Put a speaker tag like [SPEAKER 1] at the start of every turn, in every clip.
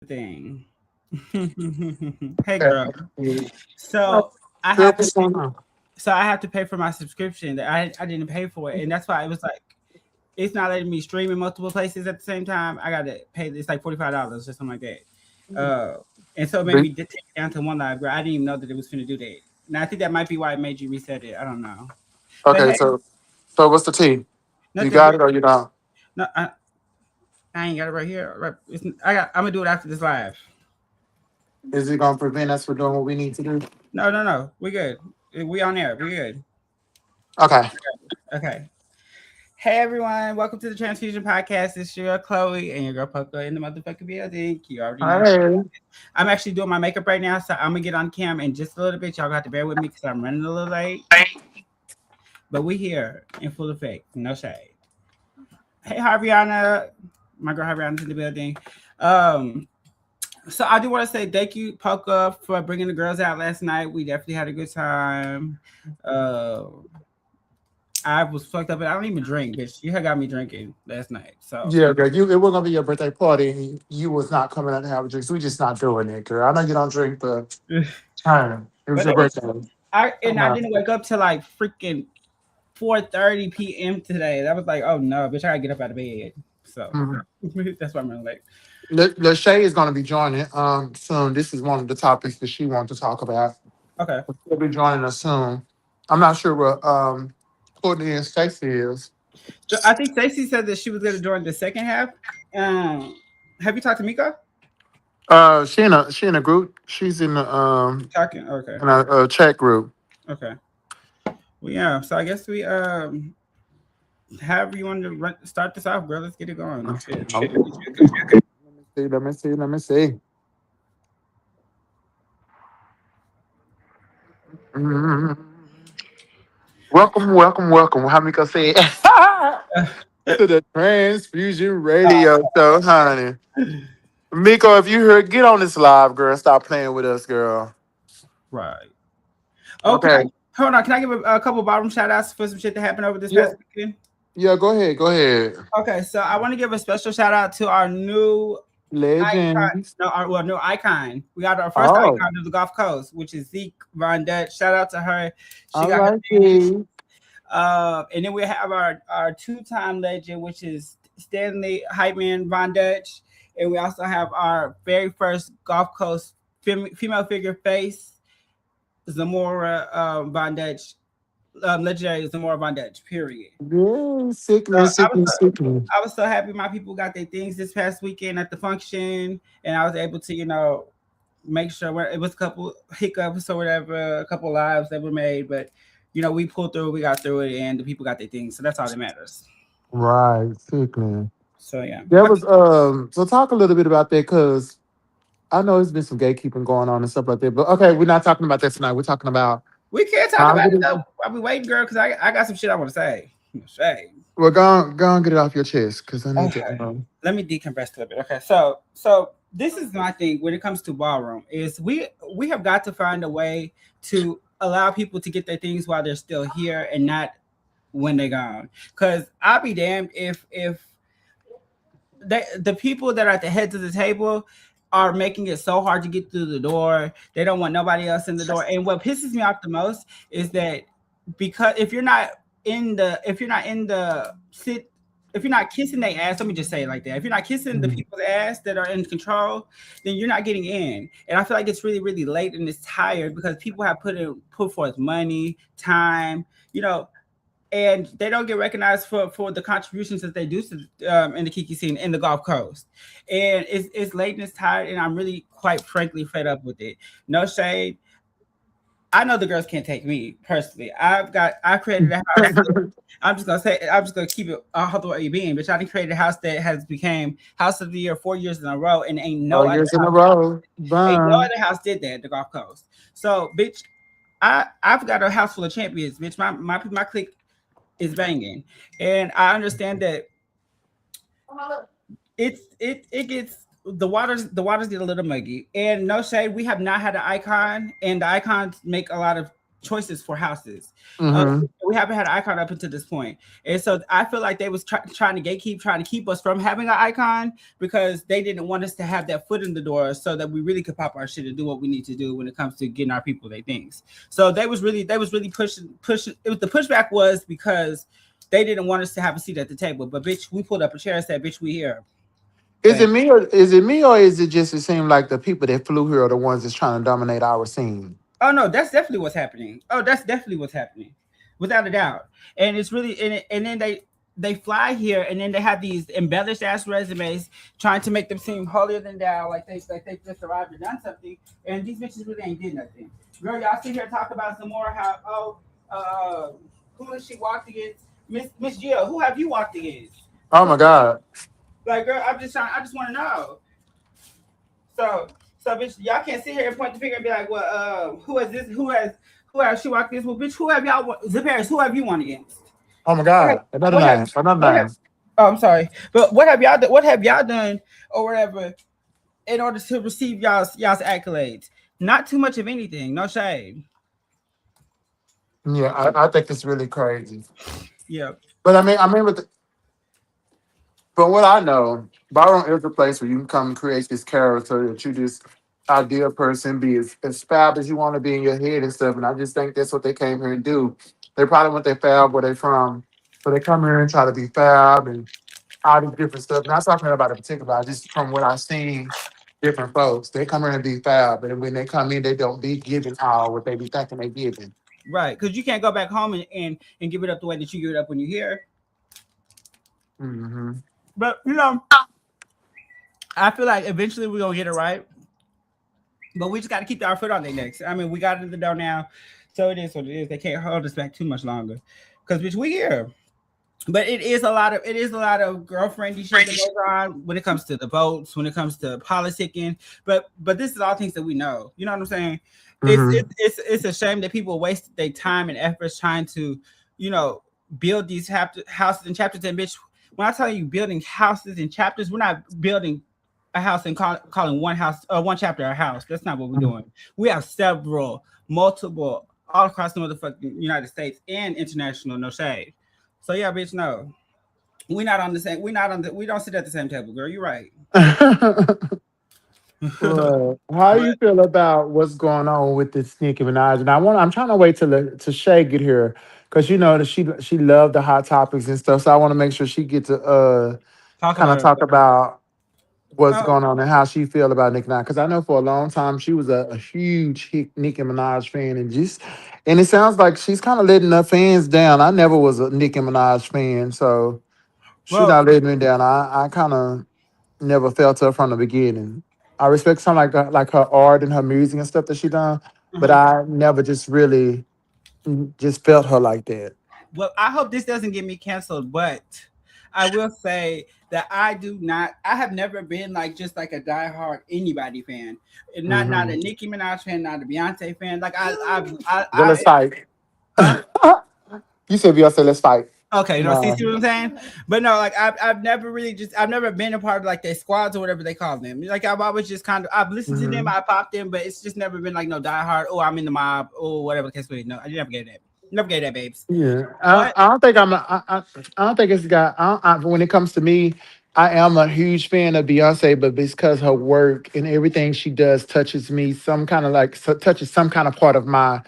[SPEAKER 1] thing. Hey girl. So I have to
[SPEAKER 2] What's going on?
[SPEAKER 1] I have to pay for my subscription. I didn't pay for it. And that's why it was like it's not letting me stream in multiple places at the same time. I gotta pay it's like $45 or something like that. And so maybe
[SPEAKER 2] Big-
[SPEAKER 1] take it down to one live girl. I didn't even know that it was finna do that. And I think that might be why it made you reset it. I don't know. But
[SPEAKER 2] Okay,
[SPEAKER 1] hey,
[SPEAKER 2] so what's the tea? You
[SPEAKER 1] nothing.
[SPEAKER 2] got it or you don't?
[SPEAKER 1] No, I ain't got it right here. Right, I'm gonna do it after this live.
[SPEAKER 2] Is it gonna prevent us from doing what we need to do?
[SPEAKER 1] No. We good. We on there. We good.
[SPEAKER 2] Okay.
[SPEAKER 1] Okay. Hey everyone, welcome to the TransFusion Podcast. It's your girl Chloe and your girl Poco in the motherfucking building. You already know.
[SPEAKER 2] Hey.
[SPEAKER 1] I'm actually doing my makeup right now, so I'm gonna get on cam in just a little bit. Y'all got to bear with me because I'm running a little late. But we here in full effect. No shade. Hey Harviana. My girl Harviana's in the building. Um, so I do want to say thank you, Poco, for bringing the girls out last night. We definitely had a good time. Uh, I was fucked up, but I don't even drink, bitch. You had got me drinking last night. So
[SPEAKER 2] Yeah, girl. It was gonna be your birthday party and you was not coming out to have a drink. So we just not doing it, girl. I know you don't drink, but it was
[SPEAKER 1] but
[SPEAKER 2] your
[SPEAKER 1] it was
[SPEAKER 2] birthday.
[SPEAKER 1] I
[SPEAKER 2] Uh-huh.
[SPEAKER 1] didn't wake up till like freaking 4:30 p.m. today. That was like, oh no, bitch, I gotta get up out of bed. So
[SPEAKER 2] Mhm.
[SPEAKER 1] that's why I'm running late.
[SPEAKER 2] Lachey is gonna be joining soon. This is one of the topics that she wants to talk about.
[SPEAKER 1] Okay.
[SPEAKER 2] She'll be joining us soon. I'm not sure what Courtney and Stacey is.
[SPEAKER 1] So I think Stacey said that she was gonna join the second half. Um, have you talked to Miko?
[SPEAKER 2] She in a group. She's
[SPEAKER 1] Talking. Okay.
[SPEAKER 2] in a chat group.
[SPEAKER 1] Okay. Well, yeah. So I guess we however you want to start this off, girl. Let's get it going. Shit.
[SPEAKER 2] Okay. Let me see. Let me see. Mm. Welcome. How many can say to the Transfusion Radio show, honey? Miko, if you heard, get on this live, girl. Stop playing with us, girl.
[SPEAKER 1] Right. Oh, can I
[SPEAKER 2] Okay.
[SPEAKER 1] hold on? Can I give a couple bottom shout outs for some shit that happened over this
[SPEAKER 2] Yeah.
[SPEAKER 1] past weekend?
[SPEAKER 2] Yeah. Go ahead. Go ahead.
[SPEAKER 1] Okay, so I want to give a special shout out to our new icon.
[SPEAKER 2] Legends.
[SPEAKER 1] No, our new icon. We got our first
[SPEAKER 2] Oh,
[SPEAKER 1] icon of the Gulf Coast, which is Zeke Von Dutch. Shout out to her. She
[SPEAKER 2] all
[SPEAKER 1] got her
[SPEAKER 2] right,
[SPEAKER 1] thing.
[SPEAKER 2] Keith.
[SPEAKER 1] And then we have our two-time legend, which is Stanley Hypeman Von Dutch. And we also have our very first Gulf Coast female figure face, Zamora Von Dutch, legendary Zamora Von Dutch, period.
[SPEAKER 2] Yeah,
[SPEAKER 1] So
[SPEAKER 2] sickness, sickness, sickness.
[SPEAKER 1] I was so happy my people got their things this past weekend at the function, and I was able to, make sure it was a couple hiccups or whatever, a couple lives that were made, but we pulled through, we got through it, and the people got their things, so that's all that matters.
[SPEAKER 2] Right, sickness.
[SPEAKER 1] So yeah,
[SPEAKER 2] That was so talk a little bit about that because I know there's been some gatekeeping going on and stuff like that. But okay, we're not talking about that tonight. We're talking about
[SPEAKER 1] we can't talk about it
[SPEAKER 2] positive.
[SPEAKER 1] though. I'll be waiting, girl, because I got some shit I want to say. Say.
[SPEAKER 2] Well, go on, get it off your chest because I need to.
[SPEAKER 1] Okay. Let me decompress a little bit. Okay, so this is my thing when it comes to ballroom is we have got to find a way to allow people to get their things while they're still here and not when they're gone. Because I'll be damned if the people that are at the heads of the table are making it so hard to get through the door. They don't want nobody else in the door. And what pisses me off the most is that because if you're not in the sit if you're not kissing their ass, let me just say it like that. If you're not kissing the
[SPEAKER 2] Mhm.
[SPEAKER 1] people's ass that are in control, then you're not getting in. And I feel like it's really, really late and it's tired because people have put forth money, time, and they don't get recognized for the contributions that they do to, in the Kiki scene in the Gulf Coast. And it's late and it's tired, and I'm really quite frankly fed up with it. No shade. I know the girls can't take me personally. I created a house. I'm just gonna keep it all the way being, bitch. I done created a house that has became house of the year 4 years in a row, and
[SPEAKER 2] Oh, years in a row.
[SPEAKER 1] ain't no
[SPEAKER 2] Bye.
[SPEAKER 1] other house did that at the Gulf Coast. So, bitch, I've got a house full of champions, bitch. My clique is banging, and I understand that it gets the waters get a little muggy. And no shade, we have not had an icon, and the icons make a lot of choices for houses.
[SPEAKER 2] Mm-hmm.
[SPEAKER 1] We haven't had an icon up until this point, and so I feel like they was trying to gatekeep, trying to keep us from having an icon because they didn't want us to have that foot in the door, so that we really could pop our shit and do what we need to do when it comes to getting our people their things. So they was really pushing. It was the pushback was because they didn't want us to have a seat at the table, but bitch, we pulled up a chair and said, "Bitch, we here."
[SPEAKER 2] Is
[SPEAKER 1] But
[SPEAKER 2] it me, or is it me, or is it just it seem like the people that flew here are the ones that's trying to dominate our scene?
[SPEAKER 1] oh no, that's definitely what's happening. Oh, that's definitely what's happening, without a doubt. And it's really and then they fly here and then they have these embellished ass resumes trying to make them seem holier than thou, like they just arrived and done something. And these bitches really ain't did nothing. Girl, y'all sit here and talk about some more how who has she walked against? Miss Jill, who have you walked against?
[SPEAKER 2] Oh
[SPEAKER 1] Who,
[SPEAKER 2] my God.
[SPEAKER 1] like girl, I just want to know. So, bitch, y'all can't sit here and point the finger and be like, well, who has this? Who has she walked this? Well, bitch, who have y'all? The parents, who have you won against?
[SPEAKER 2] Oh my
[SPEAKER 1] What have,
[SPEAKER 2] God. Another
[SPEAKER 1] what have,
[SPEAKER 2] name. Another
[SPEAKER 1] what have?
[SPEAKER 2] name.
[SPEAKER 1] Oh, I'm sorry, but what have y'all? What have y'all done or whatever in order to receive y'all's accolades? Not too much of anything. No shade.
[SPEAKER 2] Yeah, I think it's really crazy.
[SPEAKER 1] Yeah.
[SPEAKER 2] But from what I know, Ballroom is a place where you can come and create this character that you just ideal person, be as fab as you want to be in your head and stuff. And I just think that's what they came here and do. They probably want their fab where they from. So they come here and try to be fab and all these different stuff. Not talking about in particular, I just from what I've seen, different folks. They come here and be fab. And when they come in, they don't be giving all what they be thinking they giving.
[SPEAKER 1] Right, because you can't go back home and give it up the way that you give it up when you're here.
[SPEAKER 2] Mm-hmm.
[SPEAKER 1] But I feel like eventually we're gonna get it right. But we just got to keep our foot on their necks. I mean, we got into the door now, so it is what it is. They can't hold us back too much longer, because bitch, we here. But it is a lot of girlfriendy shit that goes on when it comes to the votes, when it comes to politicking. But this is all things that we know. You know what I'm saying?
[SPEAKER 2] Mm-hmm.
[SPEAKER 1] It's a shame that people waste their time and efforts trying to, you know, build these houses and chapters. And bitch, when I tell you building houses and chapters, we're not building a house and calling one house or one chapter a house. That's not what we're doing. We have several, multiple, all across the motherfucking United States and international. No shade. So yeah, bitch, no, we not on the same. We not on the. We don't sit at the same table, girl. You're right.
[SPEAKER 2] Well, how
[SPEAKER 1] But
[SPEAKER 2] you feel about what's going on with this Nicki Minaj? And I'm trying to wait till Shay get here because you know that she loved the hot topics and stuff. So I want to make sure she get to
[SPEAKER 1] talk
[SPEAKER 2] kind of
[SPEAKER 1] about it.
[SPEAKER 2] talk about what's
[SPEAKER 1] Oh,
[SPEAKER 2] going on and how she feel about Nicki Minaj. Because I know for a long time she was a huge Nicki Minaj fan and it sounds like she's kind of letting her fans down. I never was a Nicki Minaj fan, so she
[SPEAKER 1] well,
[SPEAKER 2] not letting me down. I kind of never felt her from the beginning. I respect some like her art and her music and stuff that she done, but
[SPEAKER 1] uh-huh.
[SPEAKER 2] I never just really just felt her like that.
[SPEAKER 1] Well, I hope this doesn't get me canceled, but I will say that I do not. I have never been like just like a diehard anybody fan, and not
[SPEAKER 2] Hmm.
[SPEAKER 1] a Nicki Minaj fan, not a Beyonce fan. Like
[SPEAKER 2] Well, let's fight.
[SPEAKER 1] huh?
[SPEAKER 2] You said Beyonce, let's fight.
[SPEAKER 1] Okay, no,
[SPEAKER 2] No.
[SPEAKER 1] see what I'm saying? But no, like I've never really just I've never been a part of like their squads or whatever they call them. Like I've always just kind of I've listened to them,
[SPEAKER 2] Hmm.
[SPEAKER 1] I popped them, but it's just never been like no diehard. Oh, I'm in the mob. Oh, whatever the case may be. No, I never gave that. Never gave that, babes.
[SPEAKER 2] Yeah,
[SPEAKER 1] But
[SPEAKER 2] I don't think I don't think it's got. When it comes to me, I am a huge fan of Beyonce, but because her work and everything she does touches me, some kind of like touches some kind of part of my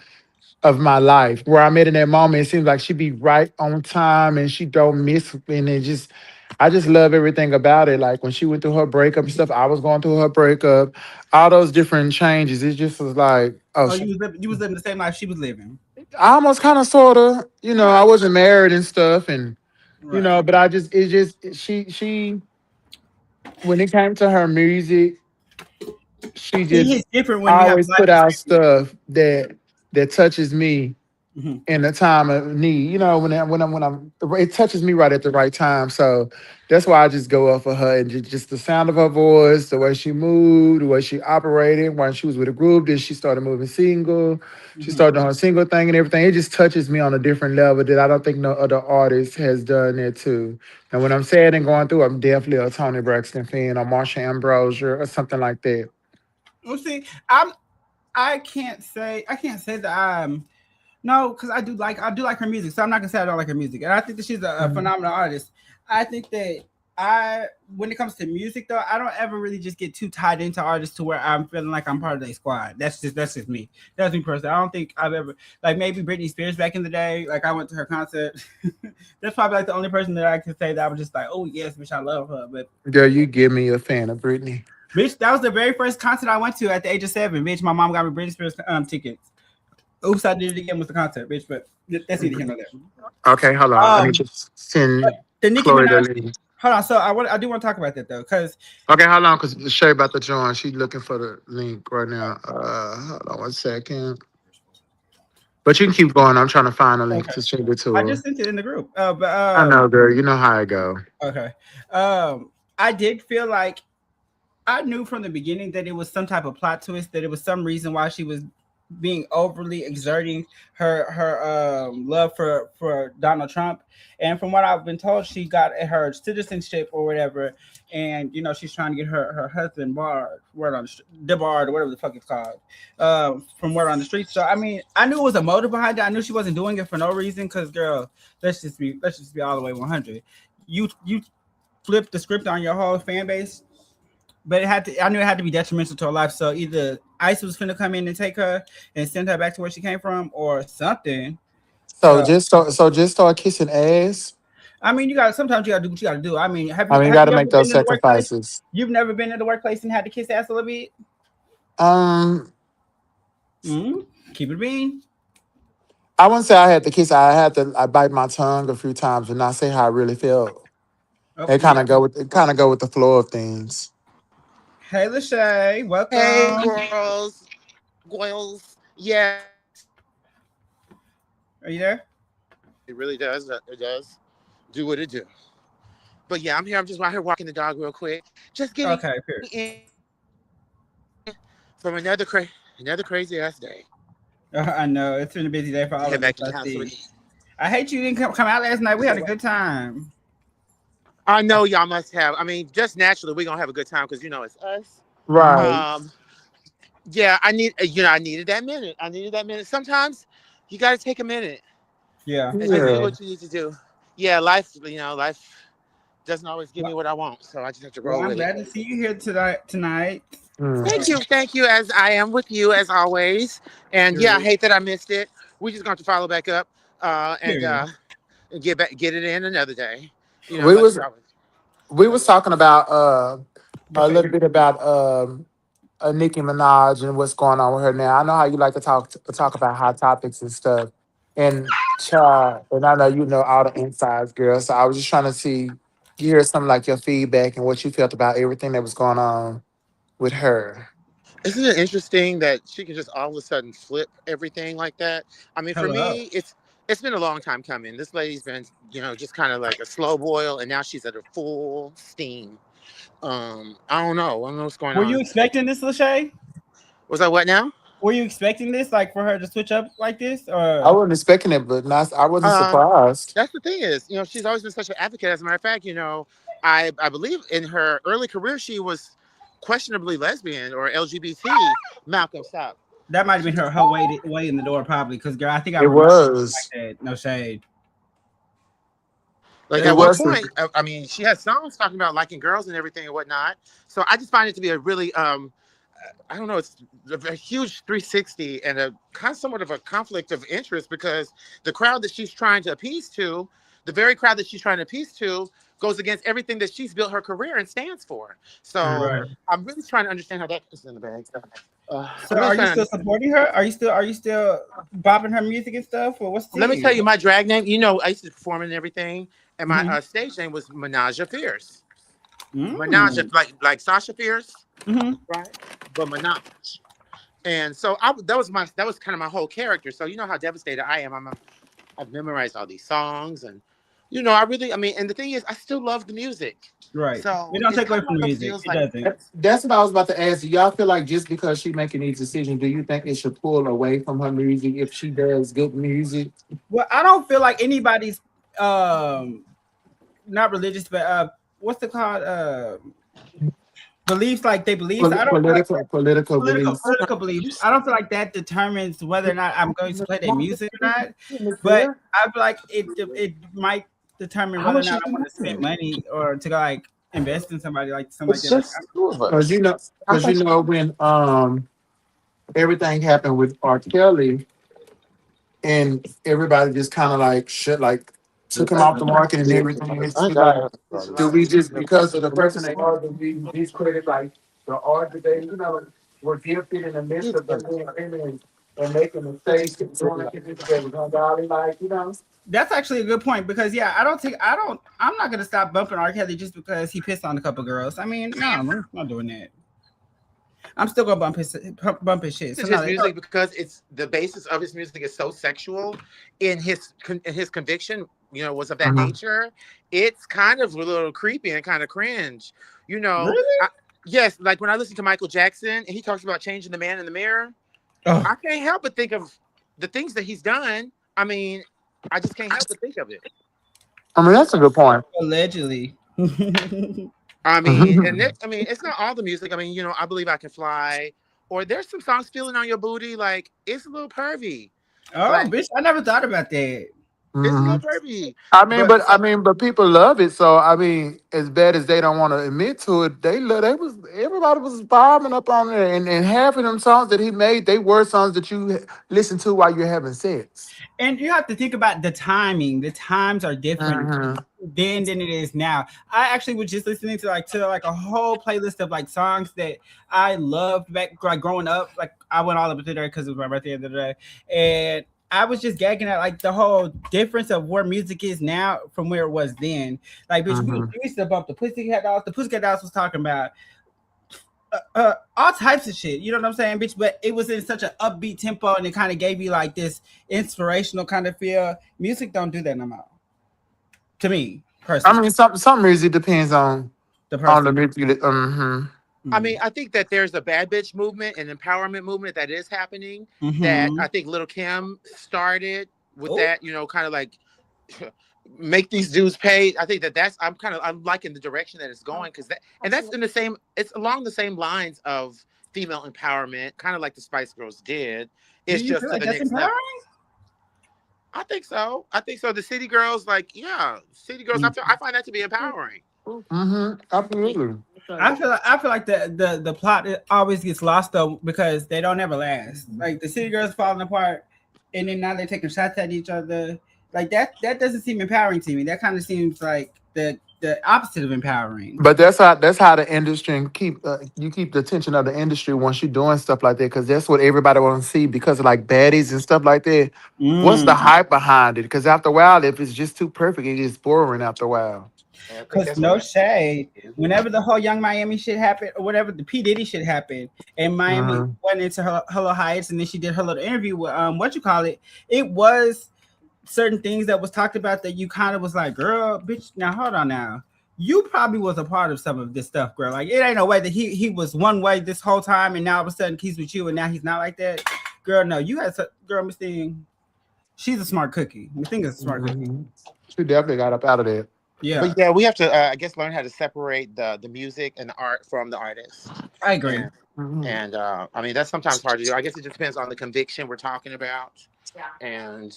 [SPEAKER 2] life where I'm at in that moment. It seems like she be right on time and she don't miss. And it just, I just love everything about it. Like when she went through her breakup and stuff, I was going through her breakup, all those different changes. It just was like, oh,
[SPEAKER 1] oh, you was living the same life she was living.
[SPEAKER 2] I almost kind of sort of, I
[SPEAKER 1] Right.
[SPEAKER 2] wasn't married and stuff, and
[SPEAKER 1] Right.
[SPEAKER 2] but she when it came to her music, she
[SPEAKER 1] It
[SPEAKER 2] just
[SPEAKER 1] hits different when you have
[SPEAKER 2] always
[SPEAKER 1] life
[SPEAKER 2] put out
[SPEAKER 1] experience.
[SPEAKER 2] stuff that touches me
[SPEAKER 1] Mhm.
[SPEAKER 2] in a time of need. It touches me right at the right time. So that's why I just go up for her and just the sound of her voice, the way she moved, the way she operated. When she was with a group, then she started moving single. She
[SPEAKER 1] Mhm.
[SPEAKER 2] started doing her single thing and everything. It just touches me on a different level that I don't think no other artist has done that too. And when I'm sad and going through, I'm definitely a Tony Braxton fan or Marsha Ambrosius or something like that.
[SPEAKER 1] Well, see, I can't say that I'm. No, because I do like her music, so I'm not gonna say I don't like her music, and I think that she's a
[SPEAKER 2] Mhm.
[SPEAKER 1] phenomenal artist. I think that I, when it comes to music though, I don't ever really just get too tied into artists to where I'm feeling like I'm part of their squad. That's just me. That's me personally. I don't think I've ever, like, maybe Britney Spears back in the day. Like, I went to her concert. That's probably like the only person that I can say that I was just like, oh yes, bitch, I love her. But
[SPEAKER 2] Girl, you give me a fan of Britney.
[SPEAKER 1] bitch, that was the very first concert I went to at the age of 7. Bitch, my mom got me Britney Spears tickets. Oops, I did it again with the concert, bitch. But that's neither here nor there.
[SPEAKER 2] Okay, hold on. Let me
[SPEAKER 1] Um,
[SPEAKER 2] just send
[SPEAKER 1] the Nicki
[SPEAKER 2] Chloe the
[SPEAKER 1] Minaj.
[SPEAKER 2] link.
[SPEAKER 1] Hold on. So I do want to talk about that though, because
[SPEAKER 2] Okay, hold on, because Shay about to join. She's looking for the link right now. Hold on 1 second. But you can keep going. I'm trying to find a link
[SPEAKER 1] okay,
[SPEAKER 2] to send it to
[SPEAKER 1] I
[SPEAKER 2] her.
[SPEAKER 1] just sent it in the group. But
[SPEAKER 2] I know, girl. You know how I go.
[SPEAKER 1] okay. I did feel like I knew from the beginning that it was some type of plot twist, that it was some reason why she was being overly exerting her love for Donald Trump. And from what I've been told, she got her citizenship or whatever, and she's trying to get her husband barred, word on debarred or whatever the fuck it's called, from word on the street. So I mean, I knew it was a motive behind it. I knew she wasn't doing it for no reason. Because girl, let's just be all the way 100. You flipped the script on your whole fan base, but I knew it had to be detrimental to her life. So either ICE was finna come in and take her and send her back to where she came from, or something.
[SPEAKER 2] So
[SPEAKER 1] So
[SPEAKER 2] just start kissing ass.
[SPEAKER 1] I mean, sometimes you gotta do what you gotta do. I mean, have
[SPEAKER 2] I
[SPEAKER 1] you
[SPEAKER 2] mean, you
[SPEAKER 1] have
[SPEAKER 2] got to
[SPEAKER 1] you ever
[SPEAKER 2] make those
[SPEAKER 1] been in the workplace?
[SPEAKER 2] sacrifices.
[SPEAKER 1] You've never been in the workplace and had to kiss ass a little bit.
[SPEAKER 2] Um,
[SPEAKER 1] Mm-hmm. Keep it being.
[SPEAKER 2] I wouldn't say I had to kiss. I bite my tongue a few times and not say how I really felt.
[SPEAKER 1] Oh
[SPEAKER 2] It
[SPEAKER 1] yeah.
[SPEAKER 2] kind of go with the flow of things.
[SPEAKER 1] Hey, Lachey,
[SPEAKER 3] Hey,
[SPEAKER 1] welcome.
[SPEAKER 3] girls, goyles. Yes,
[SPEAKER 1] Are you there?
[SPEAKER 3] it really does. It does do what it do. But yeah, I'm here. I'm just out here walking the dog real quick. Just getting
[SPEAKER 1] Okay,
[SPEAKER 3] in
[SPEAKER 1] period.
[SPEAKER 3] from another crazy ass day.
[SPEAKER 1] I know it's been a busy day for
[SPEAKER 3] To
[SPEAKER 1] all
[SPEAKER 3] head
[SPEAKER 1] of us.
[SPEAKER 3] back to the
[SPEAKER 1] I
[SPEAKER 3] house so we
[SPEAKER 1] see.
[SPEAKER 3] can.
[SPEAKER 1] I hate you didn't come out last night. We
[SPEAKER 3] You
[SPEAKER 1] had
[SPEAKER 3] said
[SPEAKER 1] a
[SPEAKER 3] what?
[SPEAKER 1] good time.
[SPEAKER 3] I know y'all must have. I mean, just naturally, we're gonna have a good time because it's us.
[SPEAKER 2] Right.
[SPEAKER 3] Um, yeah, I needed that minute. I needed that minute. Sometimes you got to take a minute
[SPEAKER 1] Yeah,
[SPEAKER 3] and
[SPEAKER 1] I
[SPEAKER 3] just do
[SPEAKER 1] did.
[SPEAKER 2] Yeah.
[SPEAKER 3] what you need to do. Yeah, life doesn't always give me what I want, so I just have to
[SPEAKER 1] Well,
[SPEAKER 3] roll
[SPEAKER 1] I'm
[SPEAKER 3] with it.
[SPEAKER 1] glad to see you here tonight.
[SPEAKER 2] Mm.
[SPEAKER 3] Thank you, thank you. As I am with you as always, and yeah, I
[SPEAKER 1] Period.
[SPEAKER 3] hate that I missed it. We just going to follow back up, and
[SPEAKER 1] Period.
[SPEAKER 3] get it in another day.
[SPEAKER 2] We
[SPEAKER 3] Like
[SPEAKER 2] was
[SPEAKER 3] we always.
[SPEAKER 2] we was talking about
[SPEAKER 1] Your
[SPEAKER 2] a little
[SPEAKER 1] favorite.
[SPEAKER 2] bit about Nicki Minaj and what's going on with her now. I know how you like to talk about hot topics and stuff, and and I know you know all the insides, girl. So I was just trying to hear some like your feedback and what you felt about everything that was going on with her.
[SPEAKER 3] Isn't it interesting that she can just all of a sudden flip everything like that? I mean, for
[SPEAKER 1] Hello.
[SPEAKER 3] me, it's been a long time coming. This lady's been, just kind of like a slow boil, and now she's at her full steam. I don't know what's going
[SPEAKER 1] Were you
[SPEAKER 3] on.
[SPEAKER 1] expecting this, Lachey?
[SPEAKER 3] Was I what now?
[SPEAKER 1] Were you expecting this, like for her to switch up like this,
[SPEAKER 2] I
[SPEAKER 1] or
[SPEAKER 2] wasn't expecting it, but not, I wasn't
[SPEAKER 3] Um,
[SPEAKER 2] surprised.
[SPEAKER 3] that's the thing is, she's always been such an advocate. As a matter of fact, I believe in her early career she was questionably lesbian or LGBT. Malcolm, stop.
[SPEAKER 1] that might have
[SPEAKER 3] She
[SPEAKER 1] been
[SPEAKER 3] just
[SPEAKER 1] her way in the door, probably? Because girl, I think I
[SPEAKER 2] It
[SPEAKER 1] remember like
[SPEAKER 2] was.
[SPEAKER 1] that. No shade.
[SPEAKER 3] like
[SPEAKER 2] It
[SPEAKER 3] at one
[SPEAKER 2] was.
[SPEAKER 3] point, I mean, she had songs talking about liking girls and everything and whatnot. So I just find it to be a really I don't know, it's a huge 360 and a kind of somewhat of a conflict of interest because the crowd that she's trying to appease to, the very crowd that she's trying to appease to, goes against everything that she's built her career and stands for. So
[SPEAKER 1] Right.
[SPEAKER 2] Mhm.
[SPEAKER 3] I'm really trying to understand how that is in the bag.
[SPEAKER 1] So,
[SPEAKER 3] I'm really
[SPEAKER 1] are you
[SPEAKER 3] trying to
[SPEAKER 1] still
[SPEAKER 3] understand.
[SPEAKER 1] supporting her? Are you still bopping her music and stuff, or what's the
[SPEAKER 3] Let me tell
[SPEAKER 1] tea?
[SPEAKER 3] you, my drag name, I used to perform and everything, and my
[SPEAKER 1] Mm-hmm.
[SPEAKER 3] stage name was Menage Fierce. Menage,
[SPEAKER 1] Mm.
[SPEAKER 3] like Sasha Fierce,
[SPEAKER 1] Mm-hmm.
[SPEAKER 3] right? But Menage. And so that was kind of my whole character. So you know how devastated I am. I've memorized all these songs, and I mean, and the thing is, I still love the music.
[SPEAKER 1] Right.
[SPEAKER 3] So
[SPEAKER 1] It don't
[SPEAKER 3] it
[SPEAKER 1] take away
[SPEAKER 3] kind
[SPEAKER 1] from the
[SPEAKER 3] of
[SPEAKER 1] music.
[SPEAKER 3] feels
[SPEAKER 1] It
[SPEAKER 3] like
[SPEAKER 1] doesn't.
[SPEAKER 2] That's what I was about to ask. Do y'all feel like just because she making these decisions, do you think it should pull away from her music if she does good music?
[SPEAKER 1] Well, I don't feel like anybody's not religious, but what's it called? beliefs, like they beliefs. I don't feel like
[SPEAKER 2] Political beliefs.
[SPEAKER 1] political beliefs. I don't feel like that determines whether or not I'm going to play their music or not. But I feel like it might determine whether or not I want to spend money or to like invest in somebody like something like
[SPEAKER 3] It's
[SPEAKER 1] that. Like,
[SPEAKER 3] just two of us.
[SPEAKER 2] Because when everything happened with R. Kelly, and everybody just kind of like shit, like took him off the market and everything. It's like, do we just because of the person they are, do we discredit like the art that they, were gifted in the midst of them being women and making mistakes and doing it because they was ungodly,
[SPEAKER 1] that's actually a good point because I'm not gonna stop bumping R. Kelly just because he pissed on a couple girls. I mean, no, I'm not doing that. I'm still gonna bump his shit.
[SPEAKER 3] His music because it's the basis of his music is so sexual in his conviction, was of that nature. It's kind of a little creepy and kind of cringe,
[SPEAKER 1] Really?
[SPEAKER 3] Yes, like when I listen to Michael Jackson and he talks about changing the man in the mirror, I can't help but think of the things that he's done. I mean, I just can't help but think of it.
[SPEAKER 2] I mean, that's a good point.
[SPEAKER 1] Allegedly.
[SPEAKER 3] I mean, it's not all the music. I mean, I Believe I Can Fly, or there's some songs Feeling on Your Booty, like it's a little pervy.
[SPEAKER 1] Oh, bitch, I never thought about that.
[SPEAKER 3] It's a little pervy.
[SPEAKER 2] But people love it. So I mean, as bad as they don't want to admit to it, everybody was bombing up on it, and half of them songs that he made, they were songs that you listen to while you're having sex.
[SPEAKER 1] And you have to think about the timing. The times are different then than it is now. I actually was just listening to a whole playlist of like songs that I loved back like growing up. Like I went all up to there because it was my birthday the other day, and I was just gagging at like the whole difference of where music is now from where it was then. Like, bitch, we used to bump the Pussycat Dolls. The Pussycat Dolls was talking about all types of shit. You know what I'm saying, bitch? But it was in such an upbeat tempo, and it kind of gave you like this inspirational kind of feel. Music don't do that no more. To me, personally.
[SPEAKER 2] I mean, some music depends on
[SPEAKER 1] the person.
[SPEAKER 2] On the music.
[SPEAKER 3] I mean, I think that there's a bad bitch movement and empowerment movement that is happening that I think Lil' Kim started with that, kind of like make these dudes pay. I think I'm liking the direction that it's going it's along the same lines of female empowerment, kind of like the Spice Girls did. It's just to the next level. I think so. The City Girls, City Girls. I find that to be empowering.
[SPEAKER 2] Absolutely.
[SPEAKER 1] I feel like the plot always gets lost though because they don't ever last. Like the City Girls falling apart, and then now they're taking shots at each other. Like that doesn't seem empowering to me. That kind of seems like the opposite of empowering.
[SPEAKER 2] But that's how the industry keep the attention of the industry once you're doing stuff like that, because that's what everybody wants to see because of like baddies and stuff like that. What's the hype behind it? Because after a while, if it's just too perfect, it gets boring after a while.
[SPEAKER 1] Because no shade, whenever the whole Young Miami shit happened, or whatever the P. Diddy shit happened, and Miami went into her little hiatus, and then she did her little interview with it was certain things that was talked about that you kind of was like, girl, bitch, now hold on now. You probably was a part of some of this stuff, girl. Like, it ain't no way that he was one way this whole time, and now all of a sudden he's with you, and now he's not like that. Girl, no, you had girl, Miss Thing, she's a smart cookie. Miss Thing is a smart cookie.
[SPEAKER 2] She definitely got up out of there.
[SPEAKER 1] Yeah.
[SPEAKER 3] But yeah, we have to, I guess, learn how to separate the music and the art from the artist.
[SPEAKER 1] I agree.
[SPEAKER 3] And I mean, that's sometimes hard to do. I guess it just depends on the conviction we're talking about, and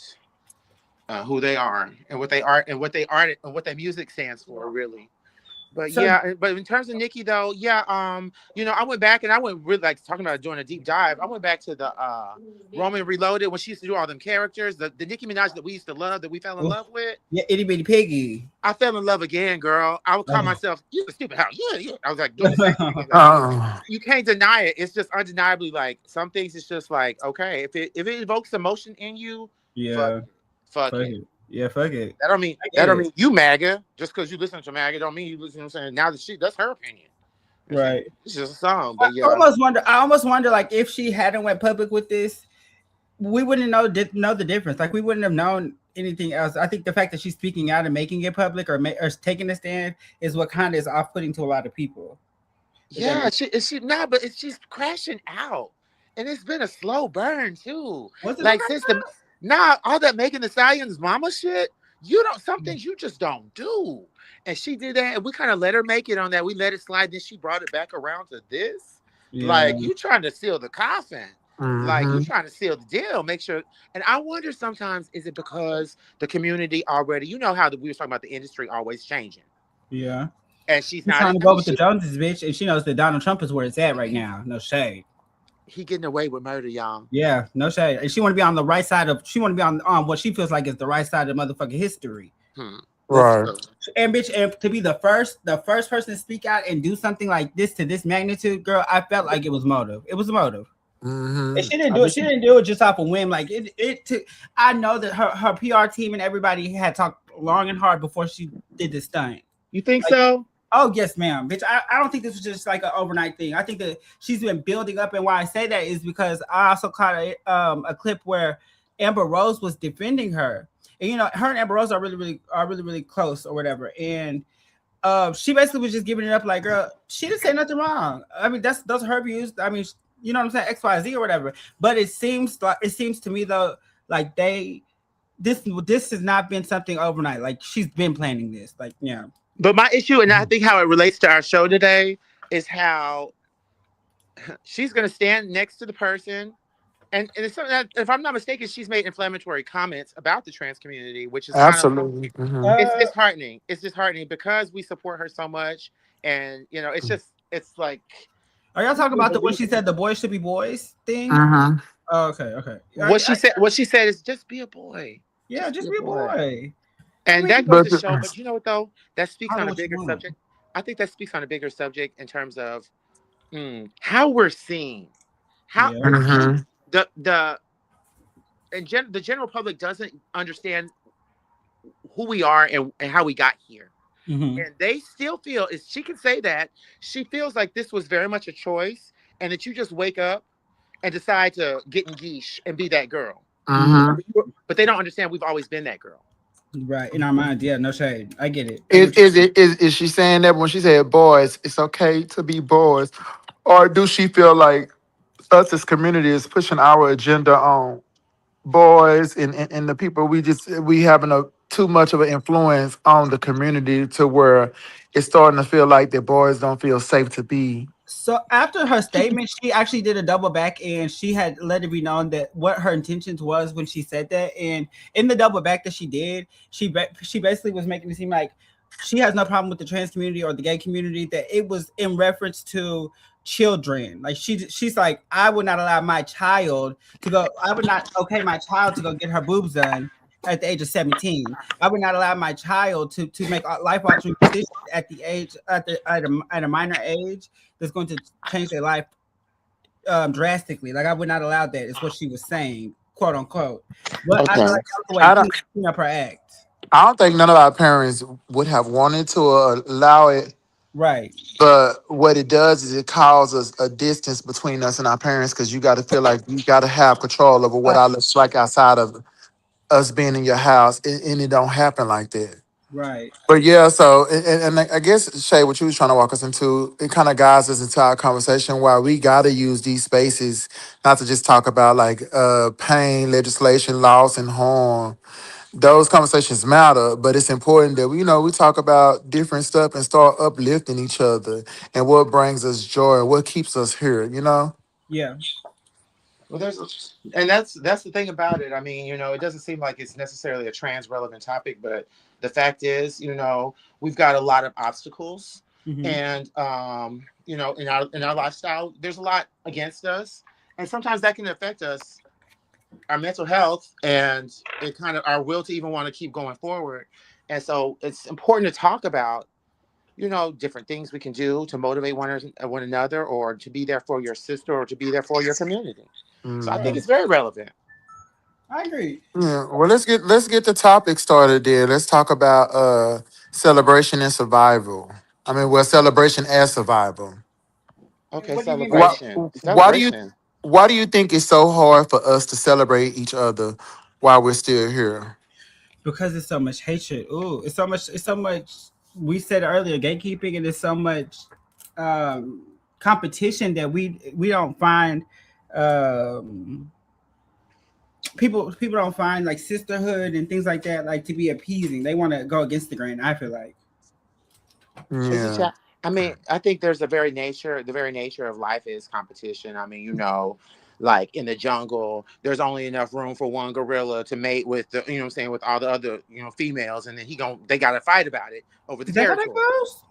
[SPEAKER 3] who they are, and what they are, and what their music stands for, really. But but in terms of Nicki though, I went back and I went really talking about doing a deep dive. I went back to the Roman Reloaded when she used to do all them characters, the Nicki Minaj that we used to love, that we fell in love with.
[SPEAKER 1] Yeah, Itty Bitty Piggy.
[SPEAKER 3] I fell in love again, girl. I would call myself, you a stupid house. Yeah. I was like, doing the same thing. You can't deny it. It's just undeniably some things. It's just like, okay, if it evokes emotion in you, fuck it.
[SPEAKER 1] Yeah, fuck it.
[SPEAKER 3] That don't mean you MAGA. Just because you listen to MAGA don't mean you listen to what I'm saying. Now that's her opinion.
[SPEAKER 1] Right.
[SPEAKER 3] It's just a song. But
[SPEAKER 1] I almost wonder like if she hadn't went public with this, we wouldn't know the difference. Like we wouldn't have known anything else. I think the fact that she's speaking out and making it public or taking a stand is what kind of is off-putting to a lot of people.
[SPEAKER 3] But she's crashing out. And it's been a slow burn too. All that Megan Thee Stallion's mama shit. some things you just don't do. And she did that, and we kind of let her make it on that. We let it slide, then she brought it back around to this.
[SPEAKER 1] Yeah.
[SPEAKER 3] Like, you trying to seal the coffin. Like, you trying to seal the deal, make sure. And I wonder sometimes, is it because the community already, you know how we were talking about the industry always changing.
[SPEAKER 1] Yeah.
[SPEAKER 3] And she's
[SPEAKER 1] She's
[SPEAKER 3] not.
[SPEAKER 1] trying to go with the Joneses, bitch, and she knows that Donald Trump is where it's at right now. No shade.
[SPEAKER 3] He getting away with murder, y'all.
[SPEAKER 1] Yeah, no shade. And she want to be on the right side of. She want to be on what she feels like is the right side of motherfucking history.
[SPEAKER 2] Right.
[SPEAKER 1] And bitch, and to be the first person to speak out and do something like this to this magnitude, girl, I felt like it was motive. It was a motive. And she didn't do it. She didn't do it just off a whim. Like it took. I know that her PR team and everybody had talked long and hard before she did this stunt.
[SPEAKER 3] You think
[SPEAKER 1] like,
[SPEAKER 3] so?
[SPEAKER 1] Oh yes, ma'am, bitch. I don't think this was just like an overnight thing. I think that she's been building up, and why I say that is because I also caught a clip where Amber Rose was defending her, and you know her and Amber Rose are really close or whatever, and she basically was just giving it up like, girl, she didn't say nothing wrong. I mean, those are her views. I mean, you know what I'm saying, XYZ or whatever. But it seems to me though like this has not been something overnight. Like she's been planning this. Like yeah.
[SPEAKER 3] But my issue, and I think how it relates to our show today, is how she's going to stand next to the person. And it's something that, if I'm not mistaken, she's made inflammatory comments about the trans community, which is
[SPEAKER 2] absolutely
[SPEAKER 3] kind of, it's disheartening. It's disheartening because we support her so much. And, you know, it's like.
[SPEAKER 1] Are y'all talking about what she said, the boys should be boys thing?
[SPEAKER 2] Uh-huh.
[SPEAKER 1] Oh, okay.
[SPEAKER 3] What she said is just be a boy.
[SPEAKER 1] Yeah, just be a boy.
[SPEAKER 3] And that goes to show, but you know what though? That speaks on a bigger subject. I think that speaks on a bigger subject in terms of how we're seen. How the general public doesn't understand who we are and how we got here. And they still feel, is she can say that she feels like this was very much a choice, and that you just wake up and decide to get in geesh and be that girl. But they don't understand we've always been that girl.
[SPEAKER 1] Right, in our minds, yeah, no shade. I get it.
[SPEAKER 2] Is she saying that when she said boys, it's okay to be boys, or do she feel like us as community is pushing our agenda on boys and the people we having too much of an influence on the community to where it's starting to feel like the boys don't feel safe to be?
[SPEAKER 1] So after her statement, she actually did a double back, and she had let it be known that what her intentions was when she said that. And in the double back that she did, she basically was making it seem like she has no problem with the trans community or the gay community, that it was in reference to children. Like she's like, I would not allow my child to go. I would not my child to go get her boobs done at the age of 17. I would not allow my child to make life-altering decisions at the age at a minor age that's going to change their life drastically. Like I would not allow that. Is what she was saying, quote unquote. But I feel like that's the way she clean up her act.
[SPEAKER 2] I don't think none of our parents would have wanted to allow it.
[SPEAKER 1] Right.
[SPEAKER 2] But what it does is it causes a distance between us and our parents, because you got to feel like you got to have control over what I look like outside of us being in your house, and it don't happen like that.
[SPEAKER 1] Right.
[SPEAKER 2] But yeah, so and I guess Shay, what you was trying to walk us into, it kind of guides us into our conversation why we got to use these spaces not to just talk about like pain, legislation, loss, and harm. Those conversations matter, but it's important that we talk about different stuff and start uplifting each other and what brings us joy and what keeps us here.
[SPEAKER 1] Yeah.
[SPEAKER 3] Well, that's the thing about it. I mean, it doesn't seem like it's necessarily a trans relevant topic, but the fact is, we've got a lot of obstacles, and in our lifestyle, there's a lot against us, and sometimes that can affect us, our mental health, and it kind of our will to even want to keep going forward. And so it's important to talk about, different things we can do to motivate one another, or to be there for your sister, or to be there for your community. So I think it's very relevant.
[SPEAKER 1] I agree.
[SPEAKER 2] Yeah. Well, let's get the topic started there. Let's talk about celebration and survival. Celebration as survival.
[SPEAKER 3] Okay,
[SPEAKER 1] What do you mean
[SPEAKER 3] celebration.
[SPEAKER 2] Why do you think it's so hard for us to celebrate each other while we're still here?
[SPEAKER 1] Because it's so much hatred. Ooh, it's so much. We said earlier, gatekeeping, and there's so much competition that we don't find. people don't find like sisterhood and things like that like to be appeasing. They want to go against the grain. I feel like.
[SPEAKER 3] It's a
[SPEAKER 2] Yeah.
[SPEAKER 3] I mean, I think there's the very nature of life is competition. I mean, like in the jungle, there's only enough room for one gorilla to mate with the, you know what I'm saying, with all the other, females, and then they got to fight about it over the
[SPEAKER 1] Is that how that
[SPEAKER 3] territory.
[SPEAKER 1] goes?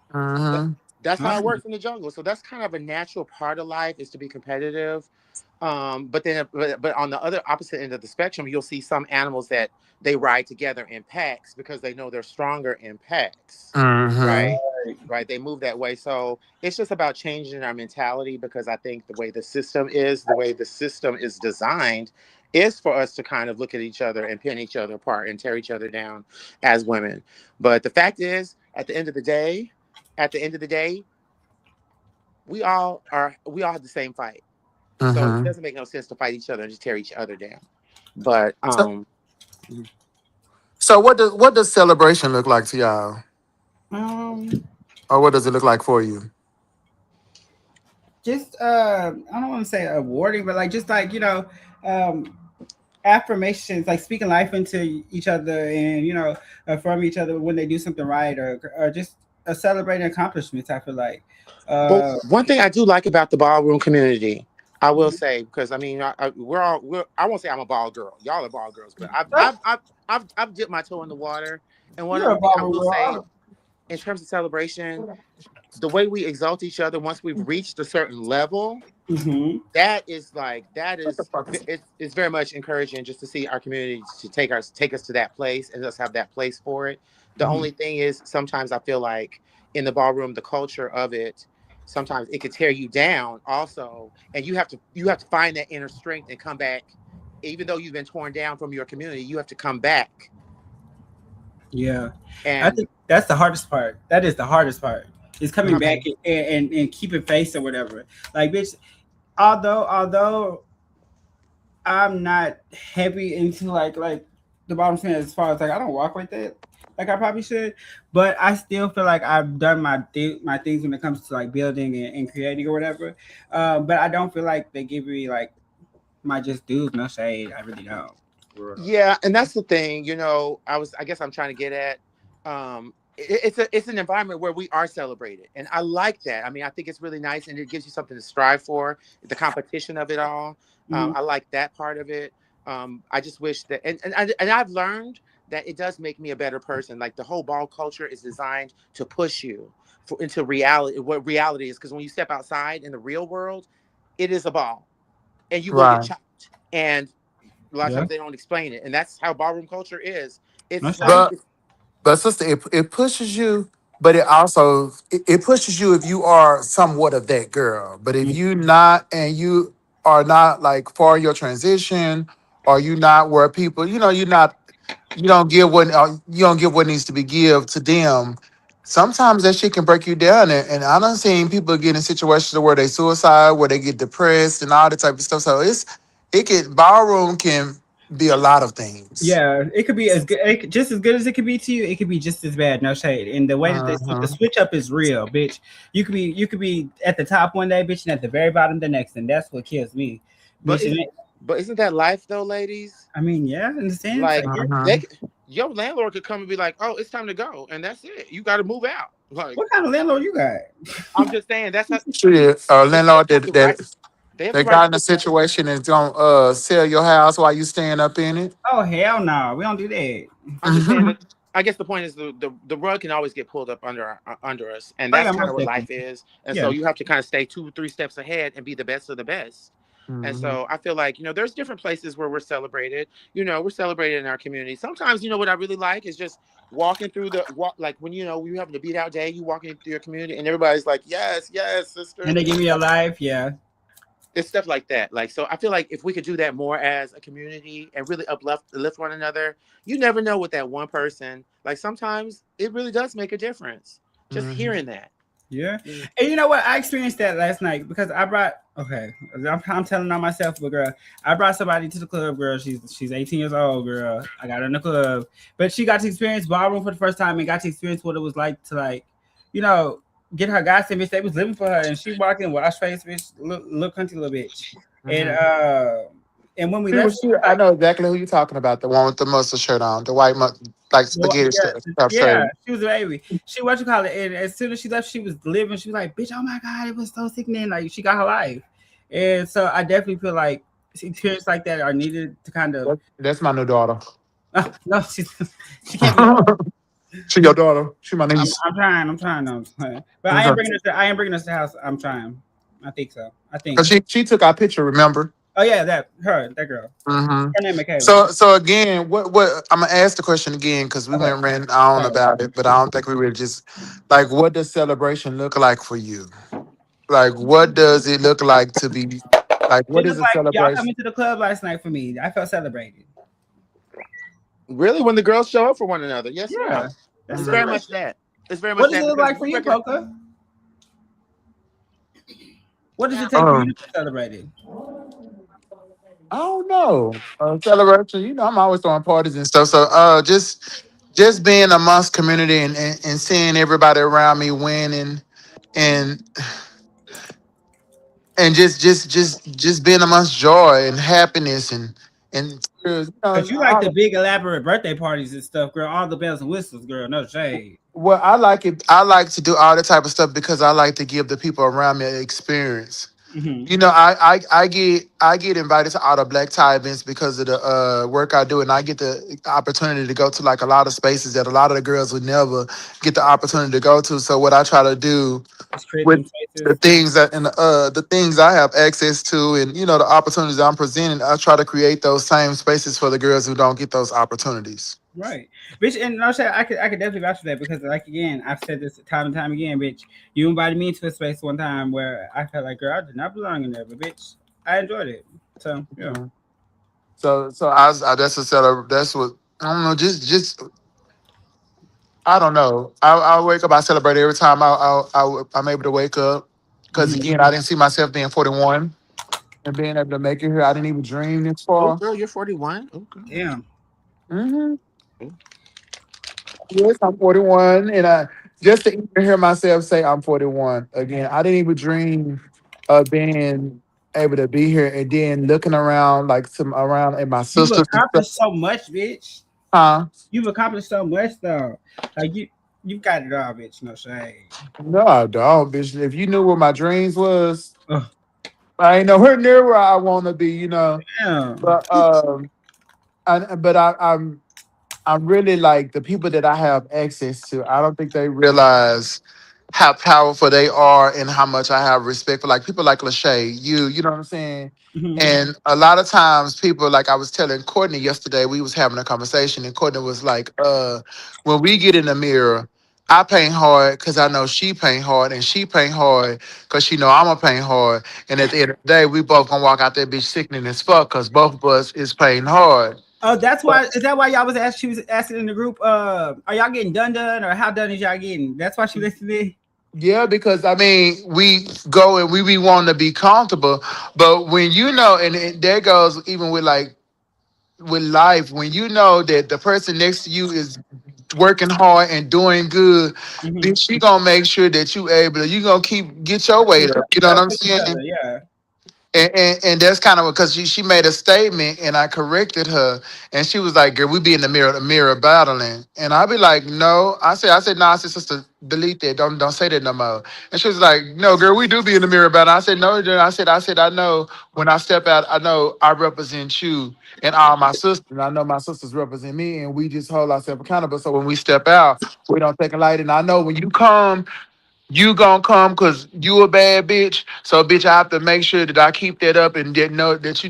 [SPEAKER 3] That,
[SPEAKER 2] Mm-hmm.
[SPEAKER 3] that's how it
[SPEAKER 1] Oh.
[SPEAKER 3] works in the jungle. So that's kind of a natural part of life is to be competitive. But on the other opposite end of the spectrum, you'll see some animals that they ride together in packs because they know they're stronger in packs,
[SPEAKER 2] Mm-hmm.
[SPEAKER 3] right? Right, they move that way. So it's just about changing our mentality because I think the way the system is designed, is for us to kind of look at each other and pin each other apart and tear each other down as women. But the fact is, at the end of the day, we all have the same fight. So it
[SPEAKER 2] Mm-hmm.
[SPEAKER 3] doesn't make no sense to fight each other and just tear each other down. But
[SPEAKER 2] So, so what does celebration look like to y'all?
[SPEAKER 1] Um,
[SPEAKER 2] Or what does it look like for you?
[SPEAKER 1] just I don't want to say awarding, but like just like um, affirmations, like speaking life into each other, and affirm each other when they do something right, or just celebrating accomplishments. I feel like.
[SPEAKER 3] but
[SPEAKER 1] Uh,
[SPEAKER 3] one thing I do like about the ballroom community, I will say, because I mean, I won't say I'm a ball girl. Y'all are ball girls, but I've dipped my toe in the water. And one
[SPEAKER 1] you're a
[SPEAKER 3] other thing I
[SPEAKER 1] barber
[SPEAKER 3] will say,
[SPEAKER 1] girl.
[SPEAKER 3] in terms of celebration, the way we exalt each other once we've reached a certain level,
[SPEAKER 1] Mm-hmm.
[SPEAKER 3] it's very much encouraging just to see our community to take us to that place and us have that place for it. The
[SPEAKER 1] Mm-hmm.
[SPEAKER 3] only thing is sometimes I feel like in the ballroom, the culture of it, sometimes it could tear you down also, and you have to find that inner strength and come back. Even though you've been torn down from your community, you have to come back.
[SPEAKER 1] Yeah, I
[SPEAKER 3] And
[SPEAKER 1] think that's the hardest part. That is the hardest part. Is coming
[SPEAKER 3] come
[SPEAKER 1] back and keeping face or whatever. Like, bitch. Although I'm not heavy into like the bottom thing as far as like I don't walk like that like I probably should, but I still feel like I've done my things when it comes to like building and creating or whatever. But I don't feel like they give me like my just dues, no shade. I really don't. For real.
[SPEAKER 3] Yeah, and that's the thing, I guess I'm trying to get at, it's an environment where we are celebrated, and I like that. I mean, I think it's really nice, and it gives you something to strive for, the competition of it all.
[SPEAKER 1] Mhm.
[SPEAKER 3] I like that part of it. I just wish that, and I've learned that it does make me a better person. Like the whole ball culture is designed to push you into reality, what reality is, because when you step outside in the real world, it is a ball, and you will get
[SPEAKER 2] Right.
[SPEAKER 3] chopped. And a lot of
[SPEAKER 1] Yeah,
[SPEAKER 3] times they don't explain it, and that's how ballroom culture is.
[SPEAKER 1] no
[SPEAKER 3] It's like
[SPEAKER 1] shade.
[SPEAKER 2] But but sister, it pushes you, but it pushes you if you are somewhat of that girl. But if
[SPEAKER 1] Mm.
[SPEAKER 2] you not and you are not like for your transition, or you not where people, you don't give what needs to be give to them. Sometimes that shit can break you down, and I done seen people get in situations where they suicide, where they get depressed, and all that type of stuff. So ballroom can be a lot of things.
[SPEAKER 1] Yeah, it could be as good, just as good as it could be to you. It could be just as bad, no shade. And the way that the
[SPEAKER 2] Mhm.
[SPEAKER 1] switch up is real, bitch. You could be at the top one day, bitch, and at the very bottom the next, and that's what kills me,
[SPEAKER 3] but
[SPEAKER 1] bitch.
[SPEAKER 3] is but isn't that life though, ladies?
[SPEAKER 1] I mean, yeah, in a sense, I
[SPEAKER 3] Like
[SPEAKER 1] guess.
[SPEAKER 2] Mhm.
[SPEAKER 3] your landlord could come and be like, "Oh, it's time to go," and that's it. You got to move out. Like
[SPEAKER 1] What kind of landlord you got?
[SPEAKER 3] I'm just saying, that's how
[SPEAKER 2] Shit,
[SPEAKER 3] they
[SPEAKER 2] landlord
[SPEAKER 3] have the right. They have the
[SPEAKER 2] that
[SPEAKER 3] right
[SPEAKER 2] got
[SPEAKER 3] to
[SPEAKER 2] in a
[SPEAKER 3] do that.
[SPEAKER 2] situation and gonna sell your house while you staying up in it.
[SPEAKER 1] Oh hell no, we don't do that.
[SPEAKER 3] I'm just saying that. I guess the point is the rug can always get pulled up under us, and
[SPEAKER 1] Oh
[SPEAKER 3] that's
[SPEAKER 1] yeah,
[SPEAKER 3] kind
[SPEAKER 1] most
[SPEAKER 3] of what life
[SPEAKER 1] definitely.
[SPEAKER 3] is. And so
[SPEAKER 1] Yeah.
[SPEAKER 3] you have to kind of stay 2 3 steps ahead and be the best of the best. And
[SPEAKER 2] Mhm.
[SPEAKER 3] so I feel like there's different places where we're celebrated. We're celebrated in our community. Sometimes what I really like is just walking through the walk, like when when you're having a beat out day, you walking through your community, and everybody's like, "Yes, yes, sister."
[SPEAKER 1] And they give me a life, yeah.
[SPEAKER 3] It's stuff like that. Like, so I feel like if we could do that more as a community and really lift one another, you never know what that one person, like sometimes it really does make a difference. Just
[SPEAKER 2] Mhm.
[SPEAKER 3] hearing that.
[SPEAKER 1] Yeah.
[SPEAKER 3] Mm.
[SPEAKER 1] And you know what? I experienced that last night because I brought okay. I'm telling on myself, but girl, I brought somebody to the club, girl. She's 18 years old, girl. I got her in the club. But she got to experience ballroom for the first time and got to experience what it was like to you know, get her guys to bitch. They was living for her and she walked in wash face, bitch, look country little bitch. And
[SPEAKER 2] Mhm.
[SPEAKER 1] And when we
[SPEAKER 2] She
[SPEAKER 1] left,
[SPEAKER 2] was.
[SPEAKER 1] she
[SPEAKER 2] She,
[SPEAKER 1] was
[SPEAKER 2] I
[SPEAKER 1] like,
[SPEAKER 2] know exactly who you're talking about. The one with the muscle shirt on, the white, like
[SPEAKER 1] well,
[SPEAKER 2] spaghetti
[SPEAKER 1] yeah,
[SPEAKER 2] shirt.
[SPEAKER 1] she was a baby. She what you call it, and as soon as she left, she was living. She was like, "Bitch, oh my god, it was so sickening." Like she got her life, and so I definitely feel like experiences like that are needed to kind of.
[SPEAKER 2] That's my new daughter.
[SPEAKER 1] No, she can't be.
[SPEAKER 2] She your daughter. She my
[SPEAKER 1] I'm,
[SPEAKER 2] niece.
[SPEAKER 1] I'm trying. I'm trying. No, I'm trying. But I am
[SPEAKER 2] Okay.
[SPEAKER 1] bringing us. I am bringing us to the house. I'm trying. I think so. I think.
[SPEAKER 2] Cause she took our picture. Remember?
[SPEAKER 1] Oh yeah, that girl.
[SPEAKER 2] Hmm.
[SPEAKER 1] Her name Michaela.
[SPEAKER 2] So again, what I'm gonna ask the question again because we
[SPEAKER 1] Okay.
[SPEAKER 2] went ran on
[SPEAKER 1] Sorry.
[SPEAKER 2] about it, but I don't think we really just like what does celebration look like for you? Like what does it look like to be like
[SPEAKER 1] It
[SPEAKER 2] what is
[SPEAKER 1] looked
[SPEAKER 2] a
[SPEAKER 1] like y'all
[SPEAKER 2] celebration?
[SPEAKER 1] coming to the club last night for me. I felt celebrated.
[SPEAKER 3] Really, when the girls show up for one another, yes,
[SPEAKER 1] Yeah,
[SPEAKER 3] ma'am.
[SPEAKER 1] that's
[SPEAKER 3] It's very
[SPEAKER 2] Hmm.
[SPEAKER 3] much
[SPEAKER 1] celebration.
[SPEAKER 3] that. It's very much
[SPEAKER 1] What does it
[SPEAKER 3] that
[SPEAKER 1] look
[SPEAKER 3] because
[SPEAKER 1] like for
[SPEAKER 3] we
[SPEAKER 1] you,
[SPEAKER 3] recognize.
[SPEAKER 1] Polka? What does it take for you
[SPEAKER 2] Um,
[SPEAKER 1] to be celebrated?
[SPEAKER 2] I don't know. Celebration, I'm always throwing parties and stuff. So just being amongst community and seeing everybody around me win and and just being amongst joy and happiness and tears,
[SPEAKER 1] Cause you like the big elaborate birthday parties and stuff, girl. All the bells and whistles, girl. No shade.
[SPEAKER 2] well, I like it. I like to do all that type of stuff because I like to give the people around me an experience.
[SPEAKER 1] Hmm.
[SPEAKER 2] I get invited to all the black tie events because of the work I do, and I get the opportunity to go to like a lot of spaces that a lot of the girls would never get the opportunity to go to. So what I try to do
[SPEAKER 1] Let's create
[SPEAKER 2] with
[SPEAKER 1] them
[SPEAKER 2] the
[SPEAKER 1] spaces.
[SPEAKER 2] things that and the things I have access to, and the opportunities I'm presenting, I try to create those same spaces for the girls who don't get those opportunities.
[SPEAKER 1] Right, bitch, and no shit. I could definitely vouch for that because, like again, I've said this time and time again, bitch. You invited me into a space one time where I felt like, girl, I did not belong in there, but bitch, I enjoyed it. So yeah.
[SPEAKER 2] Mhm. So that's that's what I don't know. Just I don't know. I wake up. I celebrate every time I'm able to wake up. Because
[SPEAKER 1] Hmm.
[SPEAKER 2] again, I didn't see myself being 41 and being able to make it here. I didn't even dream this
[SPEAKER 3] Oh,
[SPEAKER 2] far.
[SPEAKER 3] girl, you're 41. Oh, girl.
[SPEAKER 1] Yeah.
[SPEAKER 2] Hmm.
[SPEAKER 3] Oh,
[SPEAKER 2] Yes, I'm 41, and I just to even hear myself say I'm 41 again. I didn't even dream of being able to be here, and then looking around like some around at my
[SPEAKER 1] You've
[SPEAKER 2] sisters and stuff.
[SPEAKER 1] accomplished so much, bitch.
[SPEAKER 2] Huh?
[SPEAKER 1] You've accomplished so much, though. Like you've got it all, bitch. No shade.
[SPEAKER 2] No, I don't, bitch. If you knew what my dreams was,
[SPEAKER 1] Oh,
[SPEAKER 2] I ain't nowhere near where I want to be.
[SPEAKER 1] damn.
[SPEAKER 2] But I'm really like the people that I have access to. I don't think they realize how powerful they are and how much I have respect for like people like Lachey, you know what I'm saying?
[SPEAKER 1] Hmm.
[SPEAKER 2] And a lot of times people like I was telling Courtney yesterday, we was having a conversation and Courtney was like, when we get in the mirror, I paint hard because I know she paint hard and she paint hard because she know I'm a paint hard. And at the end of the day, we both gonna walk out that bitch sickening as fuck because both of us is painting hard.
[SPEAKER 1] Oh, that's why. Is that why y'all was asking? She was asking in the group. Are y'all getting done, or how done is y'all getting? That's why she listened to me.
[SPEAKER 2] Yeah, because I mean, we go and we be wanting to be comfortable, but when and there goes even with like with life, when you know that the person next to you is working hard and doing good,
[SPEAKER 1] Hmm.
[SPEAKER 2] then she gonna make sure that you gonna keep get your weight up. You know what
[SPEAKER 1] Y'all
[SPEAKER 2] I'm
[SPEAKER 1] push each
[SPEAKER 2] saying?
[SPEAKER 1] other. Yeah.
[SPEAKER 2] And that's kind of because she made a statement and I corrected her and she was like, girl, we be in the mirror battling. And I be like, no. I said, no, I said, sister, delete that. Don't say that no more. And she was like, no, girl, we do be in the mirror battling. I said, no, then I know when I step out, I know I represent you and all my sisters. And I know my sisters represent me and we just hold ourselves accountable. So when we step out, we don't take a light. And I know when you gonna come because you a bad bitch. So bitch, I have to make sure that I keep that up and that know that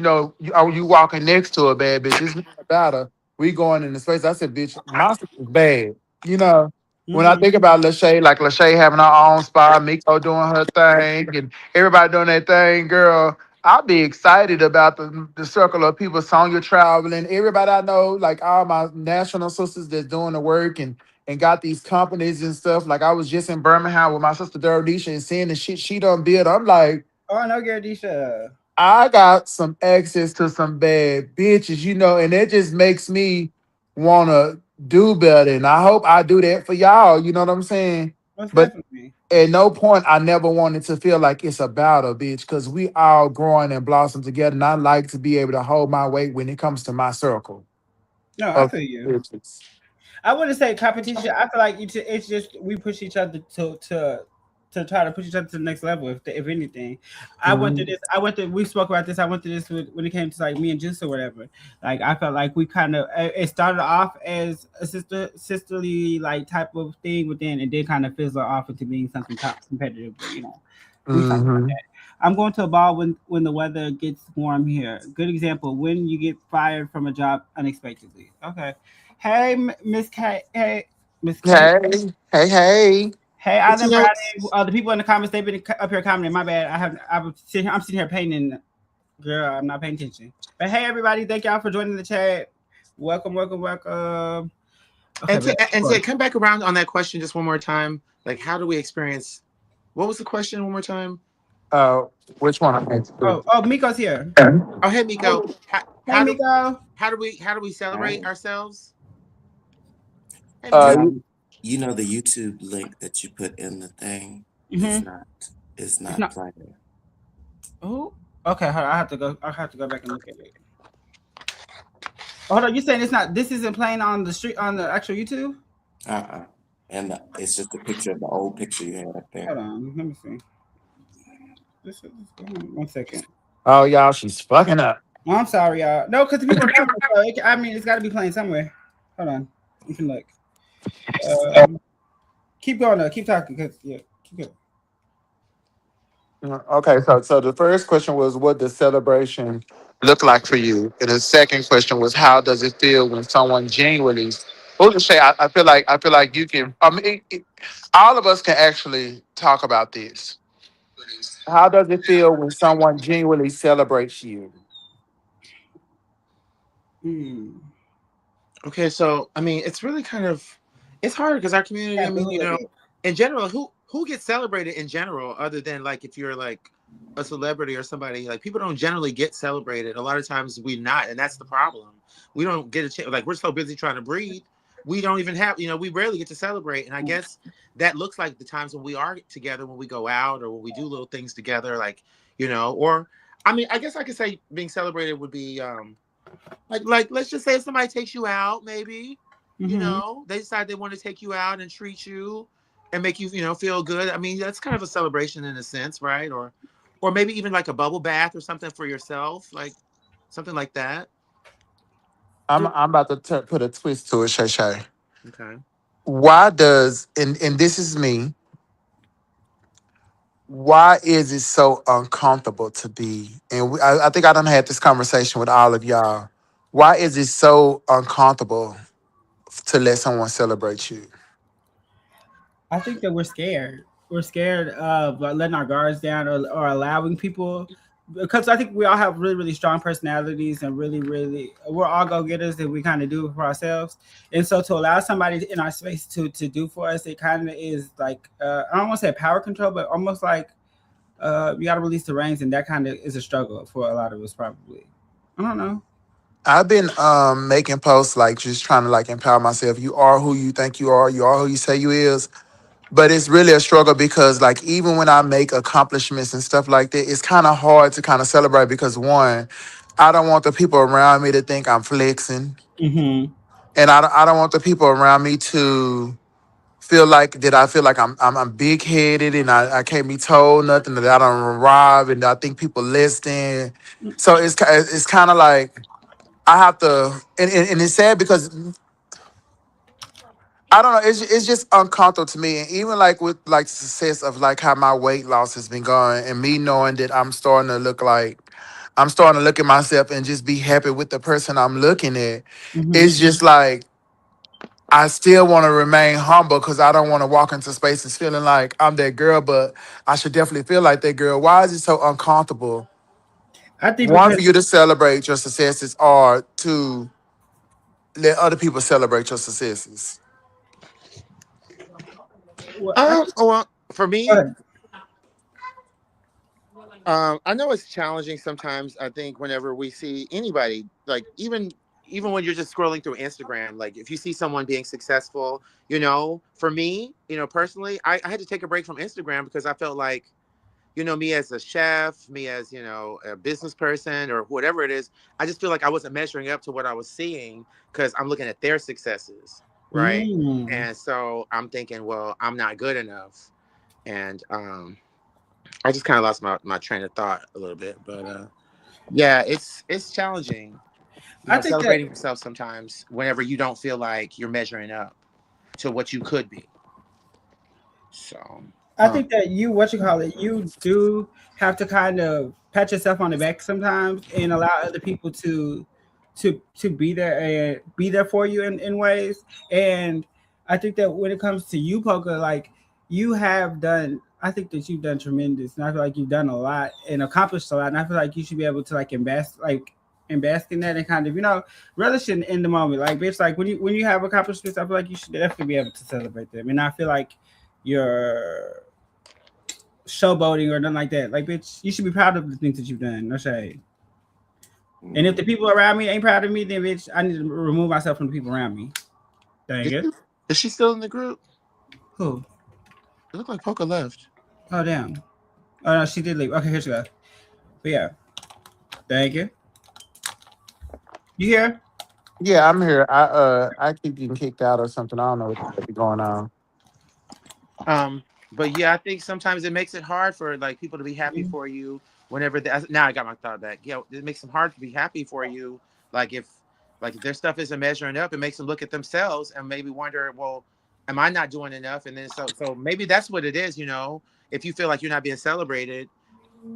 [SPEAKER 2] you walking next to a bad bitch. It's not about her. We going in the space. I said, bitch, my sister's bad. You know, when I
[SPEAKER 1] Hmm.
[SPEAKER 2] think about Lachey, like Lachey having her own spot, Miko doing her thing, and everybody doing their thing, girl. I'll be excited about the circle of people, Sonya traveling, everybody I know, like all my national sisters that's doing the work and got these companies and stuff. Like I was just in Birmingham with my sister Daradisha and seeing the shit she done built. I'm like,
[SPEAKER 1] Oh no, Garadisha.
[SPEAKER 2] I got some access to some bad bitches, and it just makes me wanna do better. And I hope I do that for y'all. You know what I'm saying?
[SPEAKER 1] Most
[SPEAKER 2] But
[SPEAKER 1] definitely.
[SPEAKER 2] at no point I never wanted to feel like it's about a bitch because we all growing and blossom together. And I like to be able to hold my weight when it comes to my circle
[SPEAKER 1] No, I
[SPEAKER 2] of
[SPEAKER 1] feel you.
[SPEAKER 2] bitches.
[SPEAKER 1] I wouldn't say competition. I feel like it's just we push each other to try to push each other to the next level. If anything, I went through
[SPEAKER 2] Mhm.
[SPEAKER 1] this. I went through. We spoke about this. I went through this when it came to like me and Juice or whatever. Like I felt like we kind of it started off as a sisterly like type of thing, but then it did kind of fizzle off into being something competitive. But we talked about
[SPEAKER 2] Mhm.
[SPEAKER 1] that. I'm going to a ball when the weather gets warm here. Good example when you get fired from a job unexpectedly. Okay. Hey, Miss K. Hey, Miss K.
[SPEAKER 2] Hey, hey, hey.
[SPEAKER 1] Hey, I
[SPEAKER 3] But you
[SPEAKER 1] done
[SPEAKER 3] know,
[SPEAKER 1] brought in the people in the comments. They've been up here commenting. My bad. I'm sitting here painting. Girl, I'm not paying attention. But hey, everybody, thank y'all for joining the chat. Welcome, welcome, welcome. Okay,
[SPEAKER 3] and
[SPEAKER 1] but
[SPEAKER 3] to come back around on that question just one more time, like how do we experience? What was the question one more time?
[SPEAKER 2] Uh, which one I asked you?
[SPEAKER 1] oh, Miko's here.
[SPEAKER 3] Oh, hey Miko,
[SPEAKER 1] Oh, hey, Miko.
[SPEAKER 3] how do we celebrate
[SPEAKER 4] Right.
[SPEAKER 3] ourselves? Hey
[SPEAKER 2] Uh,
[SPEAKER 3] Miko.
[SPEAKER 4] Um, you know the YouTube link that you put in the thing is
[SPEAKER 1] Mm-hmm.
[SPEAKER 4] not is
[SPEAKER 1] It's
[SPEAKER 4] not
[SPEAKER 1] not.
[SPEAKER 4] playing.
[SPEAKER 1] Oh, okay. Hold on. I have to go. I have to go back and look at it. Hold on. You saying it's not? This isn't playing on the street on the actual YouTube?
[SPEAKER 4] Uh-uh. And it's just a picture of the old picture you had up there.
[SPEAKER 1] Hold on. Let me see. Hold on 1 second.
[SPEAKER 2] oh, y'all, she's fucking up.
[SPEAKER 1] Oh, I'm sorry, y'all. No, because the people are coming. So I mean, it's got to be playing somewhere. Hold on. You can look. Keep going though. Keep talking. Cause yeah, keep going.
[SPEAKER 2] Okay, so the first question was, what does celebration look like for you? And the second question was, how does it feel when someone genuinely? Well, to say, I feel like you can. I mean, all of us can actually talk about this. How does it feel when someone genuinely celebrates you?
[SPEAKER 1] Hmm.
[SPEAKER 3] Okay, so I mean, it's really kind of it's hard because our community. I
[SPEAKER 1] Got to
[SPEAKER 3] mean,
[SPEAKER 1] Google it.
[SPEAKER 3] in general, who gets celebrated in general, other than like if you're like a celebrity or somebody, like people don't generally get celebrated. A lot of times we not, and that's the problem. We don't get a chance. Like we're so busy trying to breathe, we don't even have. We rarely get to celebrate. And I guess that looks like the times when we are together, when we go out or when we do little things together, like or I mean, I guess I could say being celebrated would be like let's just say if somebody takes you out, maybe,
[SPEAKER 1] Mm-hmm.
[SPEAKER 3] they decide they want to take you out and treat you and make you, feel good. I mean, that's kind of a celebration in a sense, right? Or maybe even like a bubble bath or something for yourself, like something like that.
[SPEAKER 2] I'm about to put a twist to it, Shay Shay.
[SPEAKER 3] Okay.
[SPEAKER 2] Why does and this is me? Why is it so uncomfortable to be? And I think I done had this conversation with all of y'all. Why is it so uncomfortable to let someone celebrate you?
[SPEAKER 1] I think that we're scared. We're scared of letting our guards down or allowing people because I think we all have really, really strong personalities and really, really we're all go getters and we kind of do it for ourselves. And so to allow somebody in our space to do for us, it kind of is like I don't want to say power control, but almost like you got to release the reins, and that kind of is a struggle for a lot of us probably. I don't know.
[SPEAKER 2] I've been making posts like just trying to like empower myself. You are who you think you are. You are who you say you is. But it's really a struggle because like even when I make accomplishments and stuff like that, it's kind of hard to kind of celebrate because one, I don't want the people around me to think I'm flexing,
[SPEAKER 1] Mm-hmm.
[SPEAKER 2] and I don't want the people around me to I feel like I'm big headed and I can't be told nothing that I don't arrive and I think people less than. So it's kind of like I have to and it's sad because I don't know. It's just uncomfortable to me, and even like with like success of like how my weight loss has been going, and me knowing that I'm starting to look at myself and just be happy with the person I'm looking at.
[SPEAKER 1] Mm-hmm.
[SPEAKER 2] It's just like I still want to remain humble because I don't want to walk into spaces feeling like I'm that girl, but I should definitely feel like that girl. Why is it so uncomfortable?
[SPEAKER 1] I think
[SPEAKER 2] One,
[SPEAKER 1] because
[SPEAKER 2] for you to celebrate your successes, or to let other people celebrate your successes.
[SPEAKER 1] well, I think,
[SPEAKER 3] Well, for
[SPEAKER 1] go
[SPEAKER 3] me,
[SPEAKER 1] ahead.
[SPEAKER 3] I know it's challenging sometimes. I think whenever we see anybody, like even even when you're just scrolling through Instagram, like if you see someone being successful, you know, for me, you know, personally, I had to take a break from Instagram because I felt like, you know, me as a chef, me as, you know, a business person or whatever it is, I just feel like I wasn't measuring up to what I was seeing because I'm looking at their successes, right?
[SPEAKER 1] Mm.
[SPEAKER 3] And so I'm thinking, well, I'm not good enough. And I just kind of lost my train of thought a little bit. But yeah, it's challenging, you
[SPEAKER 1] I
[SPEAKER 3] know,
[SPEAKER 1] think that
[SPEAKER 3] celebrating yourself sometimes whenever you don't feel like you're measuring up to what you could be. So,
[SPEAKER 1] I
[SPEAKER 3] um,
[SPEAKER 1] think that you what you call it, you do have to kind of pat yourself on the back sometimes and allow other people to be there for you in ways. And I think that when it comes to you, Poker, like you have done I think that you've done tremendous and I feel like you've done a lot and accomplished a lot. And I feel like you should be able to like invest in that and kind of, relish in the moment. Like bitch, like when you have accomplishments, I feel like you should definitely be able to celebrate them. And I feel like you're showboating or nothing like that. Like, bitch, you should be proud of the things that you've done. No shade. And if the
[SPEAKER 4] Mhm.
[SPEAKER 1] people around me ain't proud of me, then bitch, I need to remove myself from the people around me. Dang
[SPEAKER 3] is
[SPEAKER 1] it.
[SPEAKER 3] is she still in the group?
[SPEAKER 1] Who?
[SPEAKER 3] It looked like Poca left.
[SPEAKER 1] Oh damn. Oh no, she did leave. Okay, here she goes. But yeah, thank you. You here?
[SPEAKER 2] Yeah, I'm here. I keep getting kicked out or something. I don't know what be going on.
[SPEAKER 3] But yeah, I think sometimes it makes it hard for like people to be happy for you whenever they, now I got my thought back. Yeah, it makes them hard to be happy for you. Like if their stuff isn't measuring up, it makes them look at themselves and maybe wonder, well, am I not doing enough? And then so maybe that's what it is, you know. If you feel like you're not being celebrated,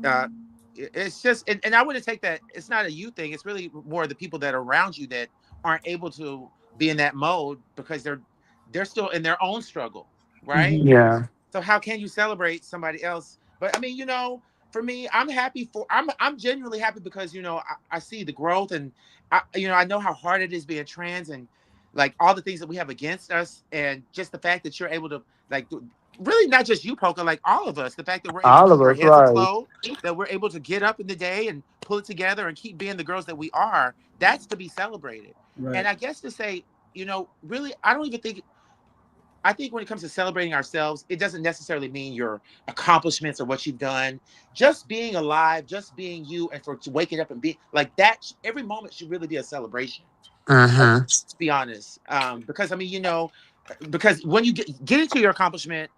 [SPEAKER 3] uh, it's just and I wouldn't take that. It's not a you thing. It's really more the people that are around you that aren't able to be in that mode because they're still in their own struggle, right?
[SPEAKER 1] Mm-hmm.
[SPEAKER 2] Yeah.
[SPEAKER 3] So how can you celebrate somebody else? But I mean, you know, for me, I'm genuinely happy because you know I see the growth and I know how hard it is being trans and like all the things that we have against us and just the fact that you're able to like really not just you, Poca, like all of us, the fact that we're able to
[SPEAKER 2] All of
[SPEAKER 3] keep our
[SPEAKER 2] us,
[SPEAKER 3] heads
[SPEAKER 2] right.
[SPEAKER 3] afloat, that we're able to get up in the day and pull it together and keep being the girls that we are, that's to be celebrated. And
[SPEAKER 1] Right.
[SPEAKER 3] I guess to say, you know, really, I think when it comes to celebrating ourselves, it doesn't necessarily mean your accomplishments or what you've done. Just being alive, just being you, and for waking up and being like that, every moment should really be a celebration.
[SPEAKER 2] Mm-hmm.
[SPEAKER 3] To be honest, because I mean, you know, because when you get into your accomplishment,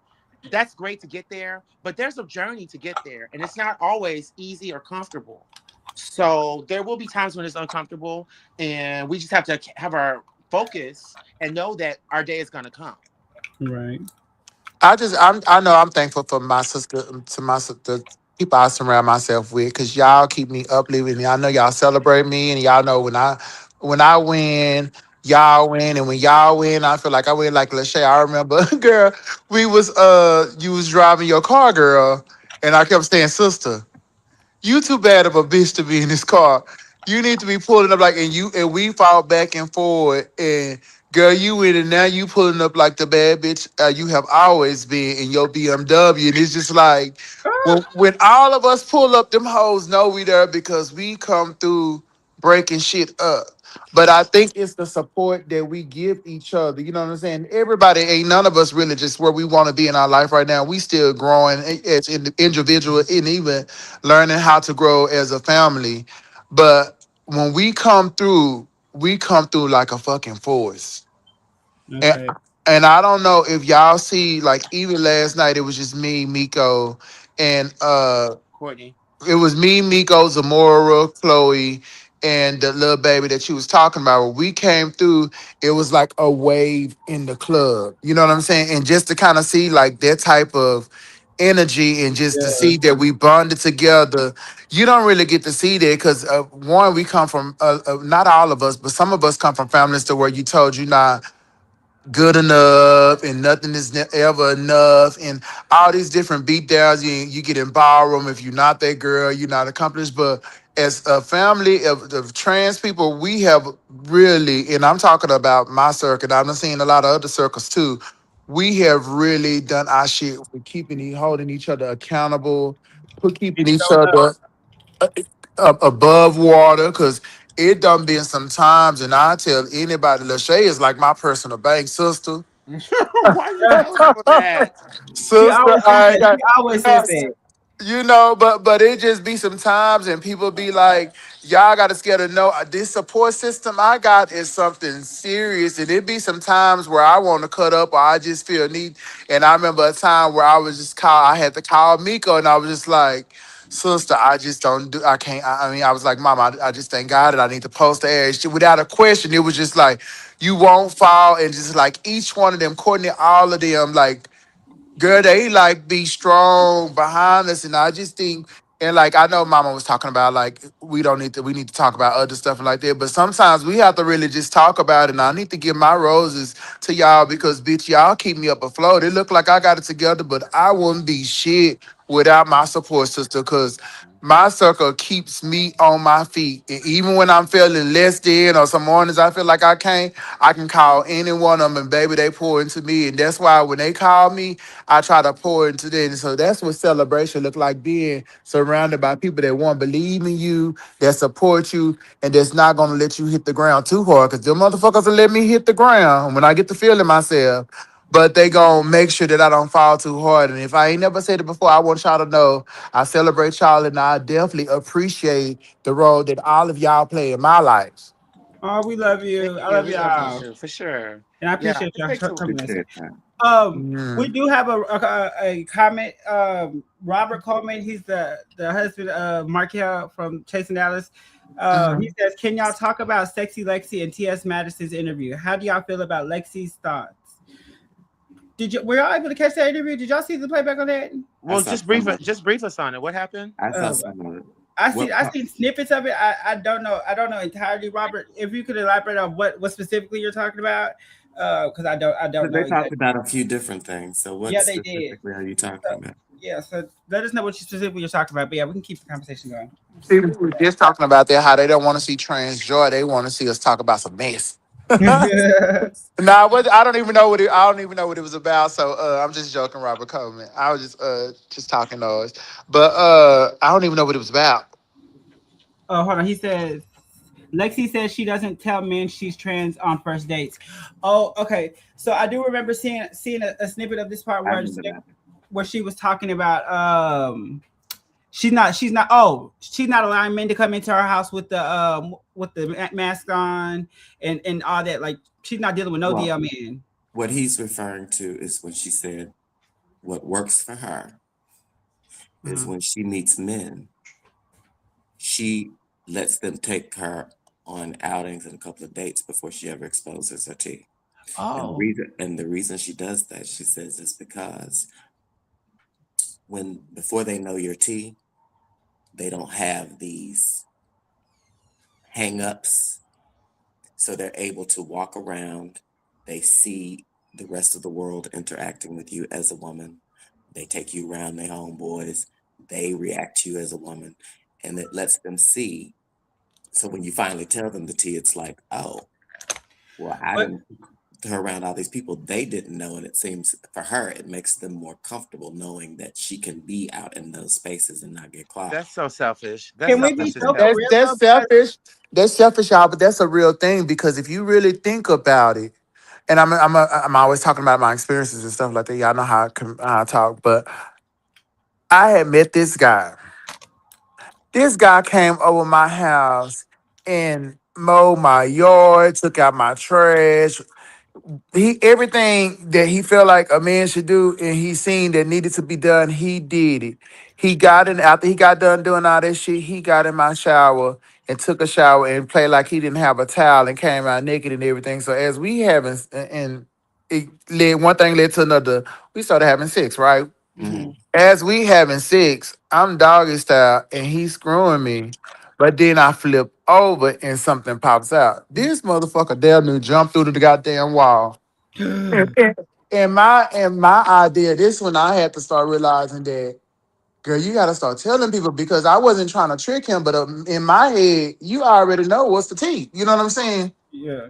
[SPEAKER 3] that's great to get there, but there's a journey to get there, and it's not always easy or comfortable. So there will be times when it's uncomfortable, and we just have to have our focus and know that our day is going to come.
[SPEAKER 1] Right.
[SPEAKER 2] I know I'm thankful for my sister, to my sister, people I surround myself with, because y'all keep me uplifting. I know y'all celebrate me, and y'all know when I win, y'all win, and when y'all win, I feel like I win. Like Lachey, I remember, girl, you was driving your car, girl, and I kept saying, sister, you too bad of a bitch to be in this car. You need to be pulling up like and we fought back and forward and girl, you in and now you pulling up like the bad bitch you have always been in your BMW. And it's just like when all of us pull up, them hoes know we there because we come through breaking shit up. But I think it's the support that we give each other. You know what I'm saying? Everybody ain't none of us really just where we want to be in our life right now. We still growing as individual and even learning how to grow as a family. But when we come through like a fucking force. And,
[SPEAKER 1] Okay.
[SPEAKER 2] and I don't know if y'all see, like even last night, it was just me, Miko, and
[SPEAKER 3] Courtney.
[SPEAKER 2] it was me, Miko, Zamora, Chloe, and the little baby that she was talking about. When we came through, it was like a wave in the club. You know what I'm saying? And just to kind of see like that type of energy and just to
[SPEAKER 1] Yeah.
[SPEAKER 2] see that we bonded together, you don't really get to see that because one, we come from not all of us, but some of us come from families to where you told you not good enough and nothing is ever enough and all these different beat downs you get in ballroom if you're not that girl you're not accomplished but as a family of trans people we have really and I'm talking about my circuit I've seen a lot of other circles too we have really done our shit with holding each other accountable for keeping
[SPEAKER 1] And
[SPEAKER 2] each
[SPEAKER 1] showing up.
[SPEAKER 2] other above water because it done been some times, and I tell anybody, Lachey is like my personal bank sister.
[SPEAKER 3] Why you telling people that?
[SPEAKER 1] She
[SPEAKER 2] Sister,
[SPEAKER 1] always says
[SPEAKER 2] I
[SPEAKER 1] that. She
[SPEAKER 2] got, you
[SPEAKER 1] always
[SPEAKER 2] know,
[SPEAKER 1] says that.
[SPEAKER 2] but it just be some times, and people be like, y'all got to scared to know this support system I got is something serious, and it be some times where I want to cut up or I just feel need. And I remember a time where I had to call Miko, and I was just like, sister, I just don't do, I can't. I mean, I was like, Mama, I just thank God that I need to post the air. Without a question, it was just like, you won't fall, and just like each one of them, Courtney, all of them, like. Girl, they like be strong behind us, and I just think, and like I know Mama was talking about like we need to talk about other stuff and like that, but sometimes we have to really just talk about it. And I need to give my roses to y'all because bitch, y'all keep me up afloat. It look like I got it together, but I wouldn't be shit without my support sister, because my circle keeps me on my feet. And even when I'm feeling less than or some mornings I feel like I can't, I can call any one of them and baby, they pour into me. And that's why when they call me, I try to pour into them. So that's what celebration look like, being surrounded by people that want to believe in you, that support you, and that's not gonna let you hit the ground too hard. Cause them motherfuckers will let me hit the ground when I get to feeling myself. But they gonna make sure that I don't fall too hard. And if I ain't never said it before, I want y'all to know I celebrate y'all, and I definitely appreciate the role that all of y'all play in my life.
[SPEAKER 1] Oh, we love
[SPEAKER 3] Thank
[SPEAKER 1] you. I
[SPEAKER 3] you.
[SPEAKER 1] love
[SPEAKER 3] We love you
[SPEAKER 1] y'all.
[SPEAKER 3] too, for sure.
[SPEAKER 1] And I
[SPEAKER 3] Yeah,
[SPEAKER 1] appreciate
[SPEAKER 3] it
[SPEAKER 1] y'all
[SPEAKER 3] takes a
[SPEAKER 1] coming and say.
[SPEAKER 4] Appreciate that.
[SPEAKER 1] We
[SPEAKER 2] Mm.
[SPEAKER 1] do have a comment. Robert Coleman, he's the husband of Markel from Chasing Dallas. He
[SPEAKER 2] Mhm.
[SPEAKER 1] says, "Can y'all talk about Sexy Lexi and T.S. Madison's interview? How do y'all feel about Lexi's thoughts? Were y'all able to catch that interview? Did y'all see the playback on that?
[SPEAKER 4] I
[SPEAKER 3] well.
[SPEAKER 4] saw
[SPEAKER 3] Just brief
[SPEAKER 4] some
[SPEAKER 3] it.
[SPEAKER 4] of it.
[SPEAKER 3] Just brief us on it. What happened?
[SPEAKER 4] I saw
[SPEAKER 1] Uh,
[SPEAKER 4] some of it.
[SPEAKER 1] I see.
[SPEAKER 4] What
[SPEAKER 1] I
[SPEAKER 4] part?
[SPEAKER 1] seen snippets of it. I don't know. I don't know entirely, Robert. If you could elaborate on what specifically you're talking about, because I don't
[SPEAKER 4] Because they
[SPEAKER 1] know
[SPEAKER 4] talked
[SPEAKER 1] exactly.
[SPEAKER 4] about a few different things. So what
[SPEAKER 1] Yeah, they did.
[SPEAKER 4] specifically are you talking
[SPEAKER 1] So,
[SPEAKER 4] about?
[SPEAKER 1] yeah. So let us know what you specifically you're talking about. But yeah, we can keep the conversation going.
[SPEAKER 2] See, we were just talking about that, how they don't want to see trans joy. They want to see us talk about some mess. Nah, I don't even know I don't even know what it was about. So I'm just joking, Robert Coleman. I was just talking noise. But I don't even know what it was about.
[SPEAKER 1] Oh, hold on. He says Lexi says she doesn't tell men she's trans on first dates. Oh, okay. So I do remember seeing a snippet of this part
[SPEAKER 4] I remember that.
[SPEAKER 1] where she was talking about she's not allowing men to come into her house with the mask on and all that. Like she's not dealing with no
[SPEAKER 4] Well,
[SPEAKER 1] DL men.
[SPEAKER 4] what he's referring to is when she said what works for her is
[SPEAKER 1] Uh-huh.
[SPEAKER 4] when she meets men, she lets them take her on outings and a couple of dates before she ever exposes her teeth.
[SPEAKER 1] Oh.
[SPEAKER 4] And the reason she does that, she says, is because when before they know your tea, they don't have these hang-ups, so they're able to walk around. They see the rest of the world interacting with you as a woman. They take you around their homeboys. They react to you as a woman, and it lets them see. So when you finally tell them the tea, it's like, oh, well, I
[SPEAKER 1] But
[SPEAKER 4] didn't her around all these people they didn't know, and it seems for her it makes them more comfortable knowing that she can be out in those spaces and not get clocked.
[SPEAKER 3] That's so selfish. That's
[SPEAKER 1] can we be
[SPEAKER 3] selfish as
[SPEAKER 1] so for
[SPEAKER 3] hell.
[SPEAKER 1] real
[SPEAKER 2] That's
[SPEAKER 1] though? Because
[SPEAKER 2] selfish. That's selfish, y'all. But that's a real thing, because if you really think about it, and I'm always talking about my experiences and stuff like that. Y'all know how I talk, but I had met this guy. This guy came over my house and mowed my yard, took out my trash. He everything that he felt like a man should do, and he seen that needed to be done, he did it. He got in after he got done doing all that shit. He got in my shower and took a shower and played like he didn't have a towel and came out naked and everything. So as we having and it led one thing led to another, we started having sex, right?
[SPEAKER 1] mhm.
[SPEAKER 2] As we having sex, I'm doggy style and he's screwing me. But then I flip over and something pops out. This motherfucker damn near jumped through the goddamn wall. And my idea, this one I had to start realizing that, girl, you gotta start telling people, because I wasn't trying to trick him, but in my head, you already know what's the tea. You know what I'm saying?
[SPEAKER 1] Yeah.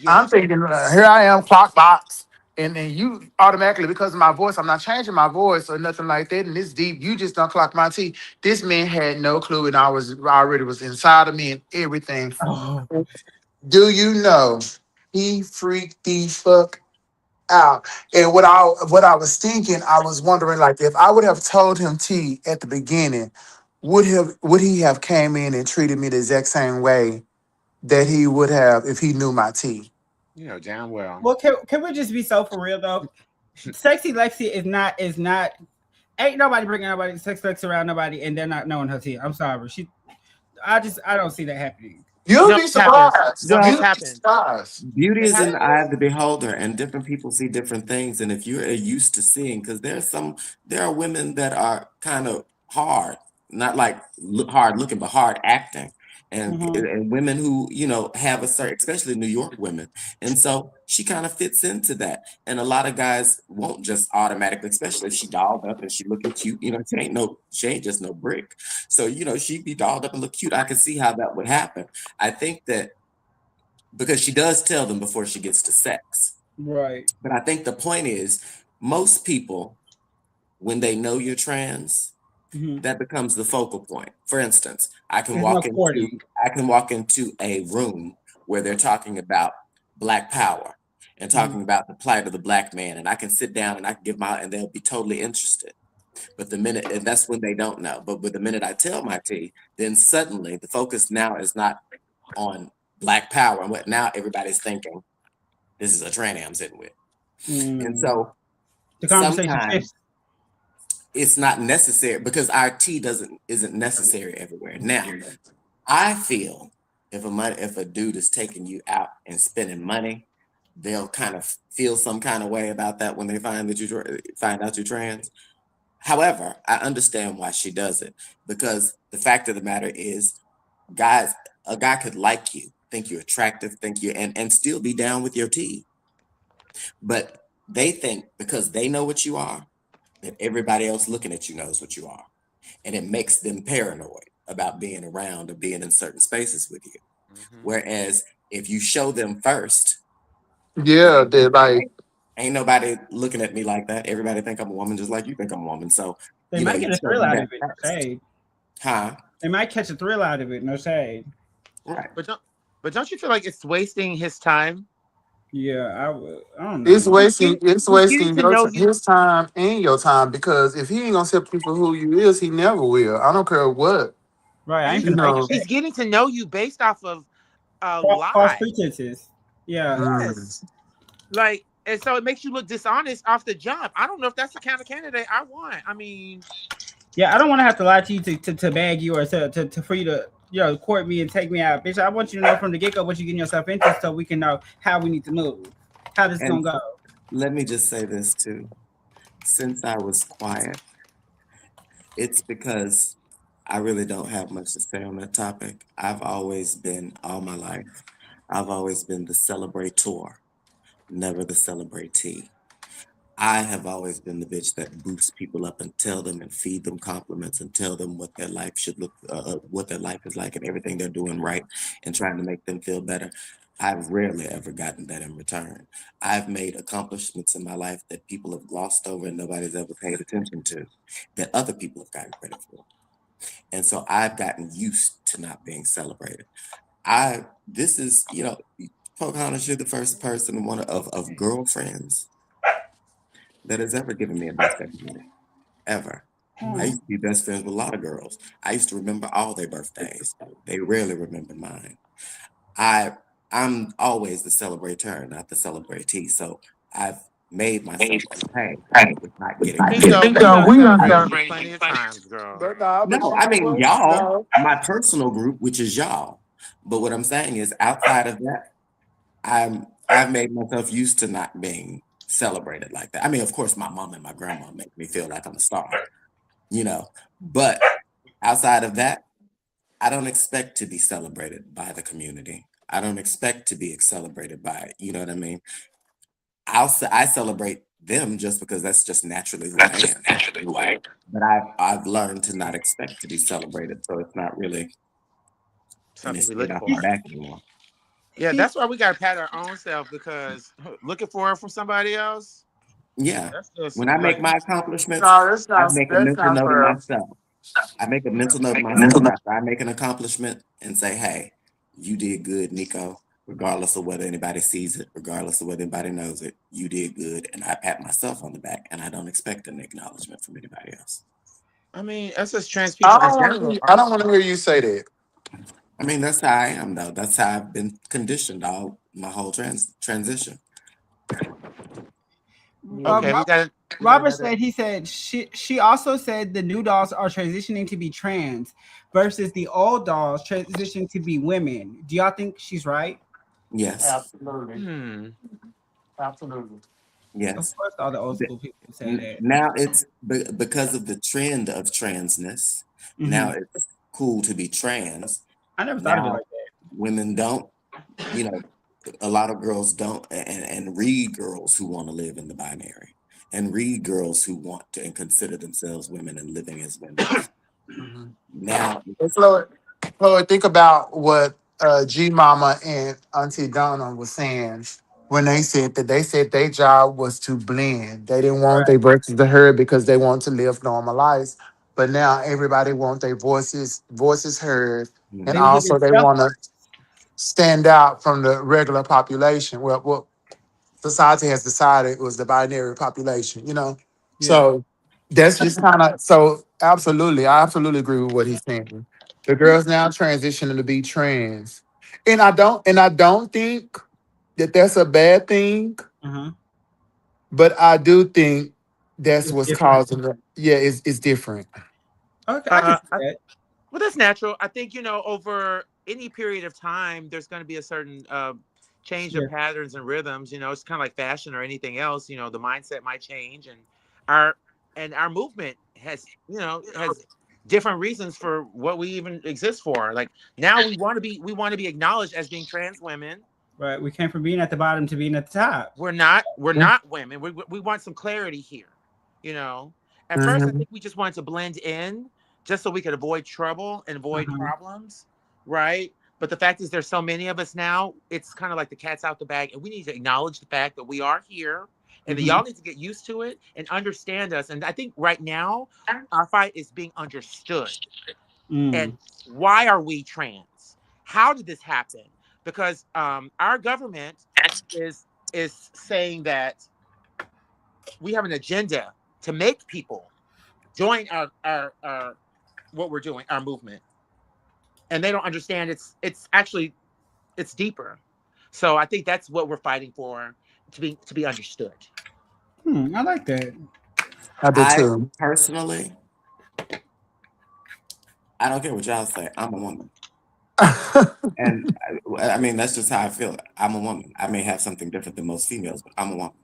[SPEAKER 2] I'm
[SPEAKER 3] Yeah.
[SPEAKER 2] thinking, here I am, clock box. And then you automatically, because of my voice, I'm not changing my voice or nothing like that. And it's deep. You just don't clock my T. This man had no clue, and I already was inside of me and everything.
[SPEAKER 1] Oh,
[SPEAKER 2] Do you know he freaked the fuck out? And what I was thinking, I was wondering, like, if I would have told him T at the beginning, would he have came in and treated me the exact same way that he would have if he knew my T?
[SPEAKER 3] You know damn well.
[SPEAKER 1] well, can we just be so for real though? Sexy Lexi is not. Ain't nobody bringing nobody sex Lexi around nobody, and they're not knowing her tea. I'm sorry, I don't see that happening.
[SPEAKER 2] You'll
[SPEAKER 3] No,
[SPEAKER 2] be
[SPEAKER 3] it happens.
[SPEAKER 2] surprised.
[SPEAKER 3] No,
[SPEAKER 2] You'll
[SPEAKER 3] it
[SPEAKER 4] Well,
[SPEAKER 2] be
[SPEAKER 3] happens.
[SPEAKER 2] surprised.
[SPEAKER 4] beauty
[SPEAKER 1] It
[SPEAKER 4] is in
[SPEAKER 1] happens.
[SPEAKER 4] the eye of the beholder, and different people see different things. And if you're used to seeing, because there are women that are kind of hard, not like hard looking, but hard acting,
[SPEAKER 1] Mhm.
[SPEAKER 4] and women who have a certain, especially New York women, and so she kind of fits into that. And a lot of guys won't just automatically, especially if she dolled up and she looking cute. She ain't just no brick. So she'd be dolled up and look cute. I could see how that would happen. I think that because she does tell them before she gets to sex.
[SPEAKER 1] Right.
[SPEAKER 4] But I think the point is, most people, when they know you're trans,
[SPEAKER 1] Mhm.
[SPEAKER 4] that becomes the focal point. For instance, I can
[SPEAKER 1] There's no
[SPEAKER 4] walk
[SPEAKER 1] courting.
[SPEAKER 4] into a room where they're talking about Black power and
[SPEAKER 1] Mhm.
[SPEAKER 4] talking about the plight of the Black man, and I can sit down and I can give and they'll be totally interested. But and that's when they don't know. But with the minute I tell my tea, then suddenly the focus now is not on Black power, and what now everybody's thinking, this is a tranny I'm sitting with. And
[SPEAKER 1] Mm.
[SPEAKER 4] so
[SPEAKER 1] The conversation
[SPEAKER 4] sometimes
[SPEAKER 1] shifts.
[SPEAKER 4] it's not necessary because our tea isn't necessary everywhere. Now, I feel if a dude is taking you out and spending money, they'll kind of feel some kind of way about that when they find out you're trans. However, I understand why she does it, because the fact of the matter is, a guy could like you, think you're attractive, think you and still be down with your tea. But they think because they know what you are, that everybody else looking at you knows what you are. And it makes them paranoid about being around or being in certain spaces with you.
[SPEAKER 3] Mhm.
[SPEAKER 4] Whereas if you show them first, that
[SPEAKER 2] Yeah, they're like,
[SPEAKER 4] ain't nobody looking at me like that. Everybody think I'm a woman just like you think I'm a woman. So,
[SPEAKER 1] They might
[SPEAKER 4] you
[SPEAKER 1] get a
[SPEAKER 4] show
[SPEAKER 1] thrill
[SPEAKER 4] them
[SPEAKER 1] out
[SPEAKER 4] that
[SPEAKER 1] of it. No
[SPEAKER 4] first.
[SPEAKER 1] shade.
[SPEAKER 4] Huh?
[SPEAKER 1] They might catch a thrill out of it. No shade.
[SPEAKER 4] Right.
[SPEAKER 3] But don't you feel like it's wasting his time?
[SPEAKER 1] Yeah, I would. I don't
[SPEAKER 2] it's
[SPEAKER 1] know.
[SPEAKER 2] wasting it's
[SPEAKER 3] He's getting
[SPEAKER 2] wasting
[SPEAKER 3] to know you.
[SPEAKER 2] his time and your time, because if he ain't gonna accept you for who you is, he never will. I don't care what.
[SPEAKER 1] Right. I
[SPEAKER 3] And
[SPEAKER 1] ain't
[SPEAKER 3] he's
[SPEAKER 2] You
[SPEAKER 1] gonna take
[SPEAKER 2] know.
[SPEAKER 3] he's getting to know you based off of a
[SPEAKER 1] false
[SPEAKER 3] lie.
[SPEAKER 1] pretenses. Yeah.
[SPEAKER 3] Yes. Like, and so it makes you look dishonest off the jump. I don't know if that's the kind of candidate I want. I mean,
[SPEAKER 1] Yeah, I don't want to have to lie to you to bag you or to for you to court me and take me out, bitch. I want you to know from the get go what you're getting yourself into, so we can know how we need to move, how this is gonna
[SPEAKER 4] And
[SPEAKER 1] go.
[SPEAKER 4] let me just say this too. Since I was quiet, it's because I really don't have much to say on that topic. All my life, I've always been the celebrator, never the celebratee. I have always been the bitch that boosts people up and tell them and feed them compliments and tell them what their life what their life is like and everything they're doing right and trying to make them feel better. I've rarely ever gotten that in return. I've made accomplishments in my life that people have glossed over and nobody's ever paid attention to, that other people have gotten credit for. And so I've gotten used to not being celebrated. This is, Pocahontas, you're the first person, one of girlfriends that has ever given me a birthday party, ever. I used to be best friends with a lot of girls. I used to remember all their birthdays. They rarely remember mine. I'm always the celebrator, not the celebratee. So I've made myself okay with not getting
[SPEAKER 3] see,
[SPEAKER 4] credit.
[SPEAKER 3] so
[SPEAKER 2] Think
[SPEAKER 3] we done
[SPEAKER 2] we
[SPEAKER 3] celebrated
[SPEAKER 2] under.
[SPEAKER 3] you plenty of times, girl.
[SPEAKER 2] But nah, but
[SPEAKER 4] No,
[SPEAKER 2] you
[SPEAKER 4] I
[SPEAKER 2] know
[SPEAKER 4] mean
[SPEAKER 2] what?
[SPEAKER 4] y'all,
[SPEAKER 2] No.
[SPEAKER 4] my personal group, which is y'all. But what I'm saying is, outside of that, I've made myself used to not being celebrated like that. I mean, of course, my mom and my grandma make me feel like I'm a star, but outside of that, I don't expect to be celebrated by the community. I don't expect to be celebrated by, you know what I mean? I celebrate them just because that's just naturally who I am. But I've learned to not expect to be celebrated, so it's not really an
[SPEAKER 3] Something we
[SPEAKER 4] issue
[SPEAKER 3] look
[SPEAKER 4] off my
[SPEAKER 3] for.
[SPEAKER 4] back anymore.
[SPEAKER 3] Yeah,
[SPEAKER 1] he
[SPEAKER 3] that's why we gotta pat our own self because looking for it from somebody else,
[SPEAKER 4] Yeah.
[SPEAKER 3] that's just
[SPEAKER 4] When I make
[SPEAKER 3] like
[SPEAKER 4] my accomplishments,
[SPEAKER 2] No,
[SPEAKER 4] I make a
[SPEAKER 2] that's
[SPEAKER 4] mental
[SPEAKER 2] not
[SPEAKER 4] note of
[SPEAKER 2] fair.
[SPEAKER 4] myself. I make a mental note of myself after I make an accomplishment and say, hey, you did good, Nico, regardless of whether anybody sees it, regardless of whether anybody knows it. You did good. And I pat myself on the back and I don't expect an acknowledgement from anybody else.
[SPEAKER 3] I mean, that's just trans people in general.
[SPEAKER 2] I don't want to hear you say that.
[SPEAKER 4] I mean, that's how I am, though. That's how I've been conditioned all my whole transition.
[SPEAKER 3] Okay,
[SPEAKER 1] Ro-
[SPEAKER 3] we got
[SPEAKER 1] Robert
[SPEAKER 3] another.
[SPEAKER 1] said, he said she also said the new dolls are transitioning to be trans versus the old dolls transitioning to be women. Do y'all think she's right?
[SPEAKER 4] Yes.
[SPEAKER 2] Absolutely.
[SPEAKER 3] Hmm.
[SPEAKER 2] Absolutely.
[SPEAKER 1] Of
[SPEAKER 4] Yes.
[SPEAKER 1] course, all the old school people say that.
[SPEAKER 4] Now it's because of the trend of transness. Now
[SPEAKER 1] Hmm.
[SPEAKER 4] it's cool to be trans.
[SPEAKER 1] I never thought of it
[SPEAKER 4] Now
[SPEAKER 1] like that.
[SPEAKER 4] women don't, you know, a lot of girls don't, and read girls who want to live in the binary, and read girls who want to and consider themselves women and living as women.
[SPEAKER 2] Mm-hmm.
[SPEAKER 4] Now,
[SPEAKER 2] Hey, Floyd, think about what G Mama and Auntie Donna was saying when they said their job was to blend. They didn't want their voices to heard because they want to live normal lives. But now everybody want their voices heard, and
[SPEAKER 1] They was
[SPEAKER 4] mhm,
[SPEAKER 1] looking
[SPEAKER 2] also they
[SPEAKER 1] self.
[SPEAKER 2] want to stand out from the regular population. Well, society has decided it was the binary population, you know.
[SPEAKER 1] Yeah.
[SPEAKER 2] So that's just kind of so absolutely, I absolutely agree with what he's saying. The girls now transitioning to be trans, and I don't think that that's a bad thing,
[SPEAKER 1] Uh-huh.
[SPEAKER 2] but I do think that's
[SPEAKER 1] It's
[SPEAKER 2] what's
[SPEAKER 1] different.
[SPEAKER 2] causing the yeah, it's different.
[SPEAKER 1] Okay, I can
[SPEAKER 3] Uh,
[SPEAKER 1] see that.
[SPEAKER 3] well, that's natural. I think over any period of time, there's going to be a certain change of
[SPEAKER 1] Yeah.
[SPEAKER 3] patterns and rhythms. It's kind of like fashion or anything else. The mindset might change, and our our movement has different reasons for what we even exist for. Like now, we want to be acknowledged as being trans women.
[SPEAKER 1] Right. We came from being at the bottom to being at the top.
[SPEAKER 3] We're not women. We want some clarity here. You know, at first I
[SPEAKER 2] Mhm.
[SPEAKER 3] think we just wanted to blend in just so we could avoid trouble and avoid
[SPEAKER 1] Uh-huh.
[SPEAKER 3] problems, right? But the fact is, there's so many of us now. It's kind of like the cat's out the bag, and we need to acknowledge the fact that we are here, and that
[SPEAKER 1] Hmm.
[SPEAKER 3] y'all need to get used to it and understand us. And I think right now, our fight is being understood. And
[SPEAKER 1] Mm.
[SPEAKER 3] why are we trans? How did this happen? Because our government is saying that we have an agenda to make people join our what we're doing, our movement, and they don't understand it's actually it's deeper. So I think that's what we're fighting for, to be understood.
[SPEAKER 1] I like that.
[SPEAKER 2] I do
[SPEAKER 4] I
[SPEAKER 2] too.
[SPEAKER 4] personally, I don't care what y'all say. I'm a woman. And I mean, that's just how I feel. I'm a woman. I may have something different than most females, but I'm a woman.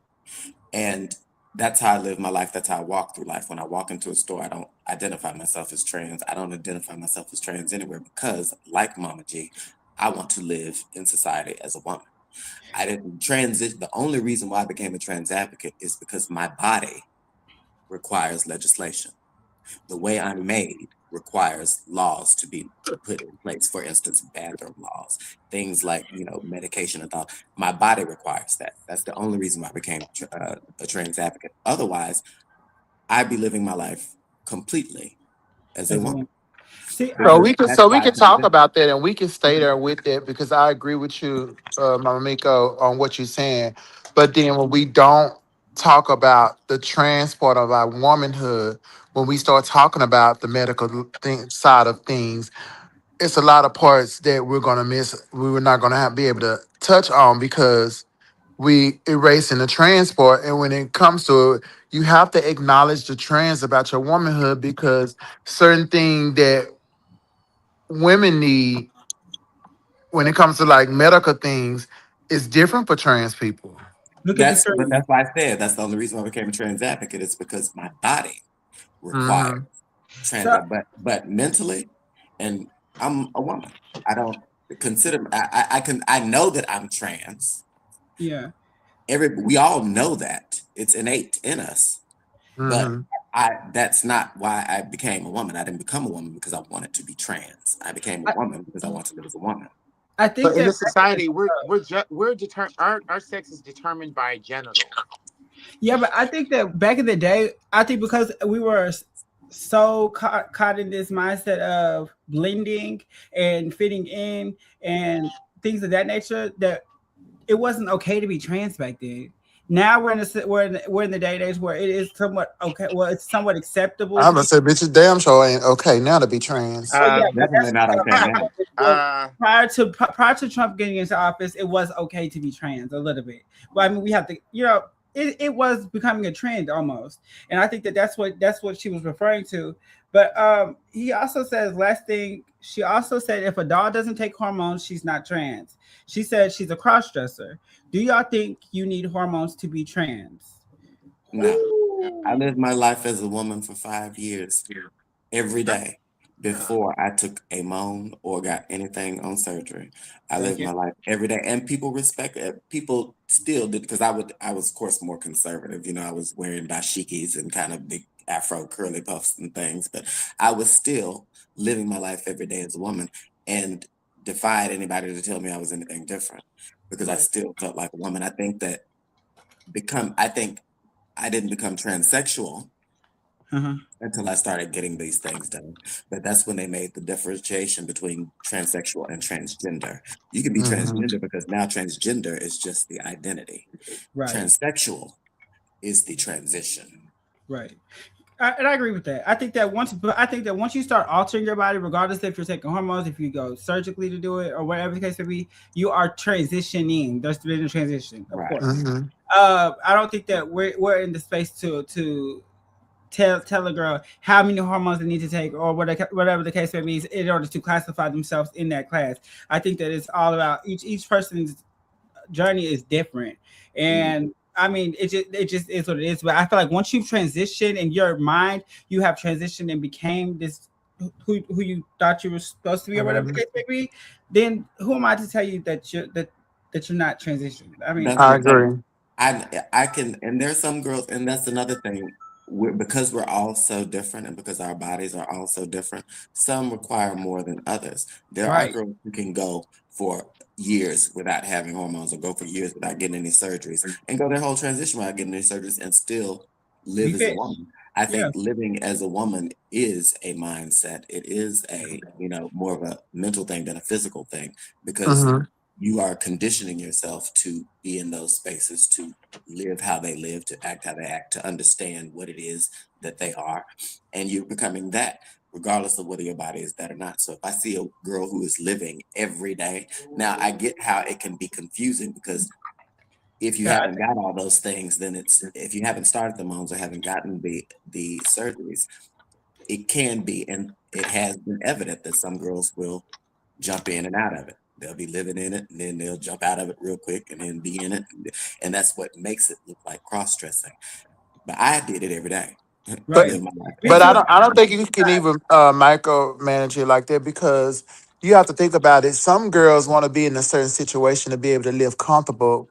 [SPEAKER 4] And that's how I live my life. That's how I walk through life. When I walk into a store, I don't identify myself as trans. I don't identify myself as trans anywhere because, like Mama G, I want to live in society as a woman. I didn't transit. The only reason why I became a trans advocate is because my body requires legislation. The way I'm made requires laws to be put in place. For instance, bathroom laws, things like medication and all. My body requires that. That's the only reason why I became a trans advocate. Otherwise, I'd be living my life completely as a
[SPEAKER 1] As a
[SPEAKER 4] woman
[SPEAKER 1] woman. See,
[SPEAKER 2] So
[SPEAKER 1] I
[SPEAKER 4] because
[SPEAKER 2] we can
[SPEAKER 4] that's
[SPEAKER 2] so we
[SPEAKER 4] why I
[SPEAKER 2] can
[SPEAKER 4] took the
[SPEAKER 2] talk
[SPEAKER 4] job.
[SPEAKER 2] about that and we can stay there with it because I agree with you, Mama Miko, on what you're saying. But then when we don't talk about the trans part of our womanhood, when we start talking about the side of things, it's a lot of parts that we're gonna miss. We were not gonna be able to touch on because we erasing the trans part. And when it comes to it, you have to acknowledge the trans about your womanhood because certain thing that women need when it comes to like medical things is different for trans people.
[SPEAKER 1] look at the
[SPEAKER 4] But
[SPEAKER 1] screen.
[SPEAKER 4] that's why I said that's the only reason why I became a trans advocate. It's because my body requires
[SPEAKER 2] Hmm.
[SPEAKER 4] trans,
[SPEAKER 1] So
[SPEAKER 4] but mentally, and I'm a woman. I don't consider. I know that I'm trans.
[SPEAKER 1] yeah.
[SPEAKER 4] We all know that it's innate in us, but
[SPEAKER 2] Hmm.
[SPEAKER 4] that's not why I became a woman. I didn't become a woman because I wanted to be trans. I became a
[SPEAKER 1] I,
[SPEAKER 4] woman because I want to live as a woman.
[SPEAKER 1] I
[SPEAKER 3] So
[SPEAKER 1] think
[SPEAKER 3] in
[SPEAKER 1] that
[SPEAKER 3] this society, we're determined. Our sex is determined by genitals.
[SPEAKER 1] yeah, but I think that back in the day, I think because we were so caught in this mindset of blending and fitting in and things of that nature that it wasn't okay to be trans back then. Now we're in the day and age where it is somewhat okay. Well, it's somewhat acceptable
[SPEAKER 2] I'm
[SPEAKER 1] to
[SPEAKER 2] gonna
[SPEAKER 1] be.
[SPEAKER 2] say, bitch, it damn sure ain't okay now to be trans.
[SPEAKER 1] Well, yeah, but
[SPEAKER 4] Definitely not okay now.
[SPEAKER 1] well, prior to Trump getting into office, it was okay to be trans a little bit. But I mean, we have to, it was becoming a trend almost, and I think that that's what she was referring to. But he also says last thing. She also said if a doll doesn't take hormones, she's not trans. She said she's a cross dresser. Do y'all think you need hormones to be trans?
[SPEAKER 4] No. I lived my life as a woman for 5 years every day before I took a moan or got anything on surgery. I
[SPEAKER 1] Thank
[SPEAKER 4] lived
[SPEAKER 1] you.
[SPEAKER 4] my life every day, and people respect it. People still did because I was of course more conservative. I was wearing dashikis and kind of big afro curly puffs and things, but I was still living my life every day as a woman and defied anybody to tell me I was anything different because I
[SPEAKER 1] Right.
[SPEAKER 4] still felt like a woman. I think I didn't become transsexual
[SPEAKER 1] Uh-huh.
[SPEAKER 4] until I started getting these things done. But that's when they made the differentiation between transsexual and transgender. You can be
[SPEAKER 2] Hmm.
[SPEAKER 4] transgender because now transgender is just the identity.
[SPEAKER 1] Right.
[SPEAKER 4] Transsexual is the transition.
[SPEAKER 1] Right. And I agree with that. I think that once you start altering your body, regardless if you're taking hormones, if you go surgically to do it, or whatever the case may be, you are transitioning. There's been a transition, of
[SPEAKER 4] Right.
[SPEAKER 1] course.
[SPEAKER 2] Hmm.
[SPEAKER 1] I don't think that we're in the space to tell a girl how many hormones they need to take or whatever the case may be in order to classify themselves in that class. I think that it's all about each person's journey is different,
[SPEAKER 4] Mhm.
[SPEAKER 1] and I mean it just is what it is. But I feel like once you've transitioned in your mind, you have transitioned and became this who you thought you were supposed to be or whatever the
[SPEAKER 2] Hmm.
[SPEAKER 1] case may be. Then who am I to tell you that you're not transitioned? I mean,
[SPEAKER 4] That's
[SPEAKER 2] I
[SPEAKER 4] the thing.
[SPEAKER 2] agree.
[SPEAKER 4] I can, and there's some girls, and that's another thing. Because we're all so different, and because our bodies are all so different, some require more than others. There are
[SPEAKER 1] right.
[SPEAKER 4] girls who can go for years without having hormones, or go for years without getting any surgeries, and go their whole transition without getting any surgeries, and still
[SPEAKER 1] Be
[SPEAKER 4] live as a
[SPEAKER 1] fit.
[SPEAKER 4] woman. I
[SPEAKER 1] Yeah.
[SPEAKER 4] think living as a woman is a mindset. It is more of a mental thing than a physical thing, because
[SPEAKER 2] Hmm.
[SPEAKER 4] you are conditioning yourself to be in those spaces, to live how they live, to act how they act, to understand what it is that they are. And you're becoming that, regardless of whether your body is that or not. So if I see a girl who is living every day, now I get how it can be confusing, because if you
[SPEAKER 1] Yeah.
[SPEAKER 4] haven't got all those things, then if you haven't started the moans or haven't gotten the surgeries, it can be, and it has been evident that some girls will jump in and out of it. They'll be living in it, and then they'll jump out of it real quick and then be in it. And that's what makes it look like cross-dressing. But I did it every day.
[SPEAKER 2] But
[SPEAKER 1] Right.
[SPEAKER 4] Live my life
[SPEAKER 1] Me
[SPEAKER 2] but
[SPEAKER 4] every
[SPEAKER 1] too.
[SPEAKER 4] day.
[SPEAKER 2] I don't think you can even micromanage it like that because you have to think about it. Some girls want to be in a certain situation to be able to live comfortable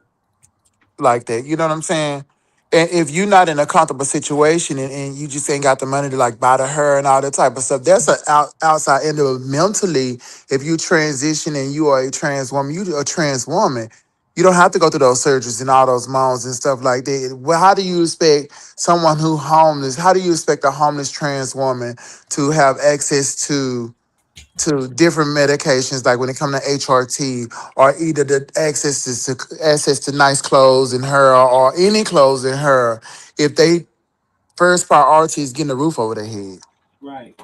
[SPEAKER 2] like that. You know what I'm saying? And if you're not in a comfortable situation and you just ain't got the money to like buy the hair and all that type of stuff, that's an outside end of it. Mentally. If you transition and you are a trans woman, you a trans woman. You don't have to go through those surgeries and all those moms and stuff like that. Well, how do you expect someone who homeless? How do you expect a homeless trans woman to have access to different medications, like when it comes to HRT, or either the access to nice clothes in her or any clothes in her, if they first priority is getting a roof over their head,
[SPEAKER 1] Right.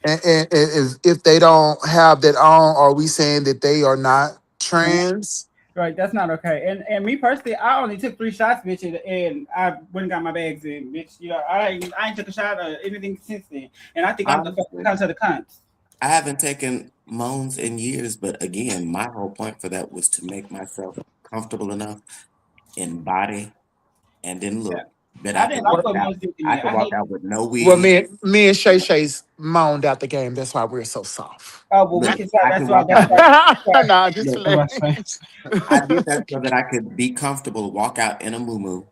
[SPEAKER 2] and if they don't have that on, are we saying that they are not trans?
[SPEAKER 1] Right, that's not okay. And me personally, I only took 3 shots, bitch, and I went and got my bags in, bitch. I ain't took a shot or anything since then. And I think I'm the first to
[SPEAKER 4] Honestly,
[SPEAKER 1] come to the cunts.
[SPEAKER 4] I haven't taken moans in years, but again, my whole point for that was to make myself comfortable enough in body and in
[SPEAKER 1] Yeah.
[SPEAKER 4] look that
[SPEAKER 1] I didn't like what most did to
[SPEAKER 4] I
[SPEAKER 1] me.
[SPEAKER 4] could
[SPEAKER 1] I
[SPEAKER 4] walk
[SPEAKER 1] hate.
[SPEAKER 4] out with no
[SPEAKER 2] Well,
[SPEAKER 4] wig.
[SPEAKER 2] me and Shay Shay's moaned out the game. That's why we're so soft.
[SPEAKER 1] Oh well, we
[SPEAKER 4] Look,
[SPEAKER 1] can start.
[SPEAKER 4] I
[SPEAKER 1] That's
[SPEAKER 4] could
[SPEAKER 1] why.
[SPEAKER 4] walk
[SPEAKER 1] That's
[SPEAKER 4] out
[SPEAKER 1] why.
[SPEAKER 4] with
[SPEAKER 2] Nah, just
[SPEAKER 4] look,
[SPEAKER 2] play.
[SPEAKER 4] I did that so that I could be comfortable, walk out in a muumuu,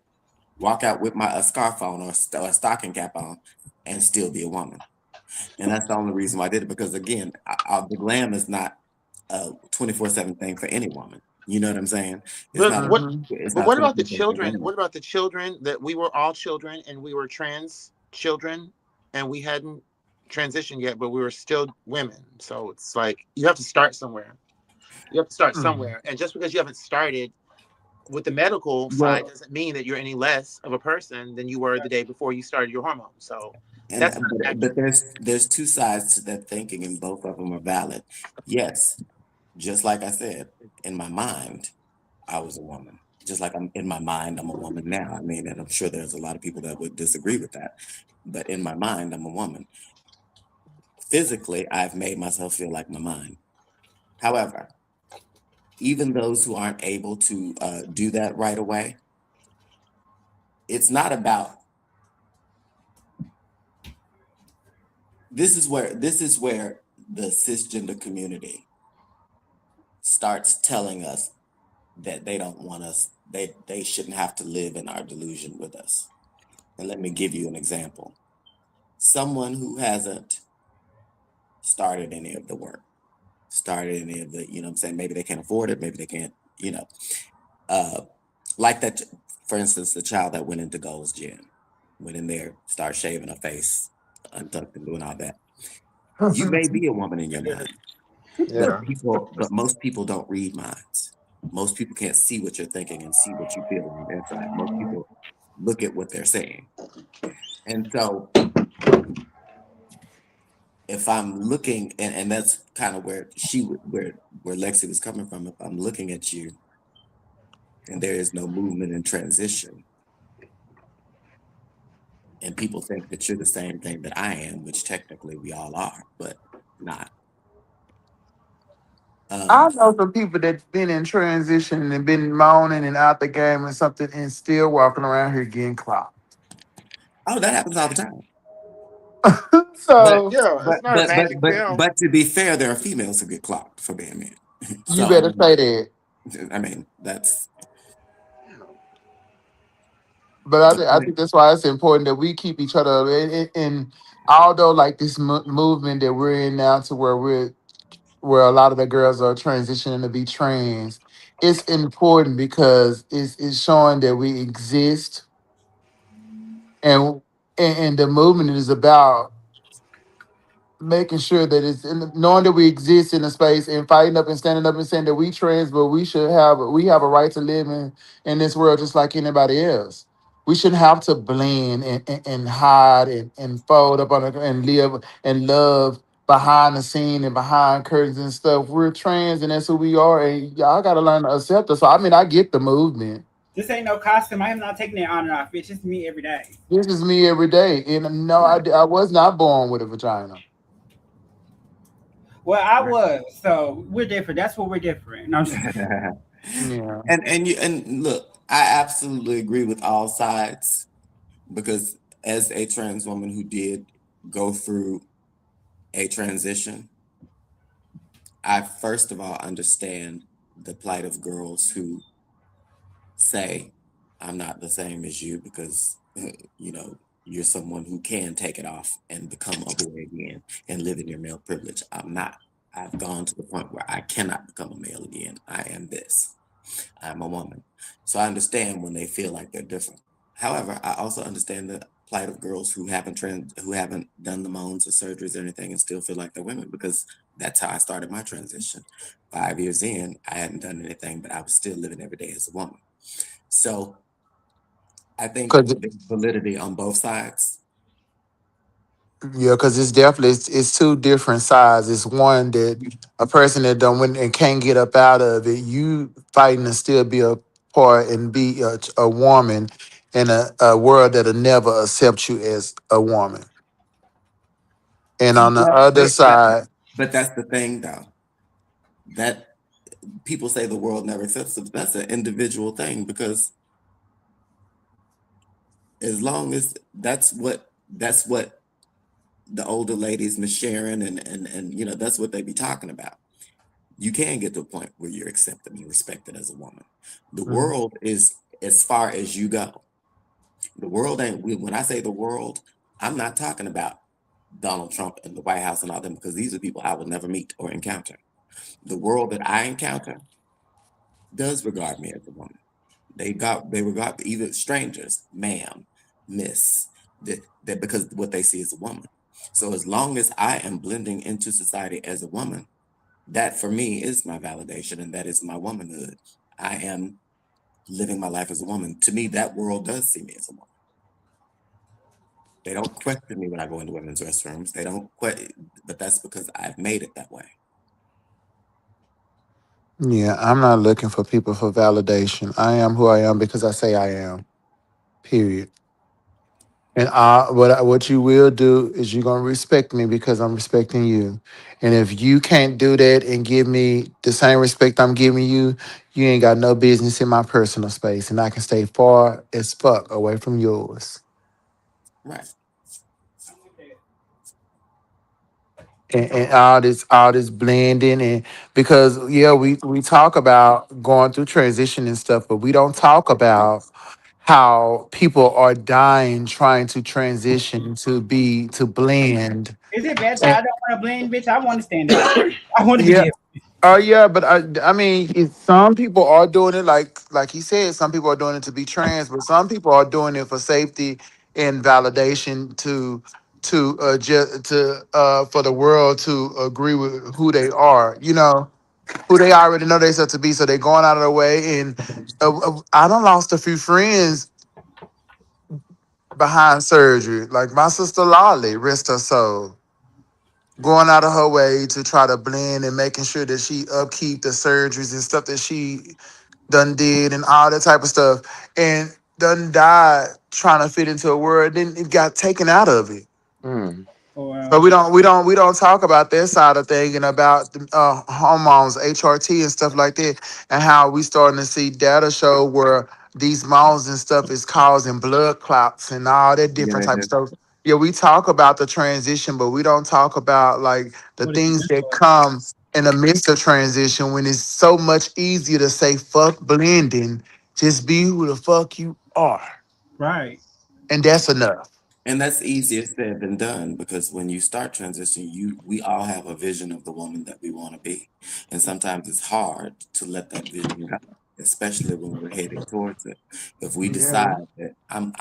[SPEAKER 4] walk out with a scarf on or a stocking cap on, and still be a woman. And that's the only reason why I did it. Because again, the glam is not a 24/7 thing for any woman. You know what I'm saying? It's
[SPEAKER 3] But
[SPEAKER 4] not a
[SPEAKER 3] what?
[SPEAKER 2] Mm-hmm.
[SPEAKER 4] it's
[SPEAKER 3] But
[SPEAKER 4] not
[SPEAKER 3] what about the
[SPEAKER 4] 24/7 for
[SPEAKER 3] children?
[SPEAKER 4] women.
[SPEAKER 3] What about the children that we were all children and we were trans children and we hadn't transitioned yet, but we were still women. So it's like you have to start somewhere. You have to start
[SPEAKER 2] Mm-hmm.
[SPEAKER 3] somewhere, and just because you haven't started with the medical side
[SPEAKER 4] Well,
[SPEAKER 3] doesn't mean that you're any less of a person than you were the day before you started your hormones. So
[SPEAKER 4] and
[SPEAKER 3] that's not
[SPEAKER 4] but
[SPEAKER 3] accurate.
[SPEAKER 4] there's two sides to that thinking, and both of them are valid. Yes, just like I said, in my mind, I was a woman. Just like I'm in my mind, I'm a woman now. I mean, and I'm sure there's a lot of people that would disagree with that. But in my mind, I'm a woman. Physically, I've made myself feel like my mind. However, even those who aren't able to do that right away, it's not about this is where the cisgender community starts telling us that they don't want us, they shouldn't have to live in our delusion with us. And let me give you an example. Someone who hasn't started any of the work, started any of the, you know what I'm saying, maybe they can't afford it, maybe they can't, you know, uh, like that, for instance, the child that went into Gold's Gym, went in there, started shaving her face, untucked and doing all that. You may be a woman in your mind,
[SPEAKER 3] Yeah.
[SPEAKER 4] but most people don't read minds. Most people can't see what you're thinking and see what you feel on the inside. Most people look at what they're saying. And so if I'm looking, and that's kind of where where Lexi was coming from. If I'm looking at you and there is no movement and transition, and people think that you're the same thing that I am, which technically we all are, but not.
[SPEAKER 2] I
[SPEAKER 4] Um,
[SPEAKER 2] know some people that's been in transition and been moaning and out the game and something and still walking around here getting clocked.
[SPEAKER 4] oh, that happens all the time. But
[SPEAKER 2] So
[SPEAKER 3] Yeah, it's not a magic pill.
[SPEAKER 4] but to be fair, there are females who get clocked for being men.
[SPEAKER 2] you
[SPEAKER 4] So I
[SPEAKER 2] better
[SPEAKER 4] mean,
[SPEAKER 2] say that.
[SPEAKER 4] that's
[SPEAKER 2] But
[SPEAKER 4] the
[SPEAKER 2] I
[SPEAKER 4] point.
[SPEAKER 2] think that's why it's important that we keep each other. And although like this movement that we're in now, to where a lot of the girls are transitioning to be trans, it's important because it's showing that we exist, and and the movement is about making sure that knowing that we exist in a space and fighting up and standing up and saying that we trans, but we have a right to live in this world just like anybody else. We shouldn't have to blend and hide and fold up on and live and love behind the scene and behind curtains and stuff. We're trans and that's who we are, and y'all gotta learn to accept us. So I mean, I get the movement.
[SPEAKER 1] This ain't no costume. I am not taking it on and off. It's just me every day.
[SPEAKER 2] This is me every day, and no,
[SPEAKER 4] Right.
[SPEAKER 2] I was not born with a vagina.
[SPEAKER 1] Well, I
[SPEAKER 4] Right.
[SPEAKER 1] was, so we're different. That's what we're different. No, I'm just kidding.
[SPEAKER 2] Yeah.
[SPEAKER 4] And look, I absolutely agree with all sides because as a trans woman who did go through a transition, I first of all understand the plight of girls who say, I'm not the same as you because, you know, you're someone who can take it off and become a boy again and live in your male privilege. I'm not. I've gone to the point where I cannot become a male again. I am this. I'm a woman. So I understand when they feel like they're different. However, I also understand the plight of girls who haven't done the moans or surgeries or anything and still feel like they're women because that's how I started my transition. 5 years in, I hadn't done anything, but I was still living every day as a woman. So I think
[SPEAKER 2] Cause
[SPEAKER 4] there's validity on both sides.
[SPEAKER 2] yeah, because it's definitely it's two different sides. It's one that a person that don't win and can't get up out of it. You fighting to still be a part and be a woman in a world that'll never accept you as a woman. And on the
[SPEAKER 4] Well,
[SPEAKER 2] other side,
[SPEAKER 4] but that's the thing though. That people say the world never accepts them. That's an individual thing because as long as that's what the older ladies, Miss Sharon and you know, that's what they be talking about. You can get to a point where you're accepted and respected as a woman. The
[SPEAKER 2] Mhm.
[SPEAKER 4] world is as far as you go. The world ain't when I say the world, I'm not talking about Donald Trump and the White House and all them because these are people I would never meet or encounter. The world that I encounter does regard me as a woman. They regard even strangers, ma'am, miss, that because what they see is a woman. So as long as I am blending into society as a woman, that for me is my validation and that is my womanhood. I am living my life as a woman. To me, that world does see me as a woman. They don't question me when I go into women's restrooms. They don't but that's because I've made it that way.
[SPEAKER 2] Yeah, I'm not looking for people for validation. I am who I am because I say I am. Period. And what you will do is you're gonna respect me because I'm respecting you. And if you can't do that and give me the same respect I'm giving you, you ain't got no business in my personal space, and I can stay far as fuck away from yours.
[SPEAKER 4] Right.
[SPEAKER 2] And all this blending, and because yeah, we talk about going through transition and stuff, but we don't talk about how people are dying trying to transition to blend.
[SPEAKER 1] Is it bad that
[SPEAKER 2] And
[SPEAKER 1] I don't want to blend, bitch? I want to stand out. I want to be
[SPEAKER 2] yeah,
[SPEAKER 1] different.
[SPEAKER 2] oh yeah, but I mean, some people are doing it like he said. Some people are doing it to be trans, but some people are doing it for safety and validation to for the world to agree with who they are. You know who they already know themselves to be, so they're going out of their way. And I done lost a few friends behind surgery, like my sister Lolly, rest her soul, going out of her way to try to blend and making sure that she upkeep the surgeries and stuff that she done did and all that type of stuff, and done died trying to fit into a world. Then it got taken out of it.
[SPEAKER 3] Mm.
[SPEAKER 1] Oh,
[SPEAKER 2] But
[SPEAKER 1] well.
[SPEAKER 2] we don't talk about that side of thing and about hormones, HRT and stuff like that, and how we starting to see data show where these mounds and stuff is causing blood clots and all that
[SPEAKER 4] Yeah,
[SPEAKER 2] different
[SPEAKER 4] they
[SPEAKER 2] type of
[SPEAKER 4] do.
[SPEAKER 2] stuff. Yeah, we talk about the transition, but we don't talk about like the
[SPEAKER 1] What is it
[SPEAKER 2] things
[SPEAKER 1] good
[SPEAKER 2] that
[SPEAKER 1] for?
[SPEAKER 2] come in the midst of transition when it's so much easier to say fuck blending, just be who the fuck you are,
[SPEAKER 1] Right.
[SPEAKER 2] and that's enough.
[SPEAKER 4] And that's easier said than done because when you start transitioning, we all have a vision of the woman that we want to be. And sometimes it's hard to let that vision go, especially when we're heading towards it. If we
[SPEAKER 2] Yeah.
[SPEAKER 4] decide that I'm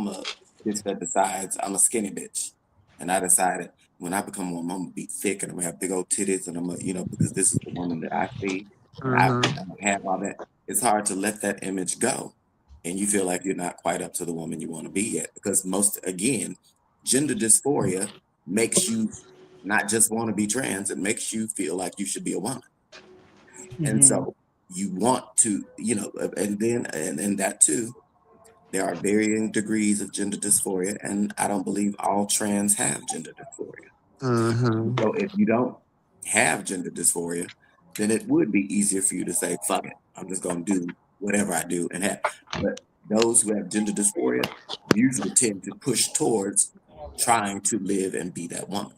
[SPEAKER 4] a bitch that decides I'm a skinny bitch, and I decided when I become a woman, I'm gonna be thick and I'm gonna have big old titties and I'm gonna, because this is the woman that I see and
[SPEAKER 2] Mm-hmm.
[SPEAKER 4] I'm gonna have all that. It's hard to let that image go and you feel like you're not quite up to the woman you want to be yet because again, gender dysphoria makes you not just want to be trans, it makes you feel like you should be a woman. And
[SPEAKER 1] Mm-hmm.
[SPEAKER 4] so you want to, and then and that too, there are varying degrees of gender dysphoria, and I don't believe all trans have gender dysphoria.
[SPEAKER 2] Mm-hmm.
[SPEAKER 4] So if you don't have gender dysphoria, then it would be easier for you to say, fuck it, I'm just gonna do whatever I do and have. But those who have gender dysphoria usually tend to push towards trying to live and be that woman.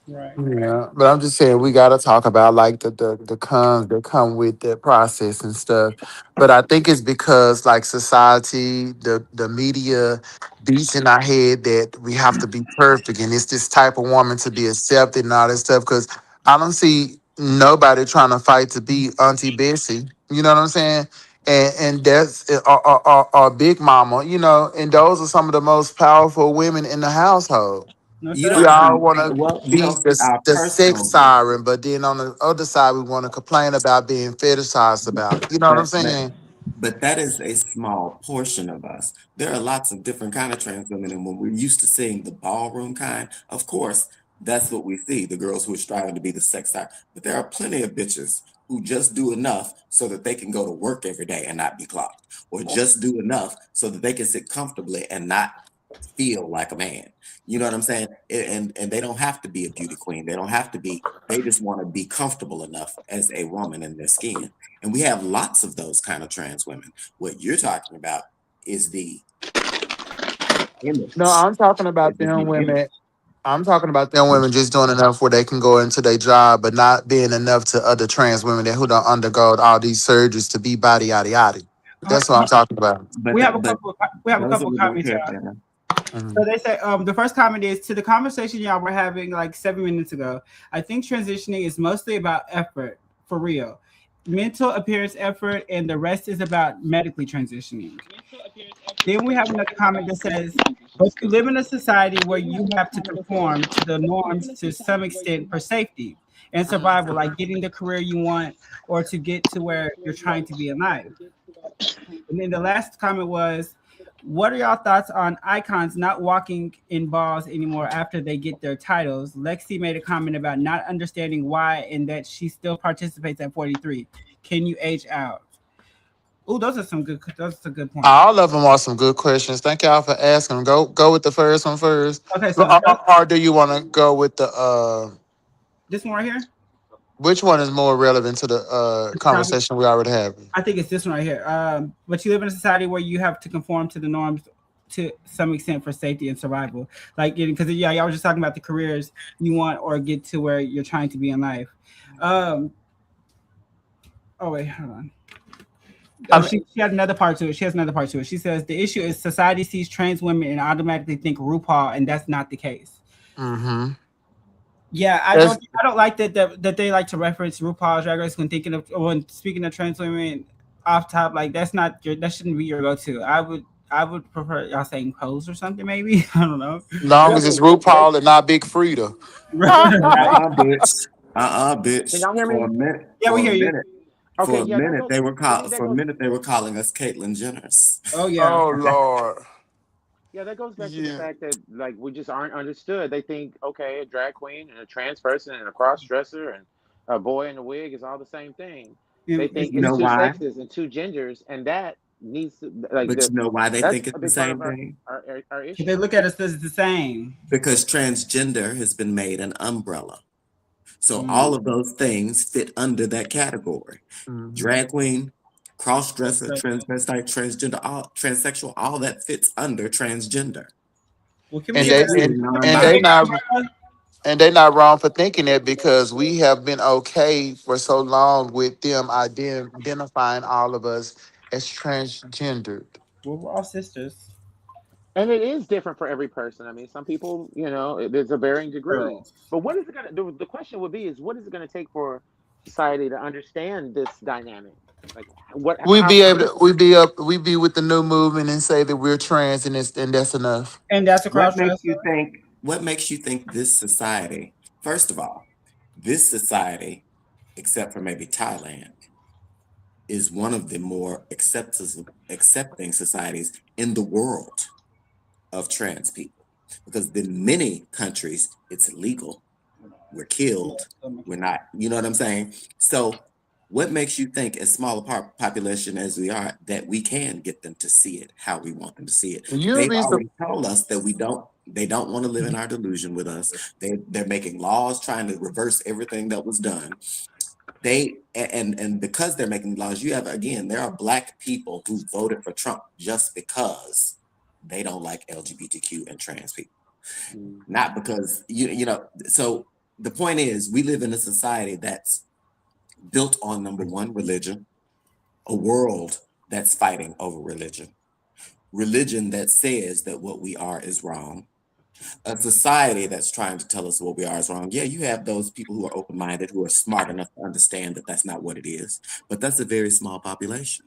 [SPEAKER 1] Right.
[SPEAKER 2] Yeah, but I'm just saying we gotta talk about like the cons that come with that process and stuff. But I think it's because like society, the media beats in our head that we have to be perfect and it's this type of woman to be accepted and all that stuff. Because I don't see nobody trying to fight to be Auntie Bessie. You know what I'm saying? And that's our big mama. And those are some of the most powerful women in the household.
[SPEAKER 1] No,
[SPEAKER 4] You
[SPEAKER 1] sir.
[SPEAKER 2] We
[SPEAKER 4] don't
[SPEAKER 2] all
[SPEAKER 4] see,
[SPEAKER 2] want to
[SPEAKER 4] well, you
[SPEAKER 2] be
[SPEAKER 4] don't see our
[SPEAKER 2] the sex
[SPEAKER 4] personal,
[SPEAKER 2] siren, but then on the other side, we want to complain about being fetishized about. You know what I'm
[SPEAKER 4] but but
[SPEAKER 2] saying?
[SPEAKER 4] but that is a small portion of us. There are lots of different kind of trans women, and when we're used to seeing the ballroom kind, of course, that's what we see, the girls who are striving to be the sex star. But there are plenty of bitches who just do enough so that they can go to work every day and not be clocked, or just do enough so that they can sit comfortably and not feel like a man. You know what I'm saying? And they don't have to be a beauty queen. They don't have to be, they just want to be comfortable enough as a woman in their skin. And we have lots of those kind of trans women. What you're talking about is the
[SPEAKER 2] No,
[SPEAKER 4] image.
[SPEAKER 2] I'm talking
[SPEAKER 4] Is
[SPEAKER 2] about them
[SPEAKER 4] the image.
[SPEAKER 2] women. I'm talking about them women just doing enough where they can go into their job, but not being enough to other trans women that who don't undergo all these surgeries to be body yada yada.
[SPEAKER 1] Uh,
[SPEAKER 2] That's what I'm talking about.
[SPEAKER 1] We have a
[SPEAKER 4] But
[SPEAKER 1] couple. We have a
[SPEAKER 4] those are
[SPEAKER 1] couple
[SPEAKER 4] the ones
[SPEAKER 1] comments,
[SPEAKER 4] here,
[SPEAKER 1] y'all.
[SPEAKER 4] Shannon.
[SPEAKER 1] So they say the first comment is to the conversation y'all were having like 7 minutes ago. I think transitioning is mostly about effort, for real. Mental appearance effort, and the rest is about medically transitioning. Then we have another comment that says, but you live in a society where you have to conform to the norms to some extent for safety and survival, like getting the career you want or to get to where you're trying to be in life. And then the last comment was, what are y'all thoughts on icons not walking in balls anymore after they get their titles? Lexi made a comment about not understanding why and that she still participates at 43. Can you age out? Oh, those are some good points.
[SPEAKER 2] All of them are some good questions. Thank y'all for asking. Go with the first one first.
[SPEAKER 1] Okay, so the first,
[SPEAKER 2] Or do you want to go with the
[SPEAKER 1] this one right here.
[SPEAKER 2] which one is more relevant to the
[SPEAKER 1] Probably,
[SPEAKER 2] conversation we already having?
[SPEAKER 1] I think it's this one right here. But you live in a society where you have to conform to the norms to some extent for safety and survival. Like, because yeah, y'all were just talking about the careers you want or get to where you're trying to be in life. Um, oh wait, hold on.
[SPEAKER 2] I
[SPEAKER 1] Oh,
[SPEAKER 2] mean,
[SPEAKER 1] she had another part to it. She has another part to it. She says the issue is society sees trans women and automatically think RuPaul, and that's not the case.
[SPEAKER 2] mm-hmm.
[SPEAKER 1] Yeah,
[SPEAKER 2] That's,
[SPEAKER 1] I don't like that they like to reference RuPaul's Drag Race when thinking of when speaking of trans women off top. Like that shouldn't be your go to. I would prefer y'all saying Pose or something maybe. I don't know.
[SPEAKER 2] long
[SPEAKER 3] Yeah,
[SPEAKER 2] as it's
[SPEAKER 3] they,
[SPEAKER 2] RuPaul and not Big Frida.
[SPEAKER 1] Right.
[SPEAKER 4] Bitch.
[SPEAKER 3] can
[SPEAKER 4] Bitch.
[SPEAKER 3] y'all hear
[SPEAKER 4] For
[SPEAKER 3] me?
[SPEAKER 4] a minute.
[SPEAKER 1] Yeah, we
[SPEAKER 4] For a
[SPEAKER 1] hear you.
[SPEAKER 4] minute.
[SPEAKER 3] Okay,
[SPEAKER 4] For a
[SPEAKER 3] yeah, that
[SPEAKER 4] minute,
[SPEAKER 3] goes. To me, that
[SPEAKER 4] for a
[SPEAKER 3] goes.
[SPEAKER 4] minute they were calling us Caitlyn Jenners.
[SPEAKER 1] Oh yeah.
[SPEAKER 2] Oh Lord.
[SPEAKER 3] Yeah, that goes back to the
[SPEAKER 2] Yeah.
[SPEAKER 3] fact that like we just aren't understood. They think okay, a drag queen and a trans person and a cross dresser and a boy in a wig is all the same thing. They
[SPEAKER 1] It's
[SPEAKER 3] think
[SPEAKER 4] You
[SPEAKER 3] it's
[SPEAKER 4] know
[SPEAKER 1] not.
[SPEAKER 3] two
[SPEAKER 4] why?
[SPEAKER 3] sexes and two genders, and that needs to like
[SPEAKER 4] But
[SPEAKER 3] the
[SPEAKER 4] you know why they
[SPEAKER 3] that's
[SPEAKER 4] think it's
[SPEAKER 3] a
[SPEAKER 4] the
[SPEAKER 3] big part of
[SPEAKER 4] same thing?
[SPEAKER 3] our
[SPEAKER 1] They
[SPEAKER 3] issue.
[SPEAKER 1] look at us as the same.
[SPEAKER 4] Because transgender has been made an umbrella. So all
[SPEAKER 1] Mm.
[SPEAKER 4] of those things fit under that category.
[SPEAKER 2] Mhm.
[SPEAKER 4] Drag queen, cross-dresser, transvestite, transgender, all transsexual, all that fits under transgender.
[SPEAKER 1] Well, can we
[SPEAKER 2] And
[SPEAKER 1] get
[SPEAKER 2] they
[SPEAKER 1] that?
[SPEAKER 4] Including
[SPEAKER 2] and
[SPEAKER 1] Can we
[SPEAKER 2] they
[SPEAKER 1] get
[SPEAKER 4] non-binary.
[SPEAKER 1] that
[SPEAKER 2] not
[SPEAKER 1] umbrella?
[SPEAKER 2] and they not wrong for thinking that because we have been okay for so long with them identifying all of us as transgendered.
[SPEAKER 1] Well, we're all sisters,
[SPEAKER 3] And it is different for every person. I mean, some people, there's a varying degree.
[SPEAKER 1] girls.
[SPEAKER 3] But what is it gonna? The question would be is what is it gonna take for society to understand this dynamic? Like what? How?
[SPEAKER 2] We be with the new movement and say that we're trans and that's enough.
[SPEAKER 1] And that's a
[SPEAKER 4] What
[SPEAKER 1] cross
[SPEAKER 4] makes
[SPEAKER 1] dresser.
[SPEAKER 4] you think, what makes you think this society, first of all, this society, except for maybe Thailand, is one of the more accepting societies in the world of trans people. Because in many countries, it's illegal. We're killed. We're not, you know what I'm saying? So what makes you think, as small a population as we are, that we can get them to see it how we want them to see it?
[SPEAKER 2] You'll
[SPEAKER 4] They've
[SPEAKER 2] be sur-
[SPEAKER 4] already told us that they don't want to live in our delusion with us. They're making laws trying to reverse everything that was done. And because they're making laws, you have, again, there are Black people who voted for Trump just because they don't like LGBTQ and trans people, not because so the point is, we live in a society that's built on, number one, religion, a world that's fighting over religion that says that what we are is wrong, a society that's trying to tell us what we are is wrong. Yeah, you have those people who are open-minded, who are smart enough to understand that that's not what it is, but that's a very small population.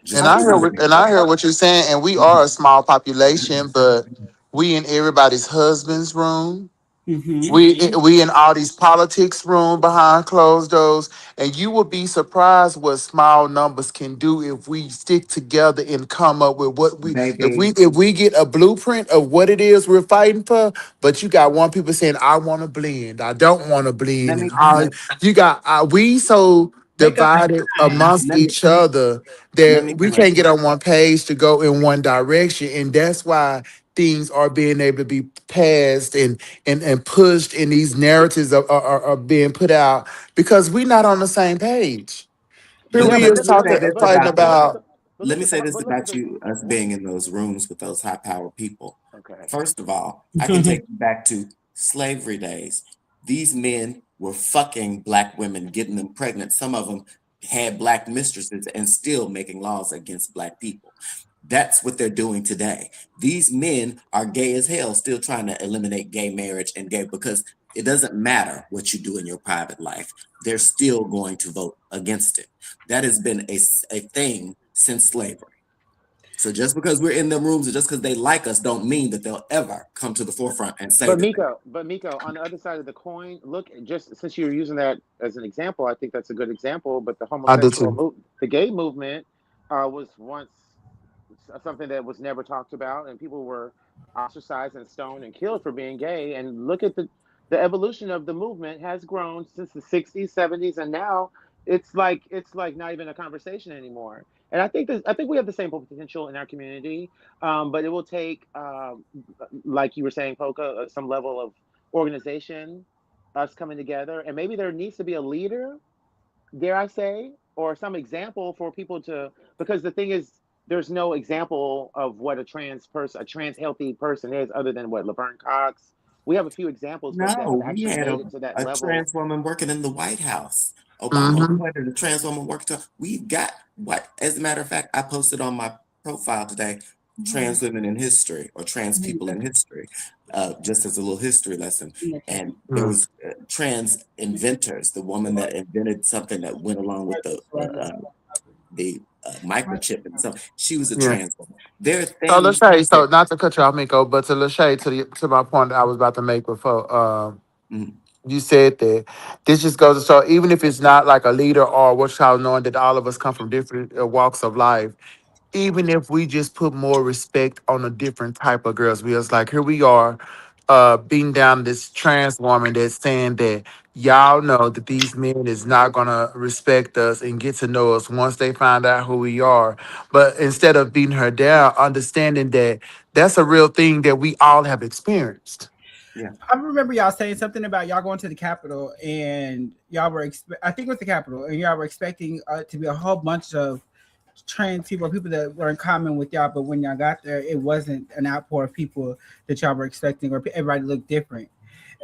[SPEAKER 4] Just
[SPEAKER 2] and
[SPEAKER 3] I
[SPEAKER 2] I
[SPEAKER 3] think
[SPEAKER 2] hear
[SPEAKER 3] that's
[SPEAKER 2] what and I hear what you're saying, and we are a small population, but we in everybody's husband's room.
[SPEAKER 1] Mm-hmm.
[SPEAKER 2] We in all these politics room behind closed doors, and you will be surprised what small numbers can do if we stick together and come up with what we
[SPEAKER 4] baby.
[SPEAKER 2] if we get a blueprint of what it is we're fighting for. But you got one people saying I want to blend, I don't want to
[SPEAKER 4] Let
[SPEAKER 2] blend, and
[SPEAKER 4] me
[SPEAKER 2] all you got we so
[SPEAKER 1] Make us
[SPEAKER 2] divided
[SPEAKER 1] shine.
[SPEAKER 2] amongst
[SPEAKER 4] let me
[SPEAKER 2] each other
[SPEAKER 4] let
[SPEAKER 2] that
[SPEAKER 4] me
[SPEAKER 2] we
[SPEAKER 4] correct
[SPEAKER 2] can't get
[SPEAKER 4] you.
[SPEAKER 2] on one page to go in one direction, and that's why things are being able to be passed and pushed in these narratives are being put out because we're not on the same page. Here
[SPEAKER 4] But
[SPEAKER 3] yeah,
[SPEAKER 2] we
[SPEAKER 3] but
[SPEAKER 2] is
[SPEAKER 4] let me
[SPEAKER 2] talking
[SPEAKER 4] say this
[SPEAKER 2] fighting
[SPEAKER 4] about the
[SPEAKER 2] about
[SPEAKER 4] let me say this
[SPEAKER 3] look at
[SPEAKER 4] about
[SPEAKER 3] the
[SPEAKER 4] you, us being in those rooms with those high-powered people.
[SPEAKER 3] okay.
[SPEAKER 4] First of all, I can take you back to slavery days. These men were fucking Black women, getting them pregnant. Some of them had Black mistresses and still making laws against Black people. That's what they're doing today. These men are gay as hell, still trying to eliminate gay marriage and gay, because it doesn't matter what you do in your private life. They're still going to vote against it. That has been a thing since slavery. So just because we're in them rooms and just because they like us don't mean that they'll ever come to the forefront and say
[SPEAKER 3] But
[SPEAKER 4] that.
[SPEAKER 3] Miko, on the other side of the coin, look, just since you're using that as an example, I think that's a good example. But
[SPEAKER 2] I do too.
[SPEAKER 3] the gay movement was once something that was never talked about, and people were ostracized and stoned and killed for being gay. And look at the evolution of the movement has grown since the 60s, 70s, and now it's like not even a conversation anymore. And I think we have the same potential in our community, but it will take, like you were saying, Polka, some level of organization, us coming together, and maybe there needs to be a leader, dare I say, or some example for people to. Because the thing is, there's no example of what a trans healthy person is, other than what Laverne Cox. We have a few examples, but that have
[SPEAKER 4] No, we
[SPEAKER 3] actually
[SPEAKER 4] had
[SPEAKER 3] made it to that
[SPEAKER 4] a
[SPEAKER 3] level.
[SPEAKER 4] trans woman working in the White House. Obama
[SPEAKER 2] Mm-hmm.
[SPEAKER 4] appointed a trans woman working. We've got what? As a matter of fact, I posted on my profile today, trans women in history or trans people in history, just as a little history lesson. And there was trans inventors, the woman that invented something that went along with the microchip and stuff. She was a
[SPEAKER 2] Yeah.
[SPEAKER 4] trans woman. There are
[SPEAKER 2] So
[SPEAKER 4] things
[SPEAKER 2] Lachey, so
[SPEAKER 4] that,
[SPEAKER 2] not to cut you off, Miko, but to Lachey, to my point that I was about to make before
[SPEAKER 4] mm,
[SPEAKER 2] you said that, this just goes to show, even if it's not like a leader or what y'all knowing that all of us come from different walks of life, even if we just put more respect on a different type of girls, we was like, here we are, beating down this trans woman that's saying that y'all know that these men is not gonna respect us and get to know us once they find out who we are. But instead of beating her down, understanding that that's a real thing that we all have experienced.
[SPEAKER 4] yeah.
[SPEAKER 1] I remember y'all saying something about y'all going to the Capitol, and y'all were I think it was the Capitol, and y'all were expecting to be a whole bunch of trans people, people that were in common with y'all, but when y'all got there, it wasn't an outpour of people that y'all were expecting, or everybody looked different.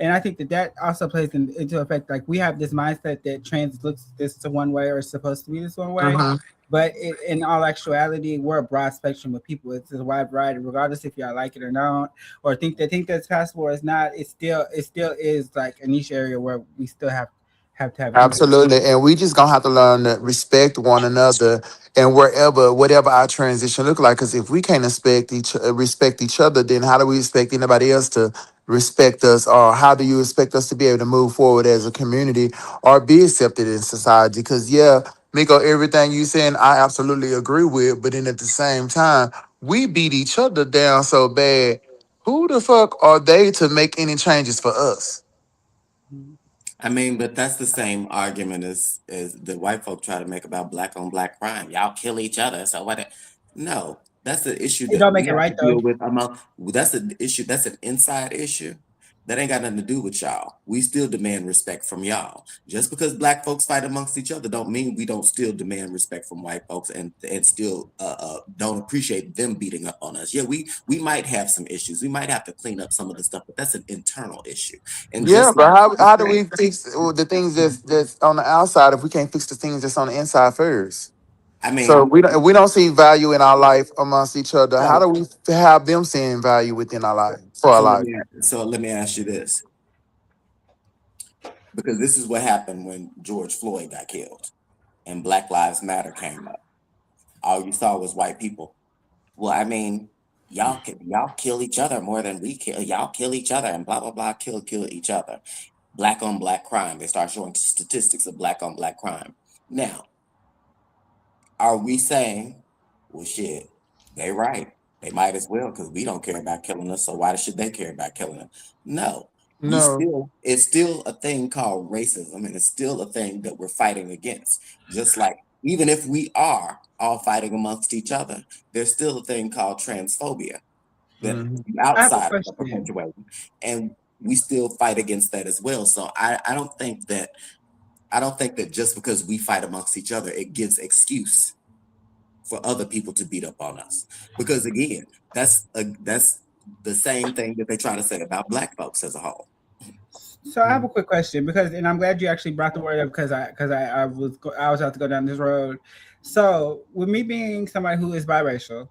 [SPEAKER 1] And I think that also plays into effect. Like, we have this mindset that trans looks this one way or is supposed to be this one way,
[SPEAKER 2] Mm-hmm.
[SPEAKER 1] but in all actuality, we're a broad spectrum of people. It's a wide variety, regardless if y'all like it or not, or think that's passable or it's not. It still is like a niche area where we still have to have empathy.
[SPEAKER 2] Absolutely. And we just gonna have to learn to respect one another and whatever our transition look like. Because if we can't respect each other, then how do we expect anybody else to respect us? Or how do you expect us to be able to move forward as a community or be accepted in society? Because yeah, Miko, everything you saying, I absolutely agree with. But then at the same time, we beat each other down so bad. Who the fuck are they to make any changes for us?
[SPEAKER 4] I mean, but that's the same argument as the white folk try to make about black on black crime. Y'all kill each other. So what? No, that's the issue
[SPEAKER 1] It
[SPEAKER 4] that
[SPEAKER 1] don't
[SPEAKER 4] we
[SPEAKER 1] make it
[SPEAKER 4] have to
[SPEAKER 1] right though.
[SPEAKER 4] deal with. That's an issue. That's an inside issue. That ain't got nothing to do with y'all. We still demand respect from y'all. Just because black folks fight amongst each other don't mean we don't still demand respect from white folks and still don't appreciate them beating up on us. Yeah, we might have some issues. We might have to clean up some of the stuff, but that's an internal issue. And
[SPEAKER 2] Yeah,
[SPEAKER 4] just like
[SPEAKER 2] but how do we fix the things that's on the outside if we can't fix the things that's on the inside first?
[SPEAKER 4] I
[SPEAKER 2] So
[SPEAKER 4] mean,
[SPEAKER 2] we don't see value in our life amongst each other. How
[SPEAKER 4] so
[SPEAKER 2] do we have them seeing value within our life for our
[SPEAKER 4] so let
[SPEAKER 2] life?
[SPEAKER 4] me so let me ask you this, because this is what happened when George Floyd got killed and Black Lives Matter came up. All you saw was white people. Well, I mean, y'all kill each other more than we kill. Y'all kill each other and blah blah blah, kill each other. Black on black crime. They start showing statistics of black on black crime. Now, are we saying, well, shit, they right. They might as well, because we don't care about killing us. So why should they care about killing us? No,
[SPEAKER 2] No,
[SPEAKER 4] it's still a thing called racism, and it's still a thing that we're fighting against. Just like, even if we are all fighting amongst each other, there's still a thing called transphobia that
[SPEAKER 2] hmm
[SPEAKER 1] I have a
[SPEAKER 4] outside of the
[SPEAKER 1] question.
[SPEAKER 4] perpetuating, and we still fight against that as well. So I don't think that just because we fight amongst each other, it gives excuse for other people to beat up on us. Because again, that's the same thing that they try to say about black folks as a whole.
[SPEAKER 1] So I have a quick question, and I'm glad you actually brought the word up, because I was about to go down this road. So with me being somebody who is biracial,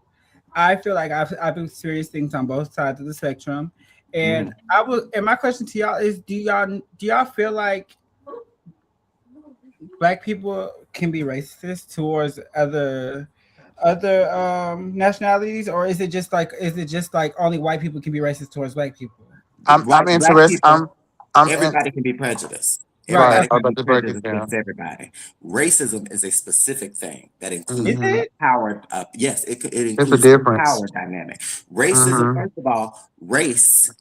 [SPEAKER 1] I feel like I've experienced things on both sides of the spectrum, and
[SPEAKER 4] Mhm.
[SPEAKER 1] my question to y'all is: do y'all feel like black people can be racist towards other nationalities, or is it just like only white people can be racist towards black people?
[SPEAKER 2] I'm
[SPEAKER 4] Black
[SPEAKER 2] interested.
[SPEAKER 4] people,
[SPEAKER 2] I'm in,
[SPEAKER 4] everybody can be prejudiced.
[SPEAKER 1] Right.
[SPEAKER 2] right.
[SPEAKER 4] Everybody
[SPEAKER 1] That's
[SPEAKER 2] I'm
[SPEAKER 4] can
[SPEAKER 1] what
[SPEAKER 4] be
[SPEAKER 2] about to break it
[SPEAKER 4] prejudiced against
[SPEAKER 2] down.
[SPEAKER 4] everybody. Racism is a specific thing that
[SPEAKER 1] is
[SPEAKER 4] includes
[SPEAKER 2] Hmm.
[SPEAKER 1] it.
[SPEAKER 4] power. Yes, it
[SPEAKER 2] It's a
[SPEAKER 4] includes the
[SPEAKER 2] difference.
[SPEAKER 4] power dynamic. Racism,
[SPEAKER 2] Hmm.
[SPEAKER 4] first of all, race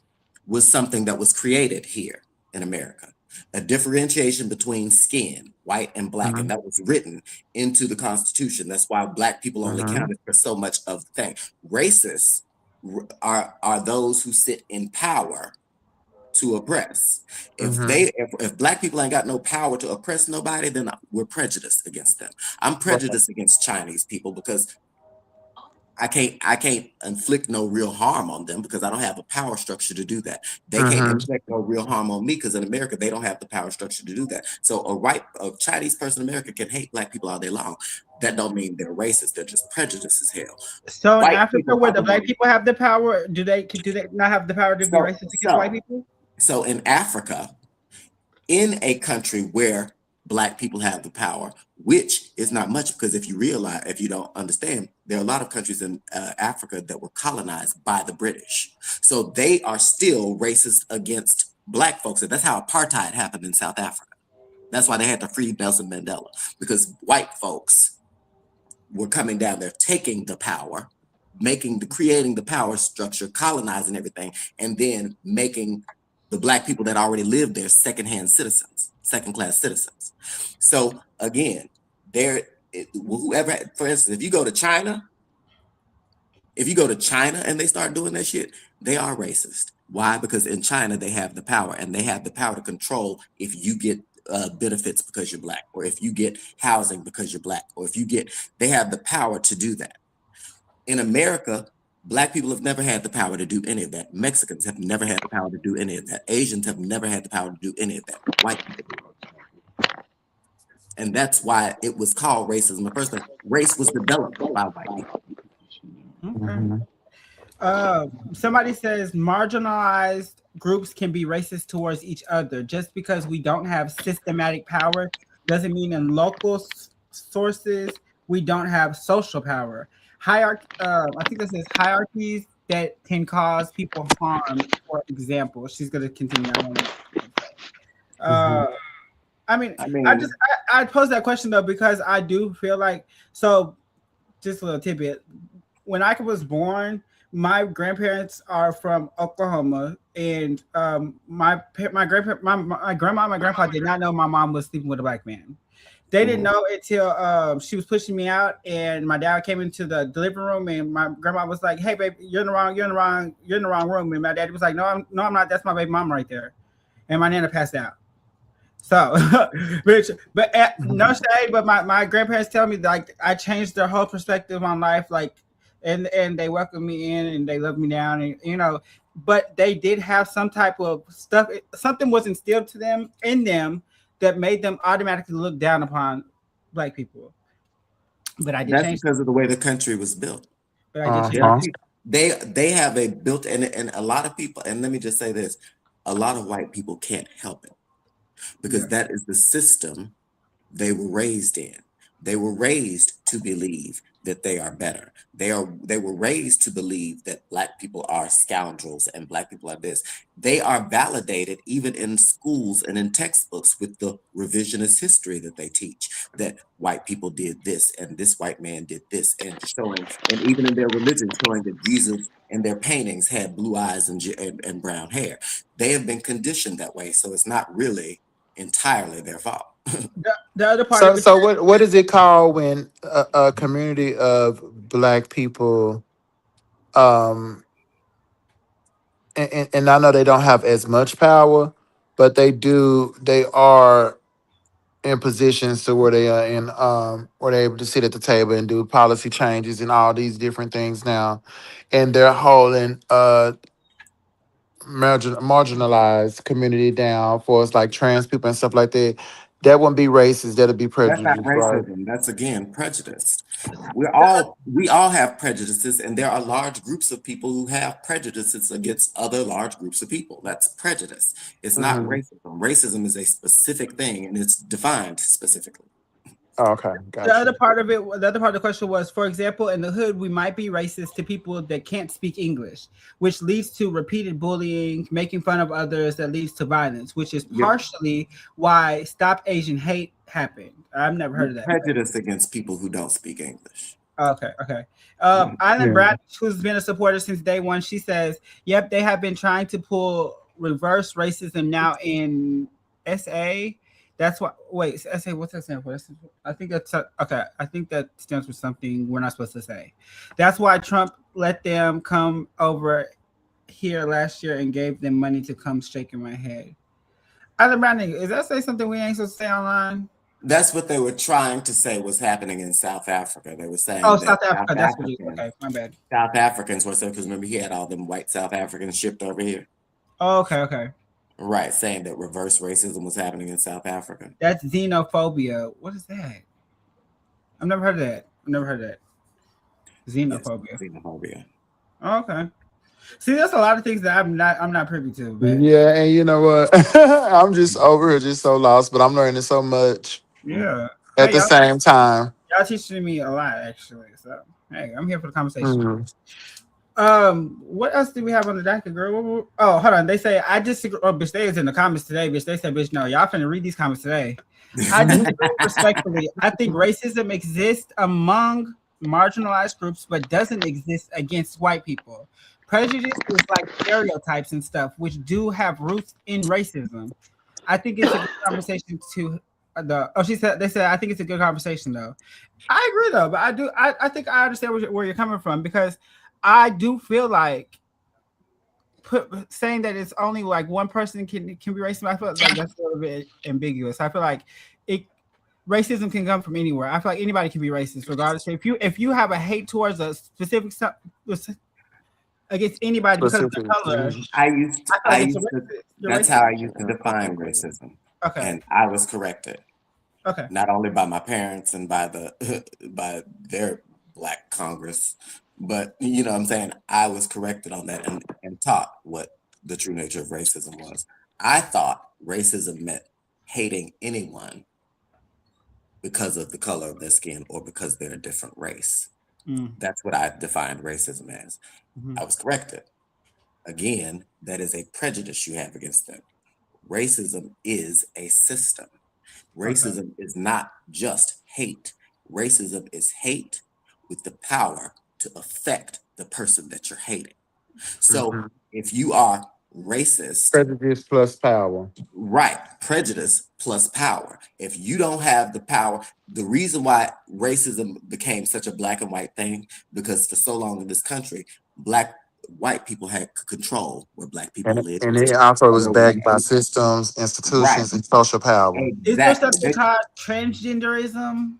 [SPEAKER 4] was something that was created here in America. A differentiation between skin, white and black, and
[SPEAKER 2] Hmm.
[SPEAKER 4] that was written into the Constitution. That's why black people only
[SPEAKER 2] Hmm.
[SPEAKER 4] counted for so much of the thing. Racists are those who sit in power to oppress.
[SPEAKER 2] Hmm.
[SPEAKER 4] If black people ain't got no power to oppress nobody, then we're prejudiced against them. I'm
[SPEAKER 2] Right.
[SPEAKER 4] prejudiced against Chinese people because I can't inflict no real harm on them because I don't have a power structure to do that. They can't
[SPEAKER 2] Hmm.
[SPEAKER 4] inflict no real harm on me because in America they don't have the power structure to do that. So a Chinese person in America can hate black people all day long. That don't mean they're racist. They're just prejudiced as hell.
[SPEAKER 1] So in
[SPEAKER 4] White
[SPEAKER 1] Africa,
[SPEAKER 4] people
[SPEAKER 1] where
[SPEAKER 4] are
[SPEAKER 1] the
[SPEAKER 4] the
[SPEAKER 1] black
[SPEAKER 4] ones.
[SPEAKER 1] people have the power, do they not have the power to be
[SPEAKER 4] So
[SPEAKER 1] racist against white
[SPEAKER 4] so
[SPEAKER 1] people?
[SPEAKER 4] so in Africa, in a country where black people have the power, which is not much because if you don't understand, there are a lot of countries in Africa that were colonized by the British. So they are still racist against black folks. And that's how apartheid happened in South Africa. That's why they had to free Nelson Mandela because white folks were coming down there, taking the power, creating the power structure, colonizing everything, and then making the black people that already lived there secondhand citizens, second class citizens. So again, whoever, for instance, if you go to China and they start doing that shit, they are racist. Why? Because in China they have the power, and they have the power to control if you get benefits because you're black, or if you get housing because you're black, or if you get, they have the power to do that. In America, black people have never had the power to do any of that. Mexicans have never had the power to do any of that. Asians have never had the power to do any of that. White people do. And that's why it was called racism in the first place. Race was developed by white people.
[SPEAKER 1] Okay.
[SPEAKER 2] Hmm.
[SPEAKER 1] Somebody says marginalized groups can be racist towards each other. Just because we don't have systematic power doesn't mean in local sources we don't have social power. Hierarchy. I think this is hierarchies that can cause people harm. For example, she's going to continue. I don't know what she's gonna say.
[SPEAKER 2] Hmm.
[SPEAKER 1] I mean,
[SPEAKER 4] I mean,
[SPEAKER 1] I pose that question though because I do feel like so. Just a little tidbit. When I was born, my grandparents are from Oklahoma, and my grandma and my grandpa did not know my mom was sleeping with a black man. They didn't
[SPEAKER 4] mhm.
[SPEAKER 1] know until she was pushing me out, and my dad came into the living room, and my grandma was like, "Hey, baby, you're in the wrong room." And my daddy was like, "No, I'm not. That's my baby mom right there." And my nana passed out. So, no shade, but my grandparents tell me like I changed their whole perspective on life, like, and they welcomed me in and they loved me down, and but they did have some type of stuff. Something was instilled to them in them that made them automatically look down upon black people. But I did
[SPEAKER 4] That's
[SPEAKER 1] change
[SPEAKER 4] because of the way the country was built.
[SPEAKER 1] But I did
[SPEAKER 4] There are
[SPEAKER 1] change
[SPEAKER 2] Uh-huh.
[SPEAKER 1] it.
[SPEAKER 4] people, they have a built, and a lot of people, and let me just say this, a lot of white people can't help it because
[SPEAKER 1] Yeah.
[SPEAKER 4] that is the system they were raised in. They were raised to believe that they are better. They were raised to believe that black people are scoundrels and black people are this. They are validated even in schools and in textbooks with the revisionist history that they teach, that white people did this and this white man did this, and showing, and even in their religion showing that Jesus and their paintings had blue eyes and brown hair. They have been conditioned that way, so it's not really entirely their fault.
[SPEAKER 1] The other part of
[SPEAKER 2] So
[SPEAKER 1] it
[SPEAKER 2] so what is it called when a community of black people um and I know they don't have as much power, but they are in positions to where they are in where they're able to sit at the table and do policy changes and all these different things now. And they're holding marginalized community down for us like trans people and stuff like that. That wouldn't be racist, that'll be
[SPEAKER 4] That's not
[SPEAKER 2] prejudice, right?
[SPEAKER 4] racism. That's again prejudice. we all have prejudices, and there are large groups of people who have prejudices against other large groups of people. That's prejudice. It's not racism. Racism is a specific thing, and it's defined specifically.
[SPEAKER 2] Okay,
[SPEAKER 1] The
[SPEAKER 2] gotcha.
[SPEAKER 1] other part of the question was, for example, in the hood, we might be racist to people that can't speak English, which leads to repeated bullying, making fun of others, that leads to violence, which is partially why Stop Asian Hate happened. I've never heard of that.
[SPEAKER 4] Prejudice against people who don't speak English.
[SPEAKER 1] Okay. Island Brad, who's been a supporter since day one, she says, yep, they have been trying to pull reverse racism now in SA. That's what. Wait, SA. What's that stand for? I think that's okay. I think that stands for something we're not supposed to say. That's why Trump let them come over here last year and gave them money to come shaking my head. Island Branding, is that say something we ain't supposed to say online?
[SPEAKER 4] That's what they were trying to say was happening in South Africa. They were saying,
[SPEAKER 1] South Africa. That's what okay, my bad.
[SPEAKER 4] South Africans were saying, because remember he had all them white South Africans shipped over here.
[SPEAKER 1] Oh, okay.
[SPEAKER 4] Right, saying that reverse racism was happening in South Africa.
[SPEAKER 1] That's xenophobia. What is that? I've never heard of that. Xenophobia.
[SPEAKER 4] Yes, xenophobia.
[SPEAKER 1] Oh, okay. See, there's a lot of things that I'm not privy to. But
[SPEAKER 2] Yeah, and you know what? I'm just over here, just so lost, but I'm learning so much.
[SPEAKER 1] Yeah.
[SPEAKER 2] At the same time.
[SPEAKER 1] Y'all teaching me a lot, actually. So hey, I'm here for the conversation.
[SPEAKER 2] Mm-hmm.
[SPEAKER 1] What else do we have on the docket, girl? Oh, hold on. They say I disagree. Oh, bitch, they is in the comments today, bitch. They said, bitch, no, y'all finna read these comments today. I disagree respectfully. I think racism exists among marginalized groups, but doesn't exist against white people. Prejudice is like stereotypes and stuff, which do have roots in racism. I think it's a good conversation to they said I think it's a good conversation though. I agree though, but I think I understand where you're coming from, because I do feel like saying that it's only like one person can be racist. I feel like that's a little bit ambiguous. I feel like racism can come from anywhere. I feel like anybody can be racist, regardless. If you have a hate towards a specific against anybody because of the color,
[SPEAKER 4] that's how I used to define racism.
[SPEAKER 1] Okay,
[SPEAKER 4] and I was corrected.
[SPEAKER 1] Okay,
[SPEAKER 4] not only by my parents and by their Black Congress, but you know what I'm saying, I was corrected on that and taught what the true nature of racism was. I thought racism meant hating anyone because of the color of their skin or because they're a different race. That's what I defined racism as. I was corrected. Again, that is a prejudice you have against them. Racism is a system. Racism is not just hate. Racism is hate with the power to affect the person that you're hating. So if you are racist,
[SPEAKER 2] prejudice plus power.
[SPEAKER 4] Right, prejudice plus power. If you don't have the power, the reason why racism became such a black and white thing, because for so long in this country, white people had control where Black people lived.
[SPEAKER 2] And it also was backed by systems, institutions, and social power.
[SPEAKER 1] Exactly. Is there something called transgenderism,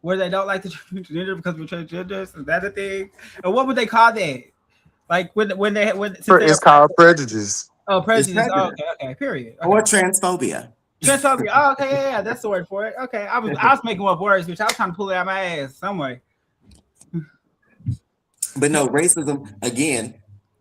[SPEAKER 1] where they don't like the transgender because we're transgenders? Is that a thing? And what would they call that? Like when
[SPEAKER 2] it's called prejudice.
[SPEAKER 1] Oh, prejudice. Oh, okay. Period. Okay.
[SPEAKER 4] Or transphobia.
[SPEAKER 1] Transphobia. Oh, okay, yeah, that's the word for it. Okay, I was making up words, which I was trying to pull it out of my ass some way.
[SPEAKER 4] But no, racism, again,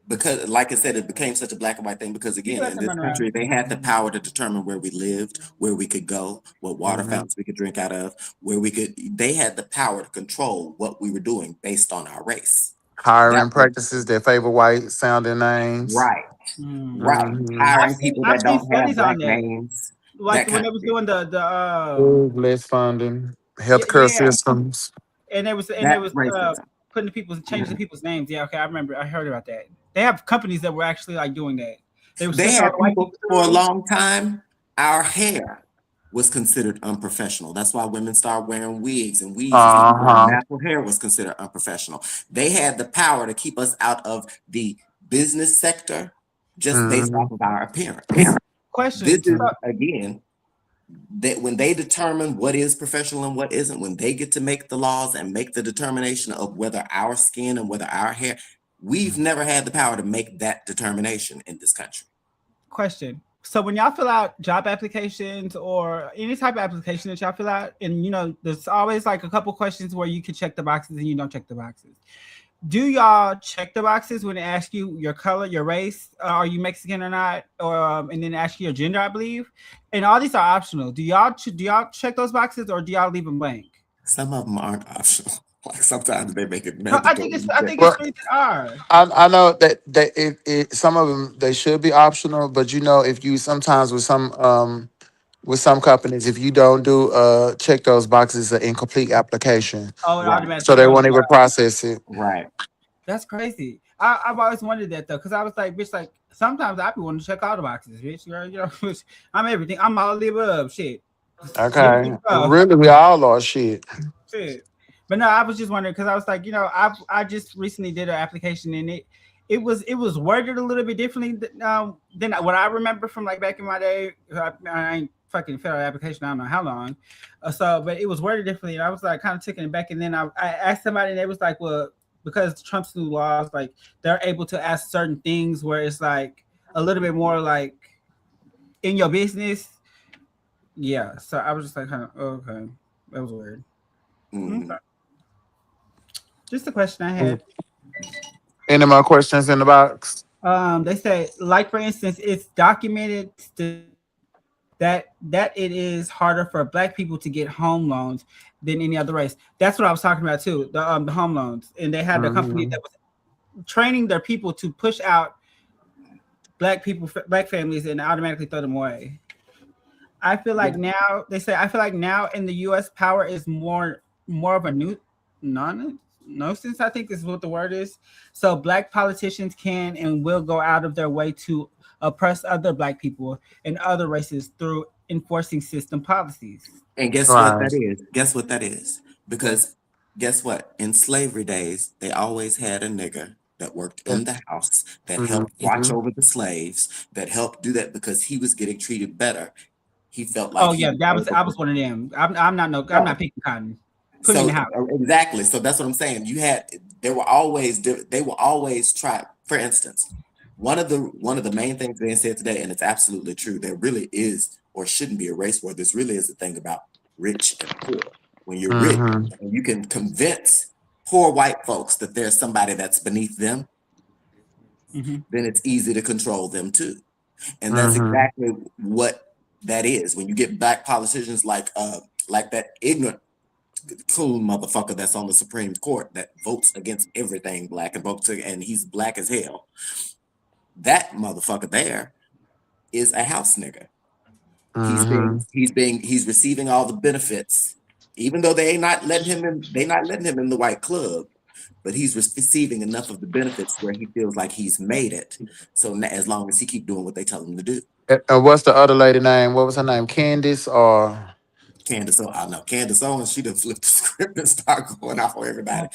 [SPEAKER 4] because like I said, it became such a black and white thing because, again, in this country, they had the power to determine where we lived, where we could go, what water fountains we could drink out of, they had the power to control what we were doing based on our race.
[SPEAKER 2] Hiring practices that favor white sounding names.
[SPEAKER 4] Right. Right. Hiring people that don't have black names.
[SPEAKER 1] Like when they was doing the
[SPEAKER 2] less funding, healthcare systems.
[SPEAKER 1] And it was changing people's names. Yeah, okay, I remember. I heard about that. They have companies that were actually like doing that.
[SPEAKER 4] They had people for a long time. Our hair was considered unprofessional. That's why women started wearing wigs and weaves. Natural hair was considered unprofessional. They had the power to keep us out of the business sector just based off of our appearance.
[SPEAKER 1] Question.
[SPEAKER 4] This is, again, that when they determine what is professional and what isn't, when they get to make the laws and make the determination of whether our skin and whether our hair, we've never had the power to make that determination in this country.
[SPEAKER 1] Question. So when y'all fill out job applications or any type of application that y'all fill out, and there's always like a couple questions where you can check the boxes and you don't check the boxes. Do y'all check the boxes when they ask you your color, your race, are you Mexican or not, or and then ask you your gender, I believe, and all these are optional. Do y'all check those boxes or do y'all leave them blank?
[SPEAKER 4] Some of them aren't optional. Like sometimes they make it
[SPEAKER 1] No,
[SPEAKER 4] mandatory.
[SPEAKER 1] I think it's things that are.
[SPEAKER 2] I know that some of them they should be optional, but if you sometimes with some companies, if you don't do check those boxes, an incomplete application,
[SPEAKER 1] Oh, it
[SPEAKER 4] Right.
[SPEAKER 2] so
[SPEAKER 1] automatically
[SPEAKER 2] they
[SPEAKER 1] goes.
[SPEAKER 2] won't even process it.
[SPEAKER 4] Right.
[SPEAKER 1] That's crazy. I've always wondered that though, because I was like, bitch, like sometimes I be wanting to check all the boxes, bitch. Bitch, I'm everything. I'm all the above. Shit. Give me
[SPEAKER 2] Okay,
[SPEAKER 1] the stuff.
[SPEAKER 2] really, we all are shit.
[SPEAKER 1] Shit. But no, I was just wondering because I was like, I just recently did an application and it was worded a little bit differently than what I remember from like back in my day. I ain't fucking filled out an application. I don't know how long. But it was worded differently, and I was like kind of taking it back. And then I asked somebody, and they was like, well, because Trump's new laws, like they're able to ask certain things where it's like a little bit more like in your business. Yeah. So I was just like, kind of, okay, that was weird.
[SPEAKER 4] Mhm.
[SPEAKER 1] Okay. Just a question I had.
[SPEAKER 2] Any more questions in the box?
[SPEAKER 1] They say, like for instance, it's documented that it is harder for Black people to get home loans than any other race. That's what I was talking about too. The home loans, and they had a company
[SPEAKER 2] Mhm.
[SPEAKER 1] that was training their people to push out Black people, Black families, and automatically throw them away. I feel like now they say I feel like now in the U.S. power is more of a new non no sense, I think is what the word is. So Black politicians can and will go out of their way to oppress other Black people and other races through enforcing system policies.
[SPEAKER 4] And guess what
[SPEAKER 2] Right.
[SPEAKER 4] that is? Guess what that is?
[SPEAKER 1] What?
[SPEAKER 4] Because guess what? In slavery days, they always had a nigger that worked in the house that helped watch
[SPEAKER 2] Mhm.
[SPEAKER 4] over the slaves, that helped do that because he was getting treated better. He felt like
[SPEAKER 1] Oh
[SPEAKER 4] he
[SPEAKER 1] yeah,
[SPEAKER 4] was
[SPEAKER 1] that was
[SPEAKER 4] able
[SPEAKER 1] I
[SPEAKER 4] to.
[SPEAKER 1] was one of them. I'm
[SPEAKER 4] No.
[SPEAKER 1] not picking cotton. Put me in
[SPEAKER 4] So
[SPEAKER 1] the house.
[SPEAKER 4] exactly. So that's what I'm saying. They were always try. For instance, one of the main things being said today, and it's absolutely true. There really is or shouldn't be a race war. This really is a thing about rich and poor. When you're rich
[SPEAKER 2] Mhm.
[SPEAKER 4] and you can convince poor white folks that there's somebody that's beneath them,
[SPEAKER 1] Hmm.
[SPEAKER 4] then it's easy to control them too. And that's
[SPEAKER 2] Mhm.
[SPEAKER 4] exactly what that is. When you get Black politicians like that ignorant coon motherfucker that's on the Supreme Court that votes against everything Black and he's Black as hell. That motherfucker there is a house nigger.
[SPEAKER 2] Mhm.
[SPEAKER 4] He's receiving all the benefits, even though they not letting him in the white club, but he's receiving enough of the benefits where he feels like he's made it. So as long as he keep doing what they tell him to do.
[SPEAKER 2] What's the other lady name? What was her name? Candace or?
[SPEAKER 4] I know Candace Owens, she done flipped the script and start going off on everybody.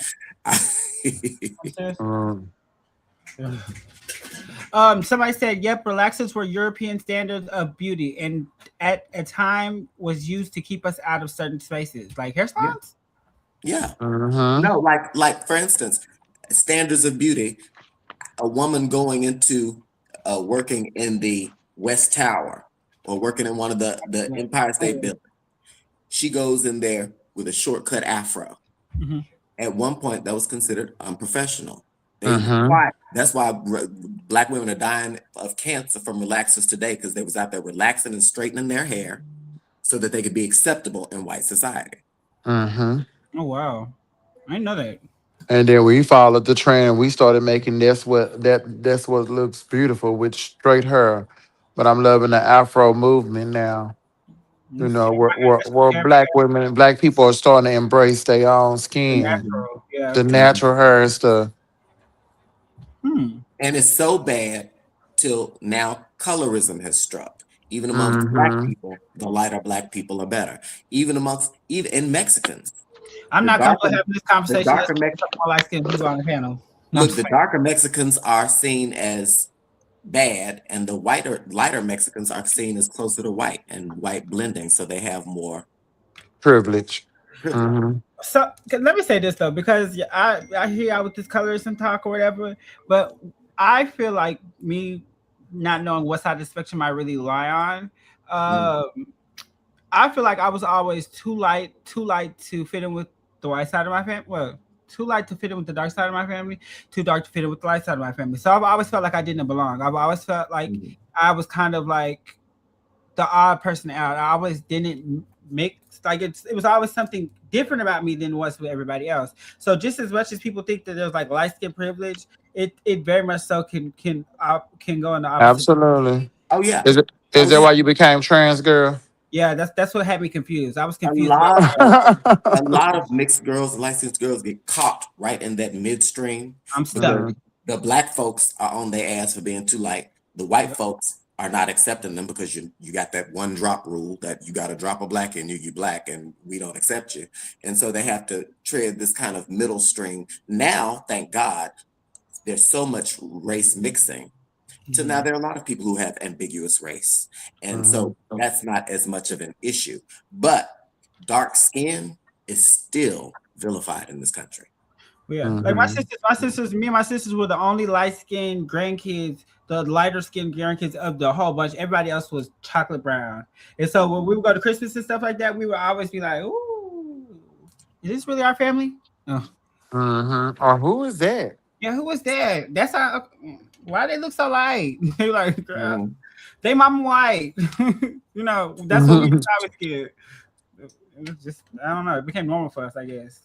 [SPEAKER 2] Mm.
[SPEAKER 1] Somebody said, "Yep, relaxers were European standards of beauty, and at a time was used to keep us out of certain spaces, like hair
[SPEAKER 4] Yeah,
[SPEAKER 1] salons."
[SPEAKER 4] yeah.
[SPEAKER 2] Mhm.
[SPEAKER 4] No, like for instance, standards of beauty. A woman going into working in the West Tower or working in one of the Empire State Building, she goes in there with a shortcut afro.
[SPEAKER 1] Mm-hmm.
[SPEAKER 4] At one point, that was considered unprofessional.
[SPEAKER 2] Mhm.
[SPEAKER 4] That's why Black women are dying of cancer from relaxers today because they was out there relaxing and straightening their hair so that they could be acceptable in white society.
[SPEAKER 2] Mhm.
[SPEAKER 1] Oh wow, I didn't know that.
[SPEAKER 2] And then we followed the trend. And we started making that's what looks beautiful with straight hair. But I'm loving the Afro movement now.
[SPEAKER 1] Let me see.
[SPEAKER 2] Where black women and black people are starting to embrace their own
[SPEAKER 1] The
[SPEAKER 2] skin,
[SPEAKER 1] natural, yeah.
[SPEAKER 2] the natural hair and stuff.
[SPEAKER 1] Hmm.
[SPEAKER 4] And it's so bad till now colorism has struck. Even amongst Black
[SPEAKER 2] Mm-hmm.
[SPEAKER 4] people, the lighter Black people are better. Even in Mexicans,
[SPEAKER 1] I'm
[SPEAKER 4] the
[SPEAKER 1] not
[SPEAKER 4] darker
[SPEAKER 1] comfortable having this
[SPEAKER 4] the
[SPEAKER 1] conversation. Let's
[SPEAKER 4] darker
[SPEAKER 1] get
[SPEAKER 4] Mex
[SPEAKER 1] some more light skinned people on the panel. No, I'm
[SPEAKER 4] look,
[SPEAKER 1] just
[SPEAKER 4] the
[SPEAKER 1] playing.
[SPEAKER 4] darker Mexicans are seen as bad, and the lighter Mexicans are seen as closer to white and white blending, so they have more
[SPEAKER 2] Privilege.
[SPEAKER 4] privilege.
[SPEAKER 2] Mm-hmm.
[SPEAKER 1] So let me say this though, because I hear out with this colorism talk or whatever, but I feel like me not knowing what side of the spectrum I really lie on.
[SPEAKER 4] Mm.
[SPEAKER 1] Um, I feel like I was always too light to fit in with the white side of my family. Well, too light to fit in with the dark side of my family, too dark to fit in with the light side of my family. So I've always felt like I didn't belong. I've always felt like
[SPEAKER 4] Mhm.
[SPEAKER 1] I was kind of like the odd person out. I always didn't make like it was always something different about me than was with everybody else. So just as much as people think that there's like light skin privilege, it very much so can go in the opposite.
[SPEAKER 2] Absolutely.
[SPEAKER 4] Oh yeah.
[SPEAKER 2] Is
[SPEAKER 4] Oh
[SPEAKER 2] that
[SPEAKER 4] yeah.
[SPEAKER 2] why you became trans, girl?
[SPEAKER 1] Yeah, that's what had me confused. I was
[SPEAKER 4] A
[SPEAKER 1] confused about
[SPEAKER 4] lot of a
[SPEAKER 2] Mhm.
[SPEAKER 4] lot of mixed girls and licensed girls get caught right in that midstream
[SPEAKER 1] I'm
[SPEAKER 4] because
[SPEAKER 1] stuck.
[SPEAKER 4] the black folks are on their ass for being too light. The white
[SPEAKER 1] Yep.
[SPEAKER 4] folks are not accepting them because you got that one drop rule that you got to drop a black in you, you black, and we don't accept you. And so they have to tread this kind of middle stream. Now, thank God, there's so much race mixing. So now
[SPEAKER 1] Mhm.
[SPEAKER 4] there are a lot of people who have ambiguous race. And
[SPEAKER 2] Mhm.
[SPEAKER 4] so that's not as much of an issue. But dark skin is still vilified in this country.
[SPEAKER 1] Well, yeah, like
[SPEAKER 2] Mhm.
[SPEAKER 1] me and my sisters were the only light skinned grandkids, the lighter skinned grandkids of the whole bunch. Everybody else was chocolate brown. And so when we would go to Christmas and stuff like that, we would always be like, "Ooh, is this really our family?" Oh,
[SPEAKER 2] Mhm. Or who is that?
[SPEAKER 1] yeah, who was that? That's our. Why they look so light? They like, girl,
[SPEAKER 4] Mhm.
[SPEAKER 1] they mama white. That's what we always get. It was just I don't know. It became normal for us, I guess.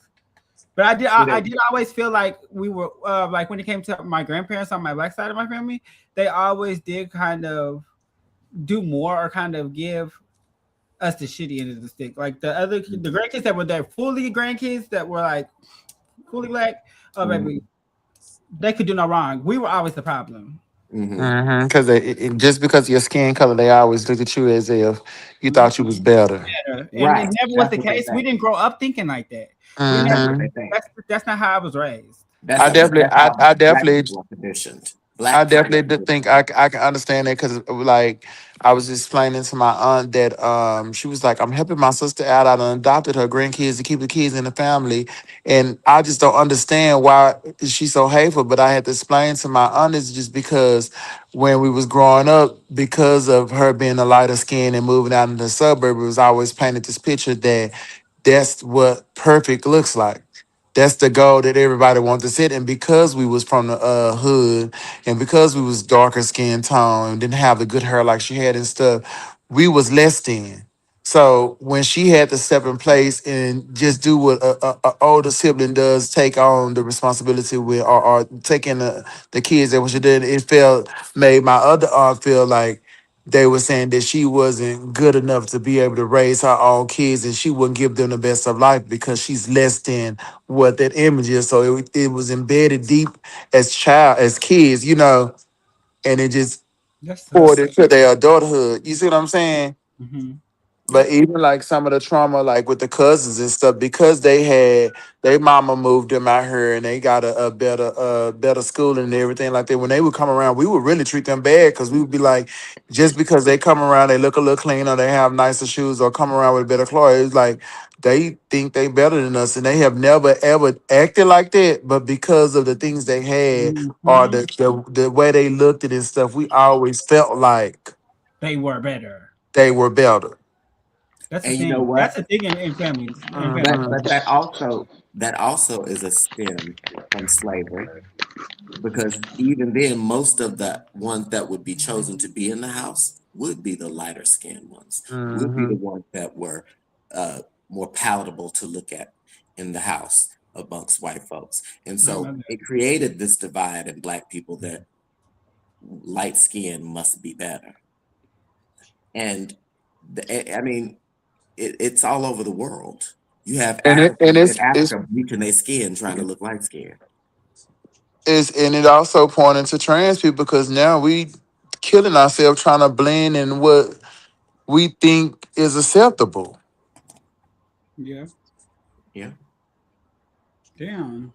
[SPEAKER 1] But
[SPEAKER 4] See
[SPEAKER 1] I
[SPEAKER 4] that?
[SPEAKER 1] did always feel like we were like when it came to my grandparents on my black side of my family, they always did kind of do more or kind of give us the shitty end of the stick. Like the grandkids that were there, fully grandkids that were like fully black, oh
[SPEAKER 4] Mhm.
[SPEAKER 1] baby, they could do no wrong. We were always the problem.
[SPEAKER 4] Mhm.
[SPEAKER 2] Because just because of your skin color, they always looked at you as if you
[SPEAKER 1] Mhm.
[SPEAKER 2] thought you was better.
[SPEAKER 1] And it
[SPEAKER 4] Right.
[SPEAKER 1] never was
[SPEAKER 4] That's
[SPEAKER 1] the
[SPEAKER 4] what they
[SPEAKER 1] case. We
[SPEAKER 4] think.
[SPEAKER 1] didn't grow up thinking like that. We
[SPEAKER 4] That's
[SPEAKER 1] never.
[SPEAKER 4] what they
[SPEAKER 2] hmm
[SPEAKER 4] think.
[SPEAKER 1] That's not how I was raised.
[SPEAKER 2] I
[SPEAKER 4] But
[SPEAKER 2] definitely,
[SPEAKER 4] that's
[SPEAKER 2] I,
[SPEAKER 4] how
[SPEAKER 2] I
[SPEAKER 4] black
[SPEAKER 2] definitely
[SPEAKER 4] people are conditioned.
[SPEAKER 2] I
[SPEAKER 4] Black people are
[SPEAKER 2] definitely do think
[SPEAKER 4] conditioned.
[SPEAKER 2] I can understand that because like I was explaining to my aunt that she was like, I'm helping my sister out. I done adopted her grandkids to keep the kids in the family, and I just don't understand why she's so hateful. But I had to explain to my aunt it's just because when we was growing up, because of her being a lighter skin and moving out in the suburb, it was always painted this picture that that's what perfect looks like. That's the goal that everybody wants to sit. And because we was from the hood, and because we was darker skin tone and didn't have the good hair like she had and stuff, we was less than. So when she had to step in place and just do what a older sibling does, take on the responsibility with or taking the kids that what she did, it felt made my other aunt feel like they were saying that she wasn't good enough to be able to raise her own kids and she wouldn't give them the best of life because she's less than what that image is. So it was embedded deep as kids, and it just
[SPEAKER 1] That
[SPEAKER 2] poured
[SPEAKER 1] sucks.
[SPEAKER 2] into their adulthood. You see what I'm saying?
[SPEAKER 1] Hmm.
[SPEAKER 2] But even like some of the trauma, like with the cousins and stuff, because they had their mama moved them out here and they got a better school and everything like that. When they would come around, we would really treat them bad because we would be like, just because they come around, they look a little cleaner, they have nicer shoes, or come around with better clothes. It's like they think they better than us, and they have never ever acted like that. But because of the things they had or
[SPEAKER 1] Hmm.
[SPEAKER 2] the way they looked at it and stuff, we always felt like
[SPEAKER 1] They were better.
[SPEAKER 2] they were better.
[SPEAKER 1] That's the
[SPEAKER 4] And you know
[SPEAKER 1] thing. That's
[SPEAKER 4] what?
[SPEAKER 1] the thing in families. In families.
[SPEAKER 4] But
[SPEAKER 2] Mhm.
[SPEAKER 4] that also is a stem from slavery because even then, most of the ones that would be chosen to be in the house would be the lighter skinned ones, would be the
[SPEAKER 2] Mhm.
[SPEAKER 4] ones that were uh, more palatable to look at in the house amongst white folks. And
[SPEAKER 1] I
[SPEAKER 4] so
[SPEAKER 1] know that.
[SPEAKER 4] it created this divide in black people that light skin must be better. And I mean, it's all over the world. You have
[SPEAKER 2] And it and
[SPEAKER 4] Africans in
[SPEAKER 2] it's
[SPEAKER 4] Africa bleaching their skin trying to look light skinned.
[SPEAKER 2] it's and it also pointing to trans people because now we killing ourselves trying to blend in what we think is acceptable.
[SPEAKER 1] Yeah.
[SPEAKER 4] Yeah.
[SPEAKER 1] Damn.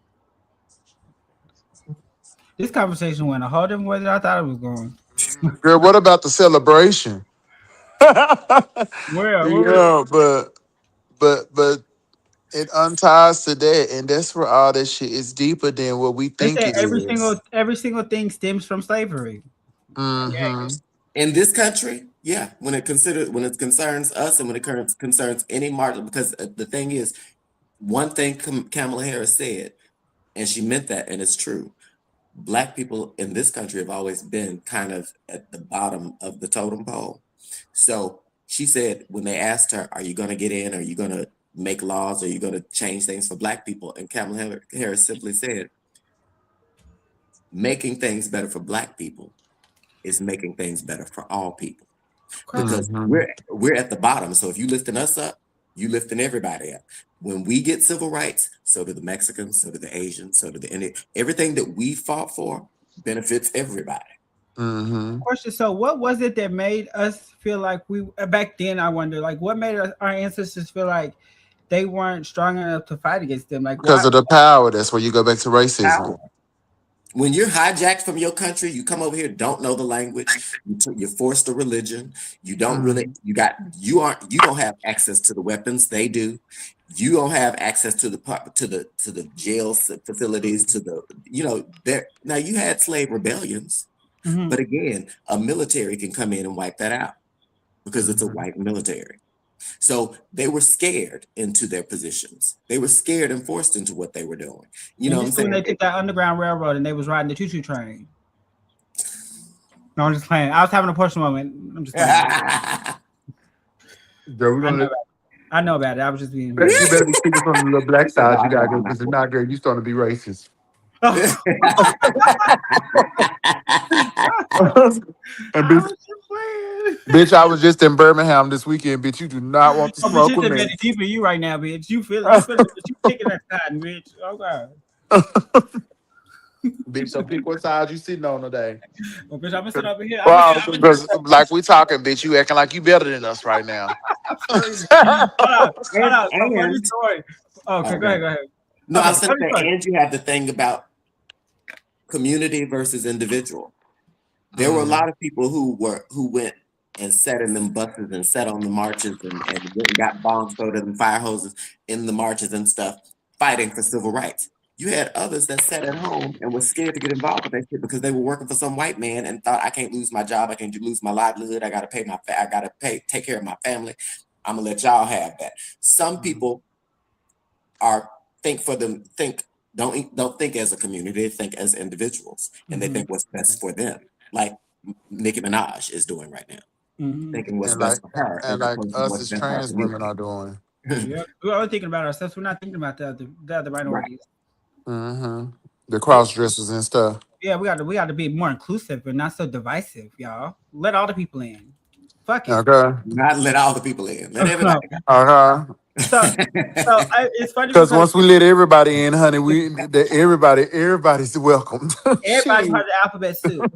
[SPEAKER 1] This conversation went a whole different way than I thought it was going.
[SPEAKER 2] Girl, what about the celebration?
[SPEAKER 1] Where we
[SPEAKER 2] Yeah, but it unties to that, and that's where all that shit is deeper than what we
[SPEAKER 1] they
[SPEAKER 2] think
[SPEAKER 1] said
[SPEAKER 2] it is.
[SPEAKER 1] every single thing stems from slavery.
[SPEAKER 2] Mm-hmm.
[SPEAKER 4] In this country, yeah, when it concerns us and when it concerns any market, because the thing is, one thing Kamala Harris said, and she meant that, and it's true. Black people in this country have always been kind of at the bottom of the totem pole. So she said when they asked her, "Are you going to get in? Are you going to make laws? Are you going to change things for Black people?" And Kamala Harris simply said, "Making things better for Black people is making things better for all people." Because we're at the bottom. So if you lifting us up, you lifting everybody up. When we get civil rights, so do the Mexicans, so do the Asians, so do the Indian. Everything that we fought for benefits everybody.
[SPEAKER 1] Question: so, what was it that made us feel like we back then? I wonder, like, what made our ancestors feel like they weren't strong enough to fight against them? Like,
[SPEAKER 2] Because
[SPEAKER 1] why?
[SPEAKER 2] of the power. That's where you go back to racism.
[SPEAKER 4] Power. When you're hijacked from your country, you come over here, don't know the language, you're forced to religion, you don't really, you don't have access to the weapons, they do. You don't have access to the jail facilities, to the, there. Now you had slave rebellions, but again, a military can come in and wipe that out because it's a white military. So they were scared into their positions. They were scared and forced into what they were doing. You know what I'm saying?
[SPEAKER 1] When they took that Underground Railroad and they was riding the choo-choo train. No, I'm just playing. I was having a personal moment. I'm just playing. I know about it. I was just being.
[SPEAKER 2] You better be speaking from the Black side. You gotta go because it's not good. You starting to be racist. And bitch, I was just in Birmingham this weekend. Bitch, you do not want to smoke with me.
[SPEAKER 1] Deep in you right now, bitch. You feel it. You picking that cotton, bitch. Oh god.
[SPEAKER 2] Bitch, so pick what side you sitting on today.
[SPEAKER 1] Well, bitch, I'm gonna sit over here.
[SPEAKER 2] Well, because like we talking, bitch, you acting like you better than us right now.
[SPEAKER 1] Hold on. Okay, go ahead.
[SPEAKER 4] No, I was saying that, and you have the thing about community versus individual. There were a lot of people who went and sat in them buses and sat on the marches and went and got bomb soda and fire hoses in the marches and stuff, fighting for civil rights. You had others that sat at home and were scared to get involved with that shit because they were working for some white man and thought, I can't lose my job, I can't lose my livelihood, I gotta take care of my family. I'm gonna let y'all have that. Some people don't think as a community, they think as individuals, and they think what's best for them, like Nicki Minaj is doing right now, thinking what's best for her,
[SPEAKER 2] and like us as trans women are doing.
[SPEAKER 1] Yeah, we're only thinking about ourselves. We're not thinking about the other minorities.
[SPEAKER 2] The cross dressers and stuff.
[SPEAKER 1] Yeah, we got to be more inclusive but not so divisive, y'all. Let all the people in. Fuck it.
[SPEAKER 2] Okay.
[SPEAKER 4] Not let all the people in. Let everybody.
[SPEAKER 1] So it's funny
[SPEAKER 2] because once we let everybody in, honey, everybody's welcome.
[SPEAKER 1] Everybody's part of the alphabet soup.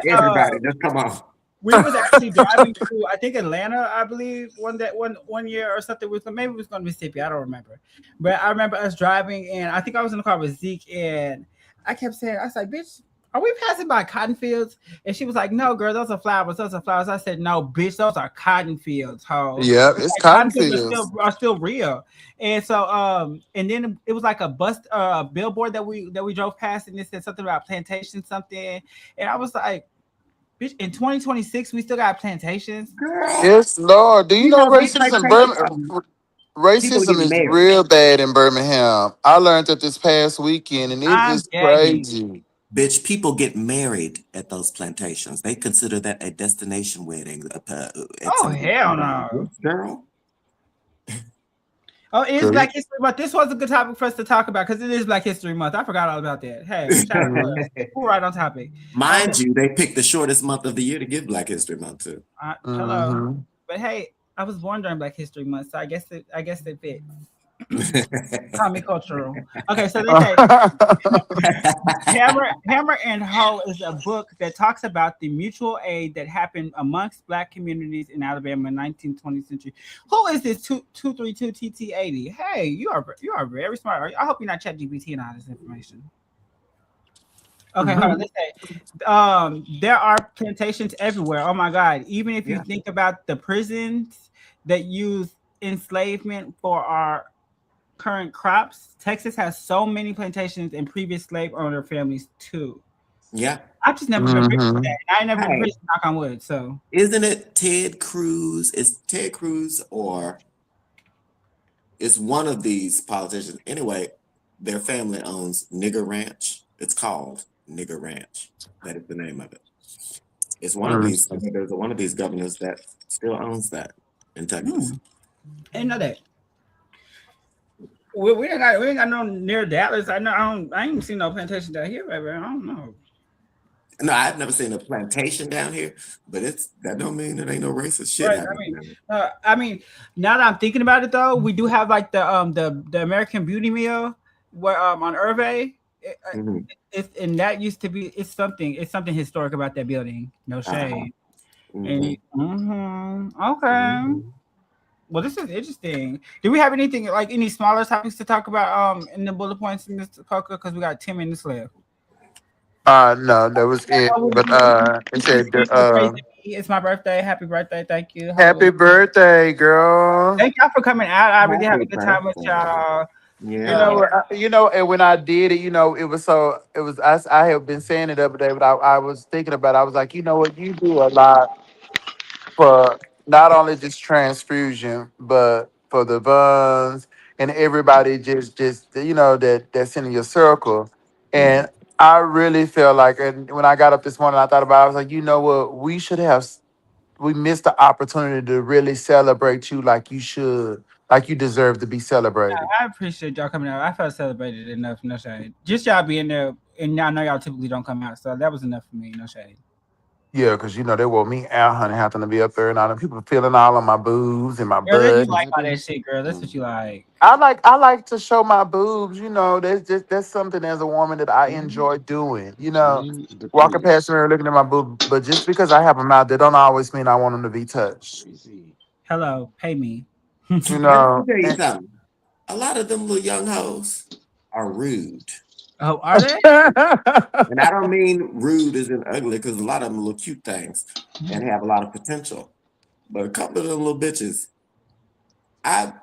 [SPEAKER 4] Everybody, just come on.
[SPEAKER 1] We was actually driving to, I think, Atlanta, I believe, one year or something. Maybe it was going to Mississippi. I don't remember. But I remember us driving, and I think I was in the car with Zeke, and I kept saying, I was like, bitch, are we passing by cotton fields? And she was like, no, girl, those are flowers. I said, no, bitch, those are cotton fields, ho.
[SPEAKER 2] Yeah, it's cotton fields.
[SPEAKER 1] Are still real. And so, and then it was like a billboard that we drove past, and it said something about plantation something. And I was like, bitch, in 2026, we still got plantations.
[SPEAKER 2] Yes, Lord. Do you know racism in Birmingham? Racism is real bad in Birmingham. I learned that this past weekend, and it is crazy.
[SPEAKER 4] Bitch, people get married at those plantations. They consider that a destination wedding.
[SPEAKER 1] Hell no,
[SPEAKER 4] girl.
[SPEAKER 1] Oh, it is Black History Month. This was a good topic for us to talk about because it is Black History Month. I forgot all about that. Hey, we're right on topic.
[SPEAKER 4] Mind you, they picked the shortest month of the year to give Black History Month to.
[SPEAKER 1] Hello, but hey, I was born during Black History Month, so I guess it fits. Call me cultural. Okay, so they say Hammer and Hoe is a book that talks about the mutual aid that happened amongst Black communities in Alabama in 19th, 20th century. Who is this 232 TT80? Hey, you are very smart. I hope you're not ChatGPT and all this information. Okay, hold on. Let's say there are plantations everywhere. Oh my God! Even if you think about the prisons that use enslavement for our current crops, Texas has so many plantations and previous slave owner families too.
[SPEAKER 4] Yeah.
[SPEAKER 1] I've just never been rich for that. And I ain't never been
[SPEAKER 4] Hey,
[SPEAKER 1] rich, knock on wood. So
[SPEAKER 4] isn't it Ted Cruz? It's Ted Cruz or it's one of these politicians. Anyway, their family owns Nigger Ranch. It's called Nigger Ranch. That is the name of it. It's one of these. There's one of these governors that still owns that in Texas.
[SPEAKER 1] I didn't know that. We ain't got no near Dallas. I know I ain't seen no plantation down here, baby. I don't know.
[SPEAKER 4] No, I've never seen a plantation down here, but that don't mean there ain't no racist shit
[SPEAKER 1] Right.
[SPEAKER 4] happening.
[SPEAKER 1] I mean, now that I'm thinking about it, though, we do have like the American Beauty Meal where on Irvay. It's and that used to be. It's something historic about that building. No shade. And okay. Well, this is interesting. Do we have anything like any smaller topics to talk about in the bullet points in this Coca? Because we got 10 minutes left.
[SPEAKER 2] No, that was it. But it said
[SPEAKER 1] It's my birthday. Happy birthday. Thank you.
[SPEAKER 2] happy birthday, girl.
[SPEAKER 1] Thank y'all for coming out. I really had a good time with y'all.
[SPEAKER 4] Yeah.
[SPEAKER 2] And when I did it, I have been saying it the other day, but I was thinking about it. I was like, you know what, you do a lot for not only just transfusion, but for the buns and everybody just that's in your circle. And I really feel like, and when I got up this morning, I thought about it, I was like, you know what, we missed the opportunity to really celebrate you like you should, like you deserve to be celebrated.
[SPEAKER 1] I appreciate y'all coming out. I felt celebrated enough. No shade. Just y'all being there, and I know y'all typically don't come out, so that was enough for me. No shade.
[SPEAKER 2] Yeah, because they wore me out, honey, having to be up there and all them people feeling all on my boobs and my
[SPEAKER 1] Girl, you
[SPEAKER 2] butt.
[SPEAKER 1] like all that shit, girl. That's what you like.
[SPEAKER 2] I like to show my boobs, that's something as a woman that I enjoy doing. Walking past her and looking at my boob, but just because I have them out, that don't always mean I want them to be touched.
[SPEAKER 1] Hello, pay me.
[SPEAKER 2] You
[SPEAKER 4] Let me
[SPEAKER 2] know.
[SPEAKER 4] tell you something. A lot of them little young hoes are rude.
[SPEAKER 1] Oh, are they?
[SPEAKER 4] And I don't mean rude as in ugly, because a lot of them are little cute things and have a lot of potential. But a couple of them little bitches, I'm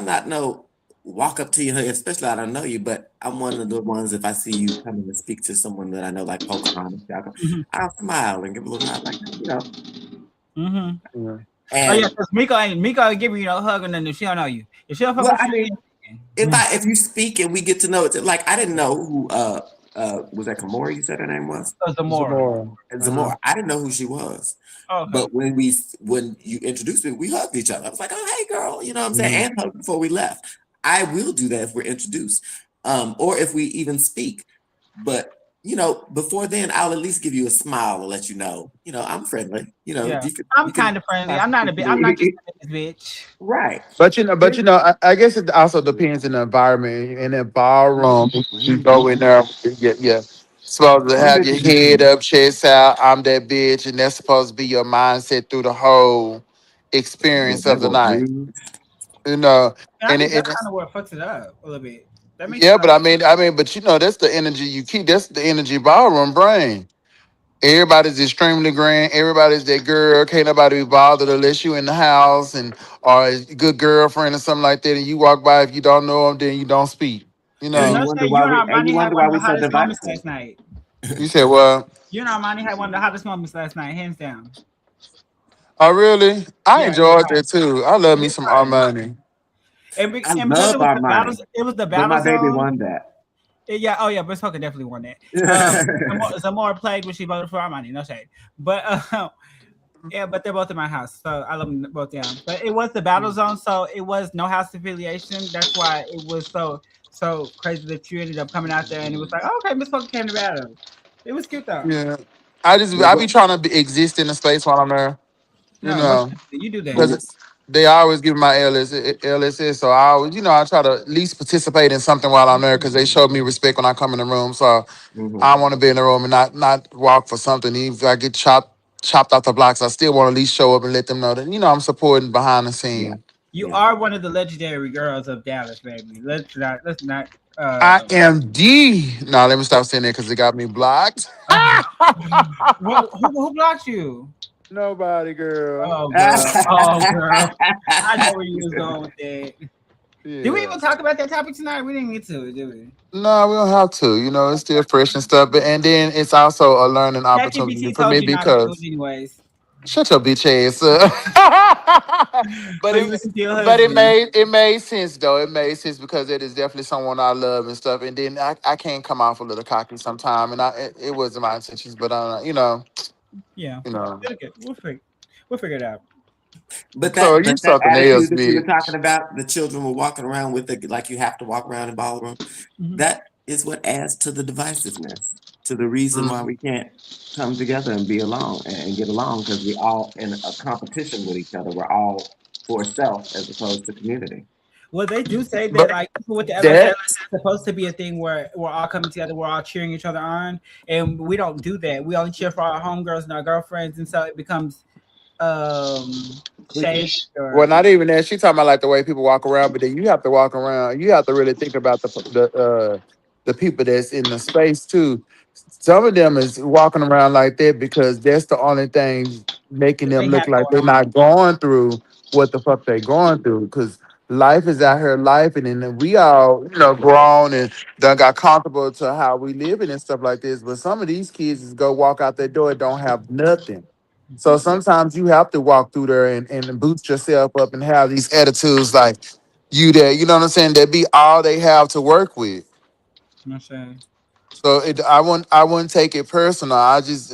[SPEAKER 4] not no walk up to you, especially I don't know you, but I'm one of the ones, if I see you coming to speak to someone that I know, like Pocahontas, I'll smile and give a little nod like that,
[SPEAKER 1] Yeah.
[SPEAKER 4] And
[SPEAKER 1] because Miko ain't giving you no hug or nothing if she don't know you. If she don't fuck with you,
[SPEAKER 4] if you speak and we get to know it, like I didn't know who was that Kamora, you said her name was?
[SPEAKER 1] Zamora.
[SPEAKER 4] Zamora. I didn't know who she was.
[SPEAKER 1] Okay.
[SPEAKER 4] But when you introduced me, we hugged each other. I was like, oh, hey, girl, you know what I'm saying? And hugged before we left. I will do that if we're introduced, or if we even speak. But, before then, I'll at least give you a smile and let you know, I'm friendly.
[SPEAKER 1] I'm kind of friendly. I'm not just a bitch.
[SPEAKER 4] Right.
[SPEAKER 2] But I guess it also depends on the environment. In a ballroom, you go in there, yeah. Supposed to have your head up, chest out. I'm that bitch, and that's supposed to be your mindset through the whole experience of the night.
[SPEAKER 1] And that's kind of what fucks it up a little bit. That makes
[SPEAKER 2] but that's the energy you keep. That's the energy ballroom brain. Everybody's extremely grand. Everybody's that girl. Can't nobody be bothered unless you in the house or a good girlfriend or something like that. And you walk by, if you don't know them, then you don't speak.
[SPEAKER 4] And you wonder why we so divided
[SPEAKER 1] last night.
[SPEAKER 2] You said what?
[SPEAKER 1] You and Armani had one of the hottest moments last night, hands down.
[SPEAKER 2] Oh really? I enjoyed that too. I love me some Armani.
[SPEAKER 4] I love Armani.
[SPEAKER 1] It was the battle.
[SPEAKER 4] My baby won that.
[SPEAKER 1] Yeah, but Soka definitely won that. Zamora played when she voted for Armani, no shade. But but they're both in my house, so I love them both down. But it was the battle zone, so it was no house affiliation. That's why it was so crazy that you ended up coming out there, and it was like, okay, Miss Poker came to battle. It was cute though.
[SPEAKER 2] Yeah, I be trying to exist in the space while I'm there.
[SPEAKER 1] You do that.
[SPEAKER 2] Because they always give my LSS, so I always, I try to at least participate in something while I'm there because they showed me respect when I come in the room. So I want to be in the room and not walk for something. Even if I get chopped off the blocks, I still want to at least show up and let them know that I'm supporting behind the scene.
[SPEAKER 1] Yeah. You are one of the legendary girls of Dallas, baby. Let's not.
[SPEAKER 2] I am the. No, let me stop saying that because it got me blocked.
[SPEAKER 1] Who blocked you?
[SPEAKER 2] Nobody, girl.
[SPEAKER 1] Oh, girl. I know where you was going with that. Did we
[SPEAKER 2] Yeah.
[SPEAKER 1] even talk about that topic tonight? We didn't get to it, did we?
[SPEAKER 2] No, we don't have to. You know, it's still fresh and stuff. But and then it's also a learning opportunity
[SPEAKER 1] ChatGPT
[SPEAKER 2] for
[SPEAKER 1] told
[SPEAKER 2] me
[SPEAKER 1] you not to do it
[SPEAKER 2] because
[SPEAKER 1] anyways.
[SPEAKER 2] shut your bitch ass up. but
[SPEAKER 1] But you
[SPEAKER 2] it
[SPEAKER 1] was still
[SPEAKER 2] but
[SPEAKER 1] husband.
[SPEAKER 2] it made sense though. It made sense because it is definitely someone I love and stuff. And then I can come off a little cocky sometime, and it wasn't my intentions, but
[SPEAKER 1] Yeah.
[SPEAKER 2] you know.
[SPEAKER 1] Okay. We'll figure it out.
[SPEAKER 4] But
[SPEAKER 2] So
[SPEAKER 4] that
[SPEAKER 2] you
[SPEAKER 4] but that
[SPEAKER 2] something else,
[SPEAKER 4] attitude that you were talking
[SPEAKER 2] bitch.
[SPEAKER 4] about, the children were walking around with it like you have to walk around in ballroom.
[SPEAKER 1] Mhm.
[SPEAKER 4] That is what adds to the divisiveness, to the reason why
[SPEAKER 2] Mm.
[SPEAKER 4] we can't come together and be along and get along because we all in a competition with each other. We're all for self as opposed to community.
[SPEAKER 1] Well, they do say that,
[SPEAKER 2] But
[SPEAKER 1] like, even with the LSA,
[SPEAKER 2] that
[SPEAKER 1] like, it's supposed to be a thing where we're all coming together, we're all cheering each other on, and we don't do that. We only cheer for our homegirls and our girlfriends, and so it becomes shade
[SPEAKER 3] Cliquish.
[SPEAKER 2] well,
[SPEAKER 1] or
[SPEAKER 2] not even that. She talking about like the way people walk around, but then you have to walk around. You have to really think about the people that's in the space too. Some of them is walking around like that because that's the only thing making
[SPEAKER 1] that
[SPEAKER 2] them
[SPEAKER 1] they
[SPEAKER 2] look
[SPEAKER 1] have
[SPEAKER 2] like
[SPEAKER 1] going
[SPEAKER 2] they're
[SPEAKER 1] on.
[SPEAKER 2] not going through what the fuck they going through. Because life is out here, life, and then we all grown and done got comfortable to how we living and stuff like this. But some of these kids is go walk out their door and don't have nothing. So sometimes you have to walk through there and boost yourself up and have these attitudes like you there, you know what I'm saying? That be all they have to work with.
[SPEAKER 1] You know what I'm saying?
[SPEAKER 2] So I wouldn't take it personal. I just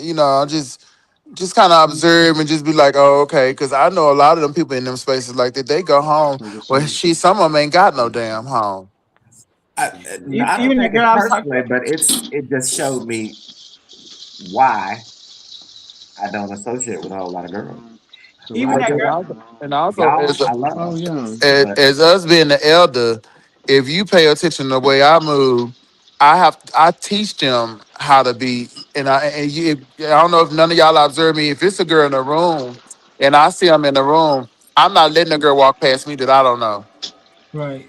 [SPEAKER 2] just kind of observe and just be like, oh, okay, because I know a lot of them people in them spaces like that. They go home. Well, some of them ain't got no damn home.
[SPEAKER 4] No, I don't
[SPEAKER 1] Even the
[SPEAKER 4] take it
[SPEAKER 1] girl I was talking
[SPEAKER 4] personally, but it just showed me why I don't associate with a whole lot of girls.
[SPEAKER 1] even
[SPEAKER 4] I
[SPEAKER 1] that
[SPEAKER 2] And
[SPEAKER 1] girl.
[SPEAKER 4] just
[SPEAKER 2] also, and also
[SPEAKER 4] y'all,
[SPEAKER 2] as a,
[SPEAKER 4] I love
[SPEAKER 3] Oh
[SPEAKER 4] y'all,
[SPEAKER 3] yeah.
[SPEAKER 2] as,
[SPEAKER 4] but
[SPEAKER 2] as us being the elder, if you pay attention to the way I move, I teach them how to be. I don't know if none of y'all observe me. If it's a girl in the room and I see them in the room, I'm not letting a girl walk past me that I don't know.
[SPEAKER 1] Right.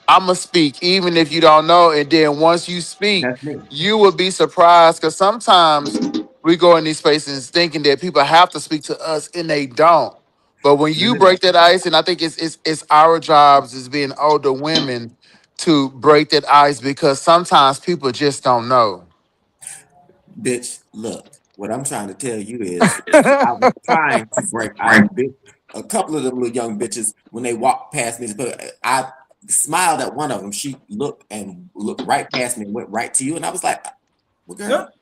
[SPEAKER 2] I'ma speak, even if you don't know. And then once you speak,
[SPEAKER 4] that's me.
[SPEAKER 2] you will be surprised because sometimes we go in these spaces thinking that people have to speak to us and they don't. But when
[SPEAKER 4] No,
[SPEAKER 2] you
[SPEAKER 4] they don't.
[SPEAKER 2] break that ice, and I think it's our jobs as being older women to break that ice because sometimes people just don't know.
[SPEAKER 4] Bitch, look, what I'm trying to tell you is I was trying to break ice. Bitch. A couple of them little young bitches, when they walked past me, but I smiled at one of them. She looked right past me and went right to you. And I was like, well, girl,
[SPEAKER 1] Yep.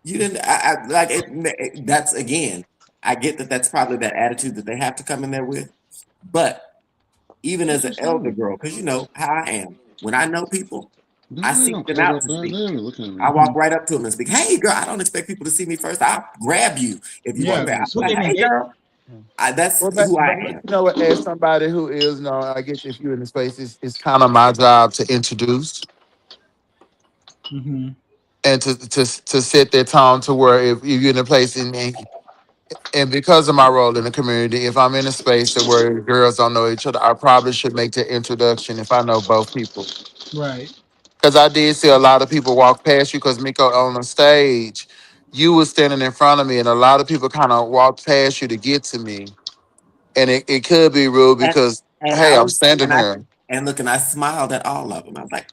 [SPEAKER 4] you didn't, I like that's again, I get that that's probably that attitude that they have to come in there with. But even
[SPEAKER 3] What
[SPEAKER 4] as
[SPEAKER 3] you
[SPEAKER 4] an elder
[SPEAKER 3] saying?
[SPEAKER 4] girl, because you know how I am, when I know people, I
[SPEAKER 3] They
[SPEAKER 4] seek
[SPEAKER 3] don't
[SPEAKER 4] them
[SPEAKER 3] cut
[SPEAKER 4] out
[SPEAKER 3] up
[SPEAKER 4] to
[SPEAKER 3] down
[SPEAKER 4] speak.
[SPEAKER 3] there looking at
[SPEAKER 4] I
[SPEAKER 3] me.
[SPEAKER 4] walk right up to them and speak. Hey, girl, I don't expect people to see me first. I'll grab you if you
[SPEAKER 3] What you
[SPEAKER 4] walk
[SPEAKER 1] Yeah.
[SPEAKER 3] got
[SPEAKER 4] past.
[SPEAKER 3] on
[SPEAKER 4] I'm
[SPEAKER 1] Look
[SPEAKER 4] like,
[SPEAKER 1] at
[SPEAKER 3] side?
[SPEAKER 1] me,
[SPEAKER 4] hey,
[SPEAKER 1] bitch.
[SPEAKER 4] girl, that's
[SPEAKER 2] But,
[SPEAKER 4] who I
[SPEAKER 2] but
[SPEAKER 4] am.
[SPEAKER 2] you know what? As somebody who is, I guess if you're in the space, it's kind of my job to introduce
[SPEAKER 1] Mm-hmm.
[SPEAKER 2] and to set that tone to where if you're in a place and because of my role in the community, if I'm in a space that where girls don't know each other, I probably should make the introduction if I know both people.
[SPEAKER 1] Right.
[SPEAKER 2] Because I did see a lot of people walk past you because Miko on the stage, you was standing in front of me, and a lot of people kind of walked past you to get to me. And it could be rude
[SPEAKER 4] And
[SPEAKER 2] because,
[SPEAKER 4] and I
[SPEAKER 2] hey, I'm
[SPEAKER 4] was
[SPEAKER 2] standing
[SPEAKER 4] and I
[SPEAKER 2] here.
[SPEAKER 4] and look, and I smiled at all of them. I was like,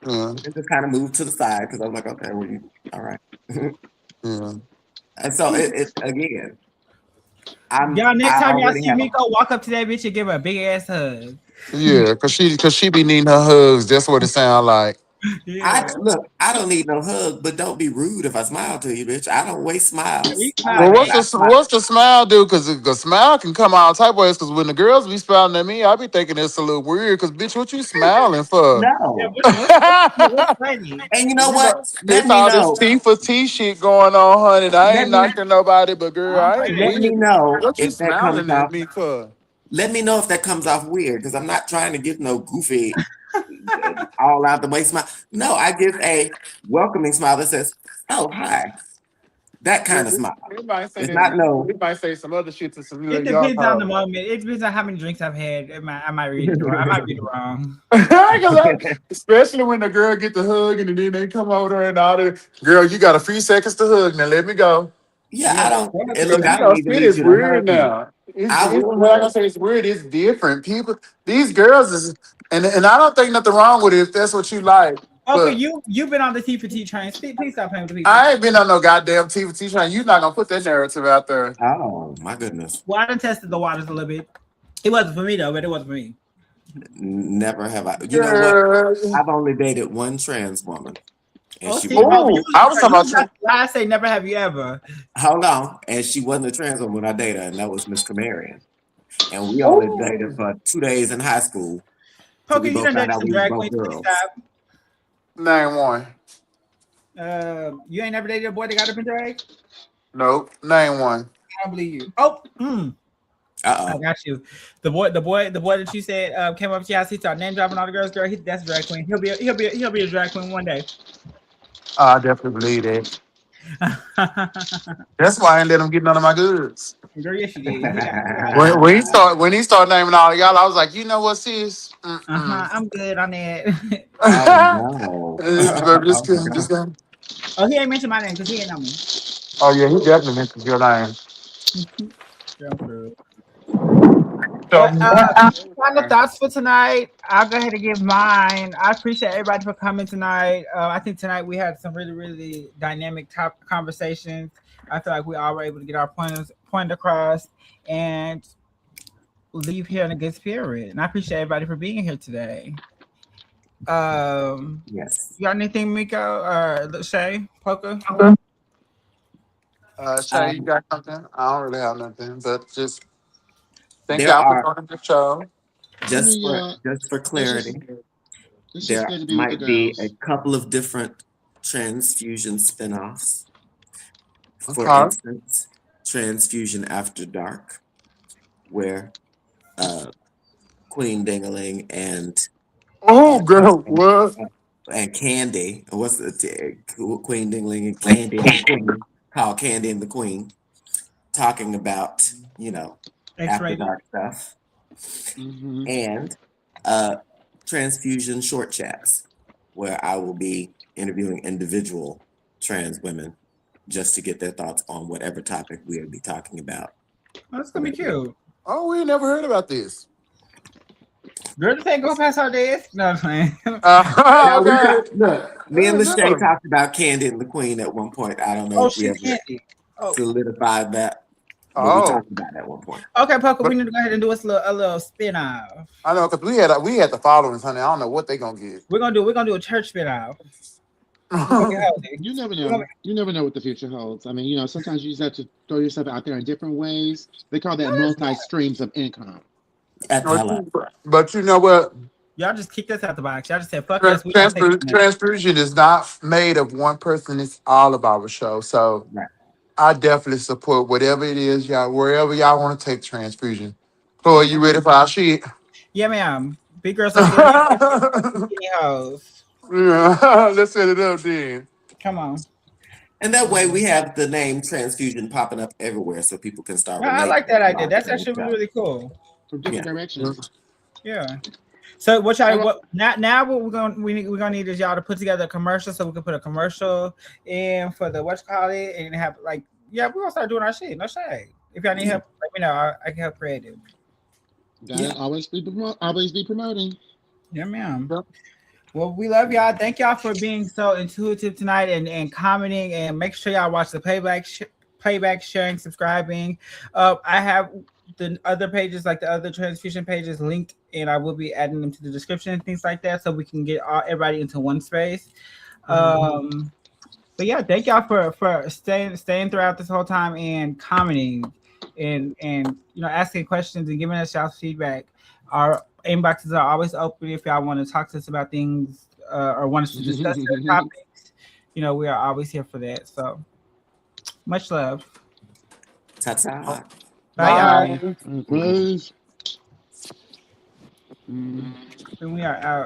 [SPEAKER 2] Yeah,
[SPEAKER 4] and just kind of moved to the side because I was like, okay, well, you all right.
[SPEAKER 2] yeah.
[SPEAKER 4] And so it again,
[SPEAKER 1] Y'all, next
[SPEAKER 4] I
[SPEAKER 1] time y'all
[SPEAKER 4] already
[SPEAKER 1] see
[SPEAKER 4] have
[SPEAKER 1] me
[SPEAKER 4] a
[SPEAKER 1] go walk up to that bitch and give her a big ass hug.
[SPEAKER 2] Yeah, cause she be needing her hugs. That's what it sound like.
[SPEAKER 4] I
[SPEAKER 1] Yeah.
[SPEAKER 4] look, I don't need no hug, but don't be rude if I smile to you, bitch. I don't waste
[SPEAKER 1] We
[SPEAKER 4] smiles. I
[SPEAKER 2] Well,
[SPEAKER 4] like
[SPEAKER 1] smiling.
[SPEAKER 4] when I smile.
[SPEAKER 2] what's the smile do? Cause the smile can come out type ways. Cause when the girls be smiling at me, I be thinking it's a little weird. Cause bitch, what you smiling for?
[SPEAKER 1] Yeah,
[SPEAKER 4] No.
[SPEAKER 1] what's funny?
[SPEAKER 4] And you know
[SPEAKER 2] You
[SPEAKER 4] what?
[SPEAKER 2] know,
[SPEAKER 4] Let
[SPEAKER 2] it's
[SPEAKER 4] me
[SPEAKER 2] all this
[SPEAKER 4] know.
[SPEAKER 2] T for T shit going on, honey. I
[SPEAKER 4] Let
[SPEAKER 2] ain't
[SPEAKER 4] me
[SPEAKER 2] knocking nobody, but girl,
[SPEAKER 1] I'm
[SPEAKER 2] I ain't
[SPEAKER 4] let
[SPEAKER 1] saying.
[SPEAKER 4] me
[SPEAKER 2] weird.
[SPEAKER 4] know
[SPEAKER 2] What you
[SPEAKER 4] if that comes
[SPEAKER 2] smiling at
[SPEAKER 4] off.
[SPEAKER 2] me for?
[SPEAKER 4] Let me know if that comes off weird because I'm not trying to give no goofy all out the way smile. No, I give a welcoming smile that says, "Oh, hi." That
[SPEAKER 2] Yeah,
[SPEAKER 4] kind of smile.
[SPEAKER 2] we might say
[SPEAKER 4] It's
[SPEAKER 2] that.
[SPEAKER 4] not no.
[SPEAKER 2] We might say some other shit to some
[SPEAKER 1] It
[SPEAKER 2] little young
[SPEAKER 1] depends on the
[SPEAKER 2] hoes.
[SPEAKER 1] moment. It depends on how many drinks I've had. I might read it wrong. I might read it wrong.
[SPEAKER 2] Especially when the girl get the hug and then they come over there and all that. Girl, you got a few seconds to hug. Now let me go.
[SPEAKER 4] Yeah,
[SPEAKER 1] Yeah,
[SPEAKER 4] I don't.
[SPEAKER 1] that's
[SPEAKER 4] And
[SPEAKER 1] what
[SPEAKER 4] look,
[SPEAKER 2] Because
[SPEAKER 1] you
[SPEAKER 4] I
[SPEAKER 2] you
[SPEAKER 4] don't
[SPEAKER 2] know,
[SPEAKER 4] even
[SPEAKER 2] shit
[SPEAKER 4] need
[SPEAKER 2] is
[SPEAKER 4] you to
[SPEAKER 2] weird
[SPEAKER 4] hug me.
[SPEAKER 2] now. Like I say, it's weird. It's different. People, these girls is, and I don't think nothing wrong with it if that's what you like.
[SPEAKER 1] Okay,
[SPEAKER 2] But
[SPEAKER 1] you've been on the T for T train. Please stop playing with the people.
[SPEAKER 2] I ain't been on no goddamn TV train. You're not gonna put that narrative out there.
[SPEAKER 4] Oh my goodness.
[SPEAKER 1] Well, I done tested the waters a little bit. It wasn't for me though, but it wasn't for me.
[SPEAKER 4] Never have I. You know what? I've only dated one trans woman. And
[SPEAKER 1] I
[SPEAKER 2] was talking about.
[SPEAKER 1] I say never have you ever.
[SPEAKER 4] Hold on. And she wasn't a trans woman when I dated her, and that was Miss Camarian. And we only dated for 2 days in high school.
[SPEAKER 1] Poker, you done dated some drag queens.
[SPEAKER 2] Name one.
[SPEAKER 1] You ain't never dated a boy that got up in drag?
[SPEAKER 2] Nope. Name one.
[SPEAKER 1] I don't believe you. I got you. The boy that you said came up to your house. He started name dropping all the girls. Girl, that's a drag queen. He'll be a drag queen one day.
[SPEAKER 2] I definitely believe that. That's why I ain't let him get none of my goods.
[SPEAKER 1] Girl, yes, you did.
[SPEAKER 2] When he started naming all y'all, I was like, you know what, sis?
[SPEAKER 1] I'm good on that.
[SPEAKER 2] Oh,
[SPEAKER 1] he ain't mentioned my name because he ain't know me.
[SPEAKER 2] Oh yeah, he definitely mentioned your name.
[SPEAKER 1] Final thoughts for tonight. I'll go ahead and give mine. I appreciate everybody for coming tonight. I think tonight we had some really, really dynamic top conversations. I feel like we all were able to get our point across and leave here in a good spirit. And I appreciate everybody for being here today.
[SPEAKER 4] Yes.
[SPEAKER 1] You got anything, Miko or Shay, Poker?
[SPEAKER 2] Shay, you got something? I don't really have nothing, but just thank y'all for coming to the show.
[SPEAKER 4] Just for clarity, there might be a couple of different transfusion spinoffs. For instance, Transfusion After Dark, where Queen Dingaling and and Candy, what's the Queen Dingaling and Candy and the Queen, called Candy and the Queen, talking about After Dark stuff. Mm-hmm. And Transfusion Short Chats, where I will be interviewing individual trans women just to get their thoughts on whatever topic we'll be talking about.
[SPEAKER 1] Oh, that's gonna be cute.
[SPEAKER 2] Oh, we never heard about this.
[SPEAKER 1] Girl, this ain't go past our days. No, man.
[SPEAKER 4] Look, me and Lachey talked about Candy and the Queen at one point. I don't know if we ever solidified that. But we talked about it at one point.
[SPEAKER 1] Okay, Pucker, we need to go ahead and do a little spin-off.
[SPEAKER 2] I know, because we had the followings, honey. I don't know what they're gonna get.
[SPEAKER 1] We're gonna do a church spin-off.
[SPEAKER 5] You never know. You never know what the future holds. I mean, sometimes you just have to throw yourself out there in different ways. They call that multi-streams of income.
[SPEAKER 2] But you know what?
[SPEAKER 1] Y'all just kicked us out the box. Y'all just said, fuck
[SPEAKER 2] us. Transfusion is not made of one person. It's all of our show. So I definitely support whatever it is, y'all, wherever y'all want to take transfusion. Chloe, you ready for our shit?
[SPEAKER 1] Yeah, ma'am. Big girls.
[SPEAKER 2] Yeah, let's set it up then.
[SPEAKER 1] Come on.
[SPEAKER 4] And that way we have the name Transfusion popping up everywhere so people can start.
[SPEAKER 1] I like that idea. That's actually really cool.
[SPEAKER 5] From different directions.
[SPEAKER 1] Yeah. So what now what we're gonna need is y'all to put together a commercial so we can put a commercial in for the and have we're gonna start doing our shit. No shade. If y'all need help, let me know. I can help creative.
[SPEAKER 5] Always be promoting.
[SPEAKER 1] Yeah, ma'am. Well, we love y'all. Thank y'all for being so intuitive tonight and commenting, and make sure y'all watch the playback, sharing, subscribing. I have the other pages, like the other transfusion pages, linked, and I will be adding them to the description and things like that, so we can get everybody into one space. But yeah, thank y'all for staying throughout this whole time and commenting and asking questions and giving us y'all's feedback. Our inboxes are always open if y'all want to talk to us about things or want us to discuss topics. We are always here for that. So much love.
[SPEAKER 4] Ta-ta.
[SPEAKER 1] Bye, y'all. And we are out.